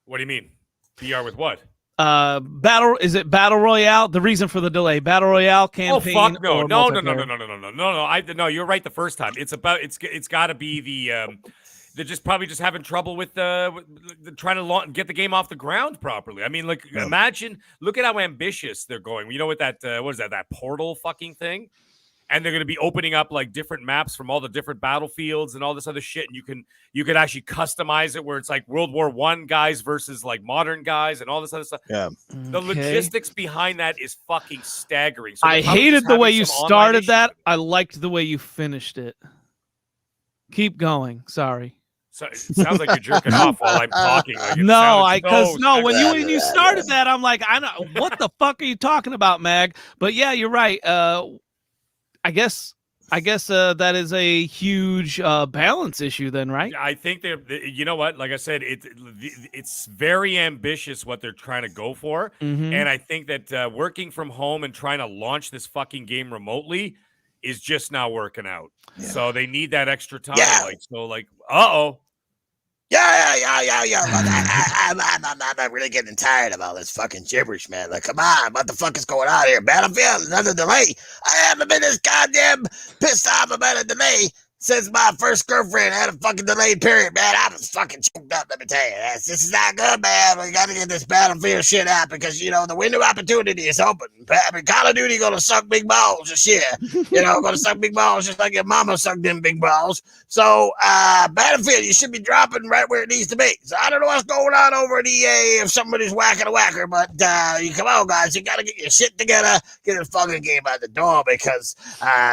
[SPEAKER 3] What do you mean? BR with what?
[SPEAKER 2] Is it Battle Royale? The reason for the delay, Battle Royale campaign.
[SPEAKER 3] Oh fuck no,
[SPEAKER 2] or
[SPEAKER 3] no. No, you're right the first time. It's got to be they're probably just having trouble with trying to get the game off the ground properly. I mean, like, imagine, look at how ambitious they're going. You know, with that, what is that portal fucking thing? And they're going to be opening up like different maps from all the different battlefields and all this other shit. And you can actually customize it where it's like World War I guys versus like modern guys and all this other stuff.
[SPEAKER 1] Yeah.
[SPEAKER 3] The logistics behind that is fucking staggering. So
[SPEAKER 2] I hated the way you started that. I liked the way you finished it. Keep going. Sorry.
[SPEAKER 3] So it sounds like you're jerking off while I'm talking. Like
[SPEAKER 2] when you started that, I'm like, I know what the fuck are you talking about, Mag? But yeah, you're right. I guess that is a huge balance issue then, right?
[SPEAKER 3] I think you know what? Like I said, it's very ambitious what they're trying to go for.
[SPEAKER 2] Mm-hmm.
[SPEAKER 3] And I think that working from home and trying to launch this fucking game remotely is just not working out. Yeah. So they need that extra time.
[SPEAKER 4] Yeah.
[SPEAKER 3] Uh-oh.
[SPEAKER 4] Yeah. I'm really getting tired of all this fucking gibberish, man. Like, come on, what the fuck is going on here? Battlefield, another delay. I haven't been this goddamn pissed off about a delay since my first girlfriend had a fucking delayed period, man. I was fucking choked up, let me tell you. This is not good, man. We got to get this Battlefield shit out because, you know, the window of opportunity is open. I mean, Call of Duty gonna suck big balls this year. You know, gonna suck big balls just like your mama sucked them big balls. So, Battlefield, you should be dropping right where it needs to be. So, I don't know what's going on over at EA if somebody's whacking a whacker, but you come on, guys. You got to get your shit together. Get the fucking game out the door because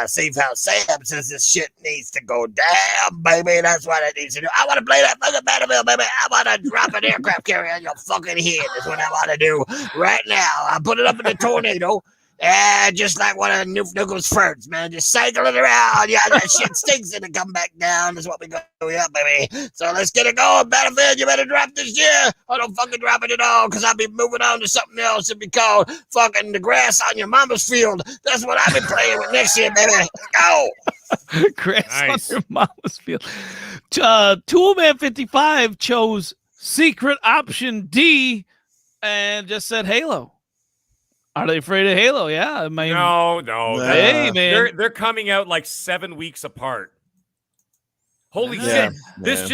[SPEAKER 4] Safe House Sam says this shit needs to go down, baby. That's what it needs to do. I want to play that fucking Battlefield, baby. I want to drop an aircraft carrier on your fucking head. That's what I want to do right now. I put it up in the tornado. Just like one of Noof Nookle's feuds, man. Just cycle it around. Yeah, that shit stinks and it come back down. That's what we go, yeah, baby. So let's get it going. Battlefield, you better drop this year. Or don't fucking drop it at all, because I'll be moving on to something else. It'll be called fucking The Grass on Your Mama's Field. That's what I'll be playing with next year, baby. Go.
[SPEAKER 2] Grass on your mama's field. Toolman 55 chose secret option D and just said Halo. Are they afraid of Halo? Yeah. I mean,
[SPEAKER 3] no.
[SPEAKER 2] Hey, man.
[SPEAKER 3] They're coming out like 7 weeks apart. Holy shit. This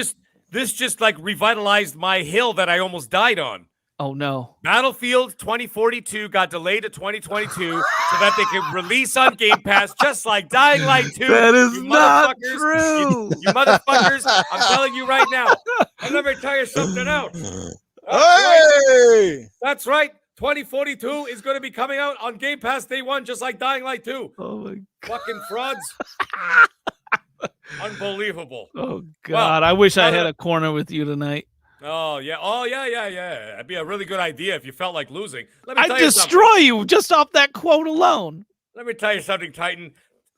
[SPEAKER 3] just like revitalized my hill that I almost died on.
[SPEAKER 2] Oh, no.
[SPEAKER 3] Battlefield 2042 got delayed to 2022 so that they could release on Game Pass just like Dying Light 2.
[SPEAKER 2] That is not true.
[SPEAKER 3] You motherfuckers, I'm telling you right now. And let me tell you something else. That's right. 2042 is going to be coming out on Game Pass day one, just like Dying Light 2.
[SPEAKER 2] Oh, my God.
[SPEAKER 3] Fucking frauds. Unbelievable.
[SPEAKER 2] Oh, God. I wish I had a corner with you tonight.
[SPEAKER 3] Oh, yeah. That'd be a really good idea if you felt like losing.
[SPEAKER 2] I'd destroy you just off that quote alone.
[SPEAKER 3] Let me tell you something, Titan.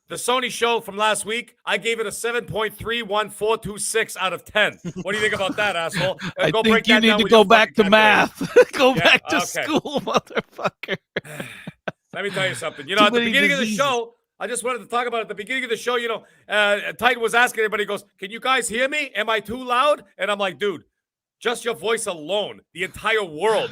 [SPEAKER 3] The Sony show from last week, I gave it a 7.31426 out of 10. What do you think about that, asshole?
[SPEAKER 2] I think you need to go back to math. Go back to school, motherfucker.
[SPEAKER 3] Let me tell you something. You know, at the beginning of the show, I just wanted to talk about it. At the beginning of the show, you know, Titan was asking everybody, he goes, can you guys hear me? Am I too loud? And I'm like, dude, just your voice alone, the entire world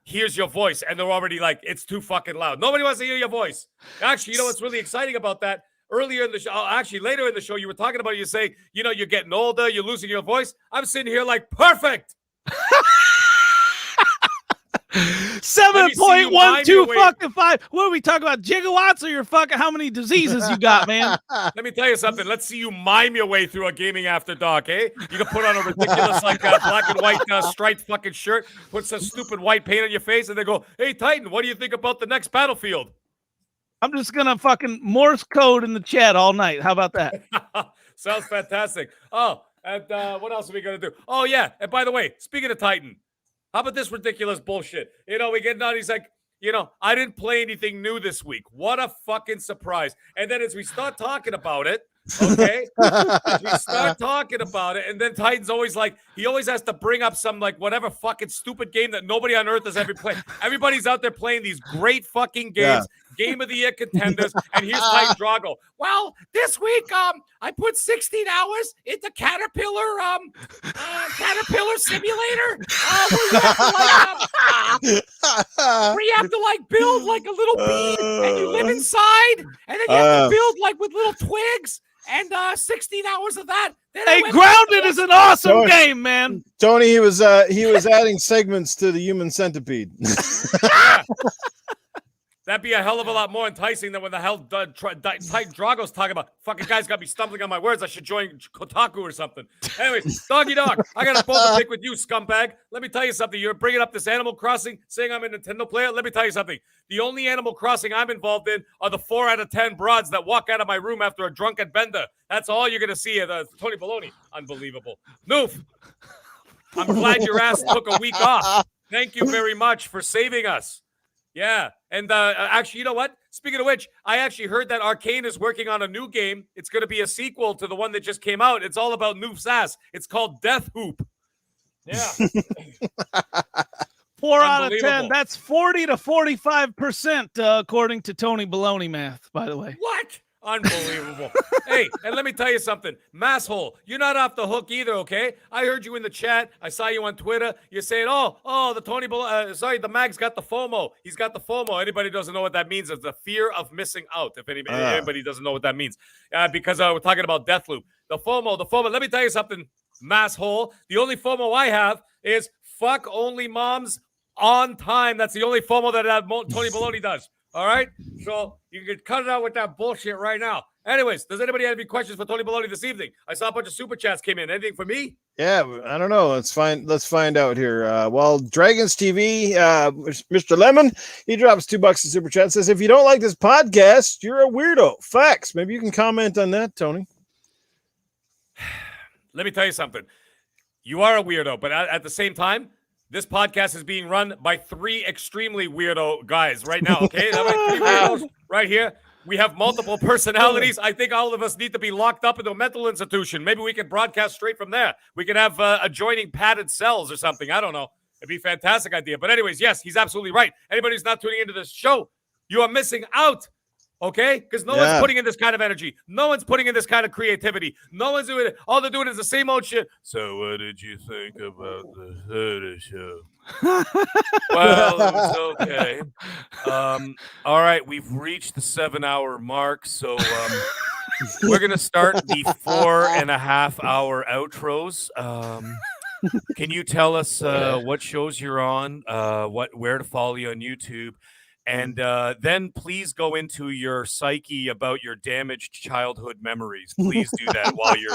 [SPEAKER 3] hears your voice, and they're already like, it's too fucking loud. Nobody wants to hear your voice. Actually, you know what's really exciting about that? Earlier in the show, actually later in the show, you were talking about, you say, you know, you're getting older, you're losing your voice. I'm sitting here like, perfect.
[SPEAKER 2] 7.12 fucking 5. What are we talking about? Gigawatts or your fucking how many diseases you got, man?
[SPEAKER 3] Let me tell you something. Let's see you mime your way through a gaming after dark, eh? You can put on a ridiculous like black and white striped fucking shirt, put some stupid white paint on your face, and they go, hey, Titan, what do you think about the next Battlefield?
[SPEAKER 2] I'm just gonna fucking Morse code in the chat all night. How about that?
[SPEAKER 3] Sounds fantastic. Oh, and what else are we gonna do? Oh, yeah. And by the way, speaking of Titan, how about this ridiculous bullshit? You know, we get done. He's like, you know, I didn't play anything new this week. What a fucking surprise. And then as we start talking about it, Okay. We start talking about it, and then Titan's always like, he always has to bring up some like whatever fucking stupid game that nobody on earth has ever played. Everybody's out there playing these great fucking games, game of the year contenders, and here's Titan Drago. Well, this week, I put 16 hours into Caterpillar Simulator. Where you have to like build like a little bee, and you live inside, and then you have to build like with little twigs. And 16 hours of that.
[SPEAKER 2] Hey, Grounded is an awesome game, man.
[SPEAKER 1] Tony, he was adding segments to the Human Centipede.
[SPEAKER 3] Yeah. That'd be a hell of a lot more enticing than when the hell Titan Drago's talking about. Fucking guys got me stumbling on my words. I should join Kotaku or something. Anyways, Doggy Dog, I got a bold to pick with you, scumbag. Let me tell you something. You're bringing up this Animal Crossing, saying I'm a Nintendo player. Let me tell you something. The only Animal Crossing I'm involved in are the 4 out of 10 broads that walk out of my room after a drunken bender. That's all you're going to see at Tony Baloney. Unbelievable. Noof, I'm glad your ass took a week off. Thank you very much for saving us. Yeah, and actually, you know what? Speaking of which, I actually heard that Arcane is working on a new game. It's going to be a sequel to the one that just came out. It's all about Noof's ass. It's called Deathloop. Yeah.
[SPEAKER 2] 4 out of 10. That's 40 to 45%, according to Tony Baloney math, by the way.
[SPEAKER 3] What? Unbelievable. Hey, and let me tell you something. Masshole, you're not off the hook either, okay? I heard you in the chat. I saw you on Twitter. You're saying, the Mag's got the FOMO. He's got the FOMO. Anybody doesn't know what that means. It's the fear of missing out, if anybody doesn't know what that means. Because we're talking about Deathloop. The FOMO. Let me tell you something, masshole. The only FOMO I have is fuck only moms on time. That's the only FOMO that Tony Baloney does. All right? So you can cut it out with that bullshit right now. Anyways, does anybody have any questions for Tony Baloney this evening? I saw a bunch of super chats came in. Anything for me?
[SPEAKER 1] Yeah, I don't know. Let's find out here. Dragons TV, Mr. Lemon, he drops $2 in super chat. Says, if you don't like this podcast, you're a weirdo. Facts. Maybe you can comment on that, Tony.
[SPEAKER 3] Let me tell you something. You are a weirdo, but at the same time, this podcast is being run by 3 extremely weirdo guys right now, okay? 3 weirdos right here. We have multiple personalities. I think all of us need to be locked up in a mental institution. Maybe we can broadcast straight from there. We can have adjoining padded cells or something. I don't know. It'd be a fantastic idea. But anyways, yes, he's absolutely right. Anybody who's not tuning into this show, you are missing out. Okay? Because no one's putting in this kind of energy. No one's putting in this kind of creativity. No one's doing it. All they're doing is the same old shit. So what did you think about the Hood show? Well, it was okay. All right, we've reached the 7-hour mark. So we're going to start the 4.5-hour outros. Can you tell us what shows you're on, where to follow you on YouTube? And then please go into your psyche about your damaged childhood memories. Please do that while you're...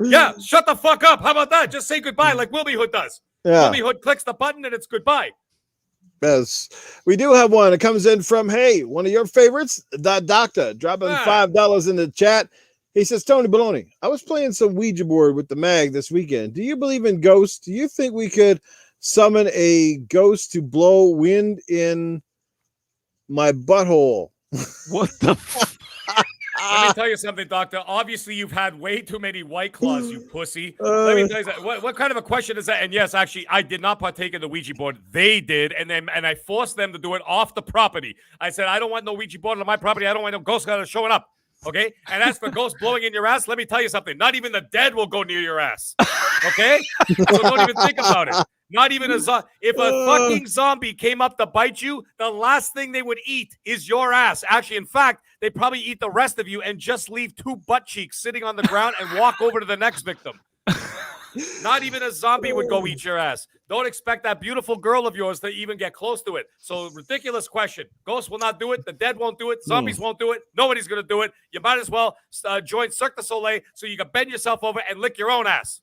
[SPEAKER 3] Yeah, shut the fuck up. How about that? Just say goodbye like Wilby Hood does.
[SPEAKER 1] Yeah.
[SPEAKER 3] Wilby Hood clicks the button and it's goodbye.
[SPEAKER 1] Yes. We do have one. It comes in from, hey, one of your favorites, the Doctor, dropping $5 in the chat. He says, Tony Baloney, I was playing some Ouija board with the mag this weekend. Do you believe in ghosts? Do you think we could summon a ghost to blow wind in my butthole?
[SPEAKER 2] What the
[SPEAKER 3] Let me tell you something, Doctor. Obviously, you've had way too many White Claws, you pussy. Let me tell you something. What kind of a question is that? And yes, actually, I did not partake in the Ouija board. They did, and I forced them to do it off the property. I said, I don't want no Ouija board on my property. I don't want no ghost showing up. Okay? And as for ghosts blowing in your ass, let me tell you something. Not even the dead will go near your ass. Okay? So don't even think about it. Not even if a fucking zombie came up to bite you, the last thing they would eat is your ass. Actually, in fact, they probably eat the rest of you and just leave 2 butt cheeks sitting on the ground and walk over to the next victim. Not even a zombie would go eat your ass. Don't expect that beautiful girl of yours to even get close to it. So, ridiculous question. Ghosts will not do it. The dead won't do it. Zombies won't do it. Nobody's going to do it. You might as well join Cirque du Soleil so you can bend yourself over and lick your own ass.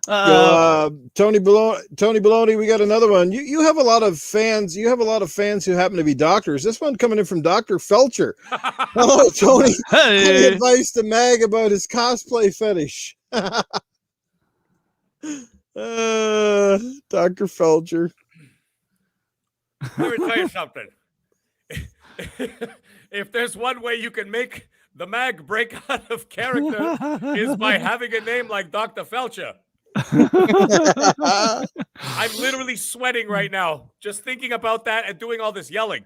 [SPEAKER 1] Tony Baloney, we got another one. You have a lot of fans. You have a lot of fans who happen to be doctors. This one coming in from Dr. Felcher. Hello, Tony.
[SPEAKER 2] Hey.
[SPEAKER 1] Any advice to Mag about his cosplay fetish? Dr. Felcher.
[SPEAKER 3] Let me tell you something. If there's one way you can make the mag break out of character is by having a name like Dr. Felcher. I'm literally sweating right now just thinking about that and doing all this yelling.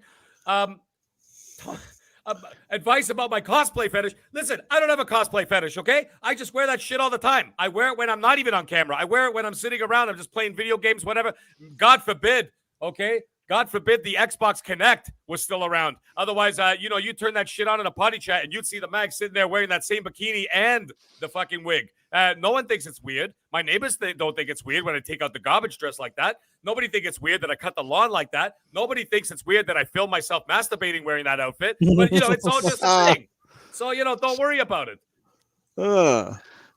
[SPEAKER 3] Advice about my cosplay fetish. Listen, I don't have a cosplay fetish, okay? I just wear that shit all the time. I wear it when I'm not even on camera. I wear it when I'm sitting around. I'm just playing video games, whatever. God forbid, okay? God forbid the Xbox Kinect was still around. Otherwise, you turn that shit on in a potty chat and you'd see the mag sitting there wearing that same bikini and the fucking wig. No one thinks it's weird. My neighbors don't think it's weird when I take out the garbage dressed like that. Nobody thinks it's weird that I cut the lawn like that. Nobody thinks it's weird that I film myself masturbating wearing that outfit. But, it's all just a thing. So, don't worry about it.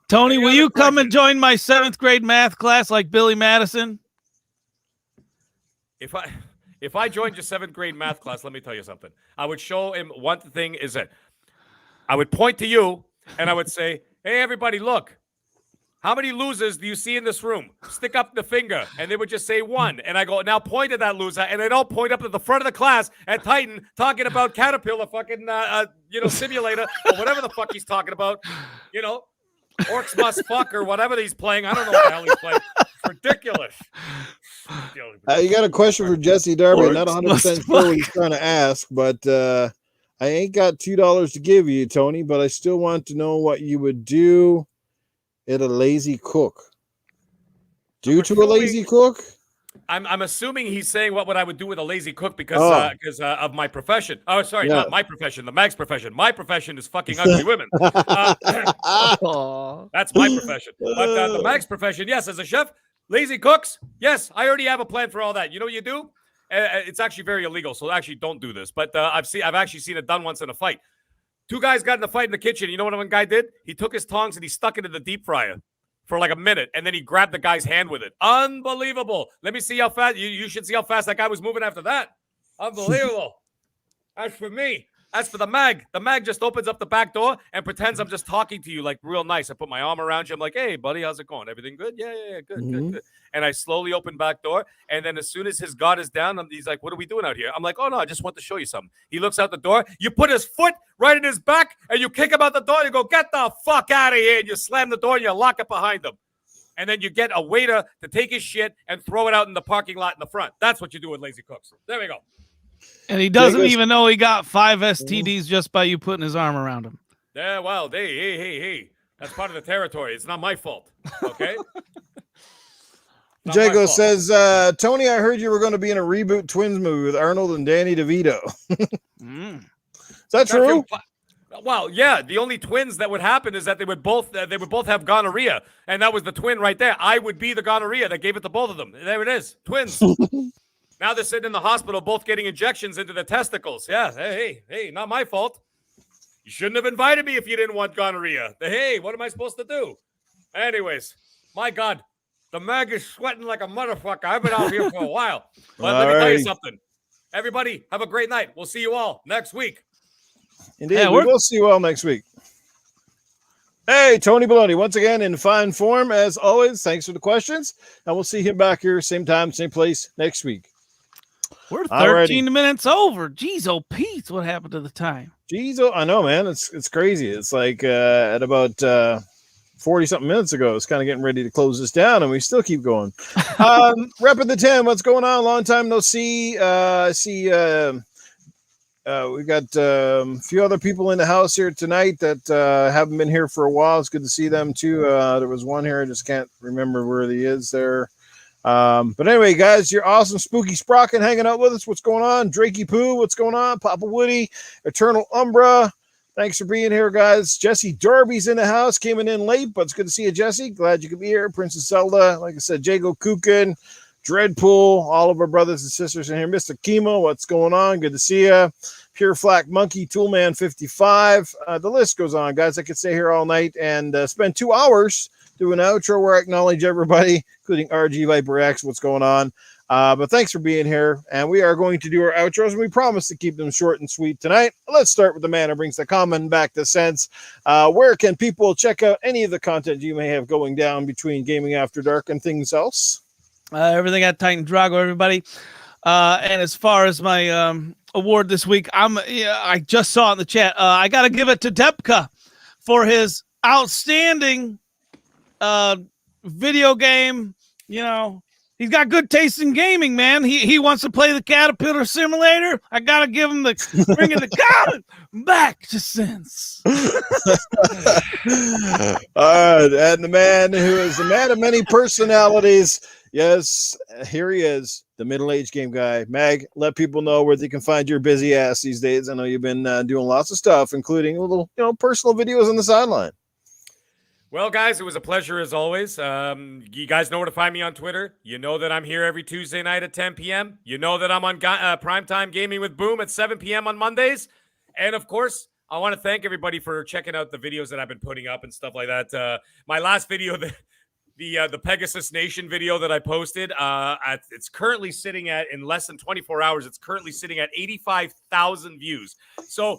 [SPEAKER 2] Tony, will you come and join my 7th grade math class like Billy Madison?
[SPEAKER 3] If I joined your 7th grade math class, let me tell you something. I would show him one thing is that I would point to you and I would say, hey, everybody, look. How many losers do you see in this room? Stick up the finger. And they would just say 1. And I go, now point at that loser. And they don't point up at the front of the class at Titan talking about Caterpillar fucking, simulator or whatever the fuck he's talking about. Orcs Must Fuck or whatever he's playing. I don't know what the hell he's playing. Ridiculous.
[SPEAKER 1] You got a question for Jesse Darby. I'm not 100% sure what he's trying to ask, but I ain't got $2 to give you, Tony, but I still want to know what you would do at a lazy cook. A lazy cook?
[SPEAKER 3] I'm assuming he's saying what I would do with a lazy cook because of my profession. Oh, sorry, not my profession, the Mag's profession. My profession is fucking ugly women. That's my profession. But the Mag's profession, yes, as a chef, lazy cooks, yes, I already have a plan for all that. You know what you do? It's actually very illegal, so actually don't do this. But I've actually seen it done once in a fight. 2 guys got in a fight in the kitchen. You know what one guy did? He took his tongs and he stuck it in the deep fryer for like a minute, and then he grabbed the guy's hand with it. Unbelievable. Let me see how fast. You should see how fast that guy was moving after that. Unbelievable. As for me, as for the mag just opens up the back door and pretends I'm just talking to you like real nice. I put my arm around you. I'm like, hey, buddy, how's it going? Everything good? Yeah, good. And I slowly open back door, and then as soon as his guard is down, he's like, what are we doing out here? I'm like, oh, no, I just want to show you something. He looks out the door. You put his foot right in his back, and you kick him out the door. You go, get the fuck out of here. And you slam the door, and you lock it behind him. And then you get a waiter to take his shit and throw it out in the parking lot in the front. That's what you do with lazy cooks. There we go.
[SPEAKER 2] And he doesn't even know he got 5 STDs just by you putting his arm around him.
[SPEAKER 3] Yeah, well, hey. That's part of the territory. It's not my fault. Okay?
[SPEAKER 1] Jago says, Tony, I heard you were going to be in a reboot Twins movie with Arnold and Danny DeVito. Is that true?
[SPEAKER 3] Well, yeah. The only twins that would happen is that they would both have gonorrhea, and that was the twin right there. I would be the gonorrhea that gave it to both of them. There it is, twins. Now they're sitting in the hospital, both getting injections into their testicles. Yeah, hey, not my fault. You shouldn't have invited me if you didn't want gonorrhea. Hey, what am I supposed to do? Anyways, my God. The mag is sweating like a motherfucker. I've been out here for a while. But let me tell you something. Everybody, have a great night. We'll see you all next week.
[SPEAKER 1] Indeed, we will see you all next week. Hey, Tony Baloney, once again in fine form, as always. Thanks for the questions. And we'll see him back here, same time, same place, next week.
[SPEAKER 2] We're 13 minutes over. Jeez, oh, Pete, what happened to the time?
[SPEAKER 1] Jeez, oh, I know, man. It's crazy. It's like at about 40-something minutes ago, it's kind of getting ready to close this down, and we still keep going. Rep of the 10, what's going on? Long time no see. We got a few other people in the house here tonight that haven't been here for a while. It's good to see them, too. There was one here. I just can't remember where he is there. But anyway, guys, you're awesome. Spooky Sprocket hanging out with us. What's going on? Drakey Poo, what's going on? Papa Woody, Eternal Umbra. Thanks for being here, guys. Jesse Darby's in the house, came in late, but it's good to see you, Jesse. Glad you could be here. Princess Zelda, like I said, Jago Kukin, Dreadpool, all of our brothers and sisters in here. Mr. Kimo, what's going on? Good to see you. Pure Flack Monkey, Toolman 55. The list goes on, guys. I could stay here all night and spend 2 hours doing an outro where I acknowledge everybody, including RG Viper X. What's going on? But thanks for being here, and we are going to do our outros, and we promise to keep them short and sweet tonight. Let's start with the man who brings the common back to sense. Where can people check out any of the content you may have going down between Gaming After Dark and things else?
[SPEAKER 2] Everything at Titan Drago, everybody. And as far as my award this week. I just saw it in the chat. I got to give it to Depka for his outstanding video game. You know, he's got good taste in gaming, man. He wants to play the Caterpillar Simulator. I got to give him bringing the God back to sense.
[SPEAKER 1] All right, and the man who is the man of many personalities. Yes, here he is, the middle-aged game guy. Mag, let people know where they can find your busy ass these days. I know you've been doing lots of stuff, including little, personal videos on the sideline.
[SPEAKER 3] Well, guys, it was a pleasure as always. You guys know where to find me on Twitter. You know that I'm here every Tuesday night at 10 p.m. You know that I'm on Primetime Gaming with Boom at 7 p.m. on Mondays. And, of course, I want to thank everybody for checking out the videos that I've been putting up and stuff like that. My last video, the Pegasus Nation video that I posted, it's currently sitting at, in less than 24 hours, it's currently sitting at 85,000 views. So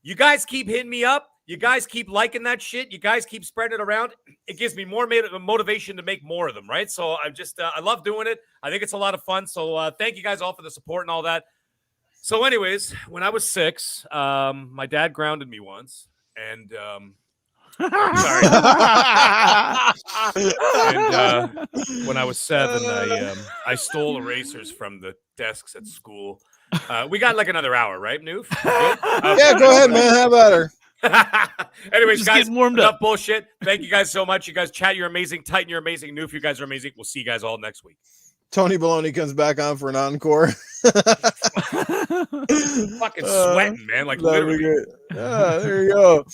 [SPEAKER 3] you guys keep hitting me up. You guys keep liking that shit. You guys keep spreading it around. It gives me more motivation to make more of them, right? So I'm just, I love doing it. I think it's a lot of fun. So thank you guys all for the support and all that. So anyways, when I was 6, my dad grounded me once. And, sorry. And when I was 7, I stole erasers from the desks at school. We got like another hour, right, Noof?
[SPEAKER 1] Yeah, go ahead, man. How about her?
[SPEAKER 3] Anyways,
[SPEAKER 2] Just
[SPEAKER 3] guys,
[SPEAKER 2] getting warmed
[SPEAKER 3] enough
[SPEAKER 2] up.
[SPEAKER 3] bullshit. Thank you guys so much. You guys chat, you're amazing. Titan, you're amazing. Noof, you guys are amazing. We'll see you guys all next week.
[SPEAKER 1] Tony Baloney comes back on for an encore.
[SPEAKER 3] Fucking sweating, man. Like literally.
[SPEAKER 1] There you go.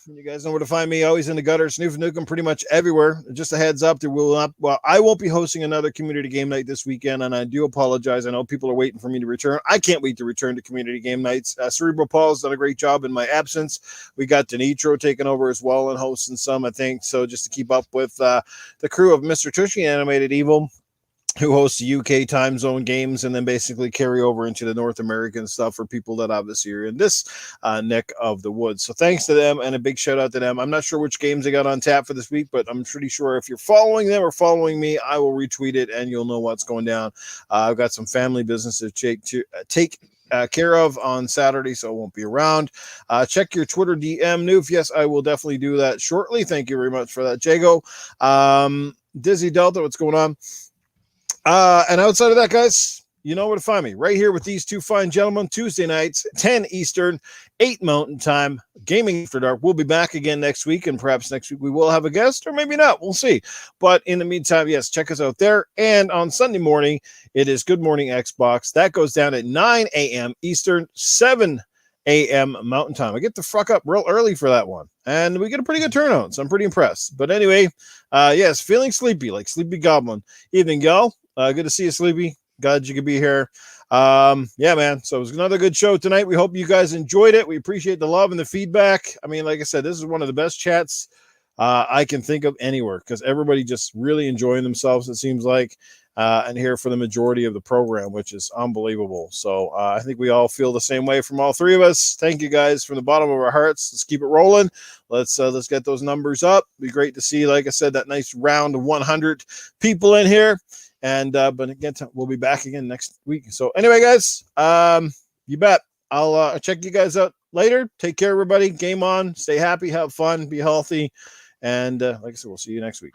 [SPEAKER 1] You guys know where to find me. Always in the gutter, Snoof Nukem, pretty much everywhere. Just a heads up, there will not. Well, I won't be hosting another community game night this weekend, and I do apologize. I know people are waiting for me to return. I can't wait to return to community game nights. Cerebral Paul's done a great job in my absence. We got Denitro taking over as well and hosting some, I think. So just to keep up with the crew of Mr. Tushy Animated Evil, who hosts UK time zone games and then basically carry over into the North American stuff for people that obviously are in this neck of the woods. So thanks to them and a big shout out to them. I'm not sure which games they got on tap for this week, but I'm pretty sure if you're following them or following me, I will retweet it and you'll know what's going down. I've got some family business to take care of on Saturday, so I won't be around. Check your Twitter DM, Noof. Yes, I will definitely do that shortly. Thank you very much for that, Jago. Dizzy Delta, what's going on? And outside of that, guys, you know where to find me. Right here with these two fine gentlemen, Tuesday nights, 10 Eastern, 8 Mountain Time, Gaming After Dark. We'll be back again next week, and perhaps next week we will have a guest, or maybe not. We'll see. But in the meantime, yes, check us out there. And on Sunday morning, it is Good Morning Xbox. That goes down at 9 a.m. Eastern, 7 a.m. Mountain Time. I get the fuck up real early for that one. And we get a pretty good turnout, so I'm pretty impressed. But anyway, yes, feeling sleepy, like Sleepy Goblin. Evening, y'all. Good to see you, Sleepy. Glad you could be here. Yeah, man. So it was another good show tonight. We hope you guys enjoyed it. We appreciate the love and the feedback. I mean, like I said, this is one of the best chats I can think of anywhere because everybody just really enjoying themselves, it seems like, and here for the majority of the program, which is unbelievable. So I think we all feel the same way from all three of us. Thank you guys from the bottom of our hearts. Let's keep it rolling. Let's get those numbers up. It'd be great to see, like I said, that nice round of 100 people in here. And but again, we'll be back again next week. So anyway, guys, you bet. I'll check you guys out later. Take care, everybody. Game on. Stay happy. Have fun. Be healthy. And like I said, we'll see you next week.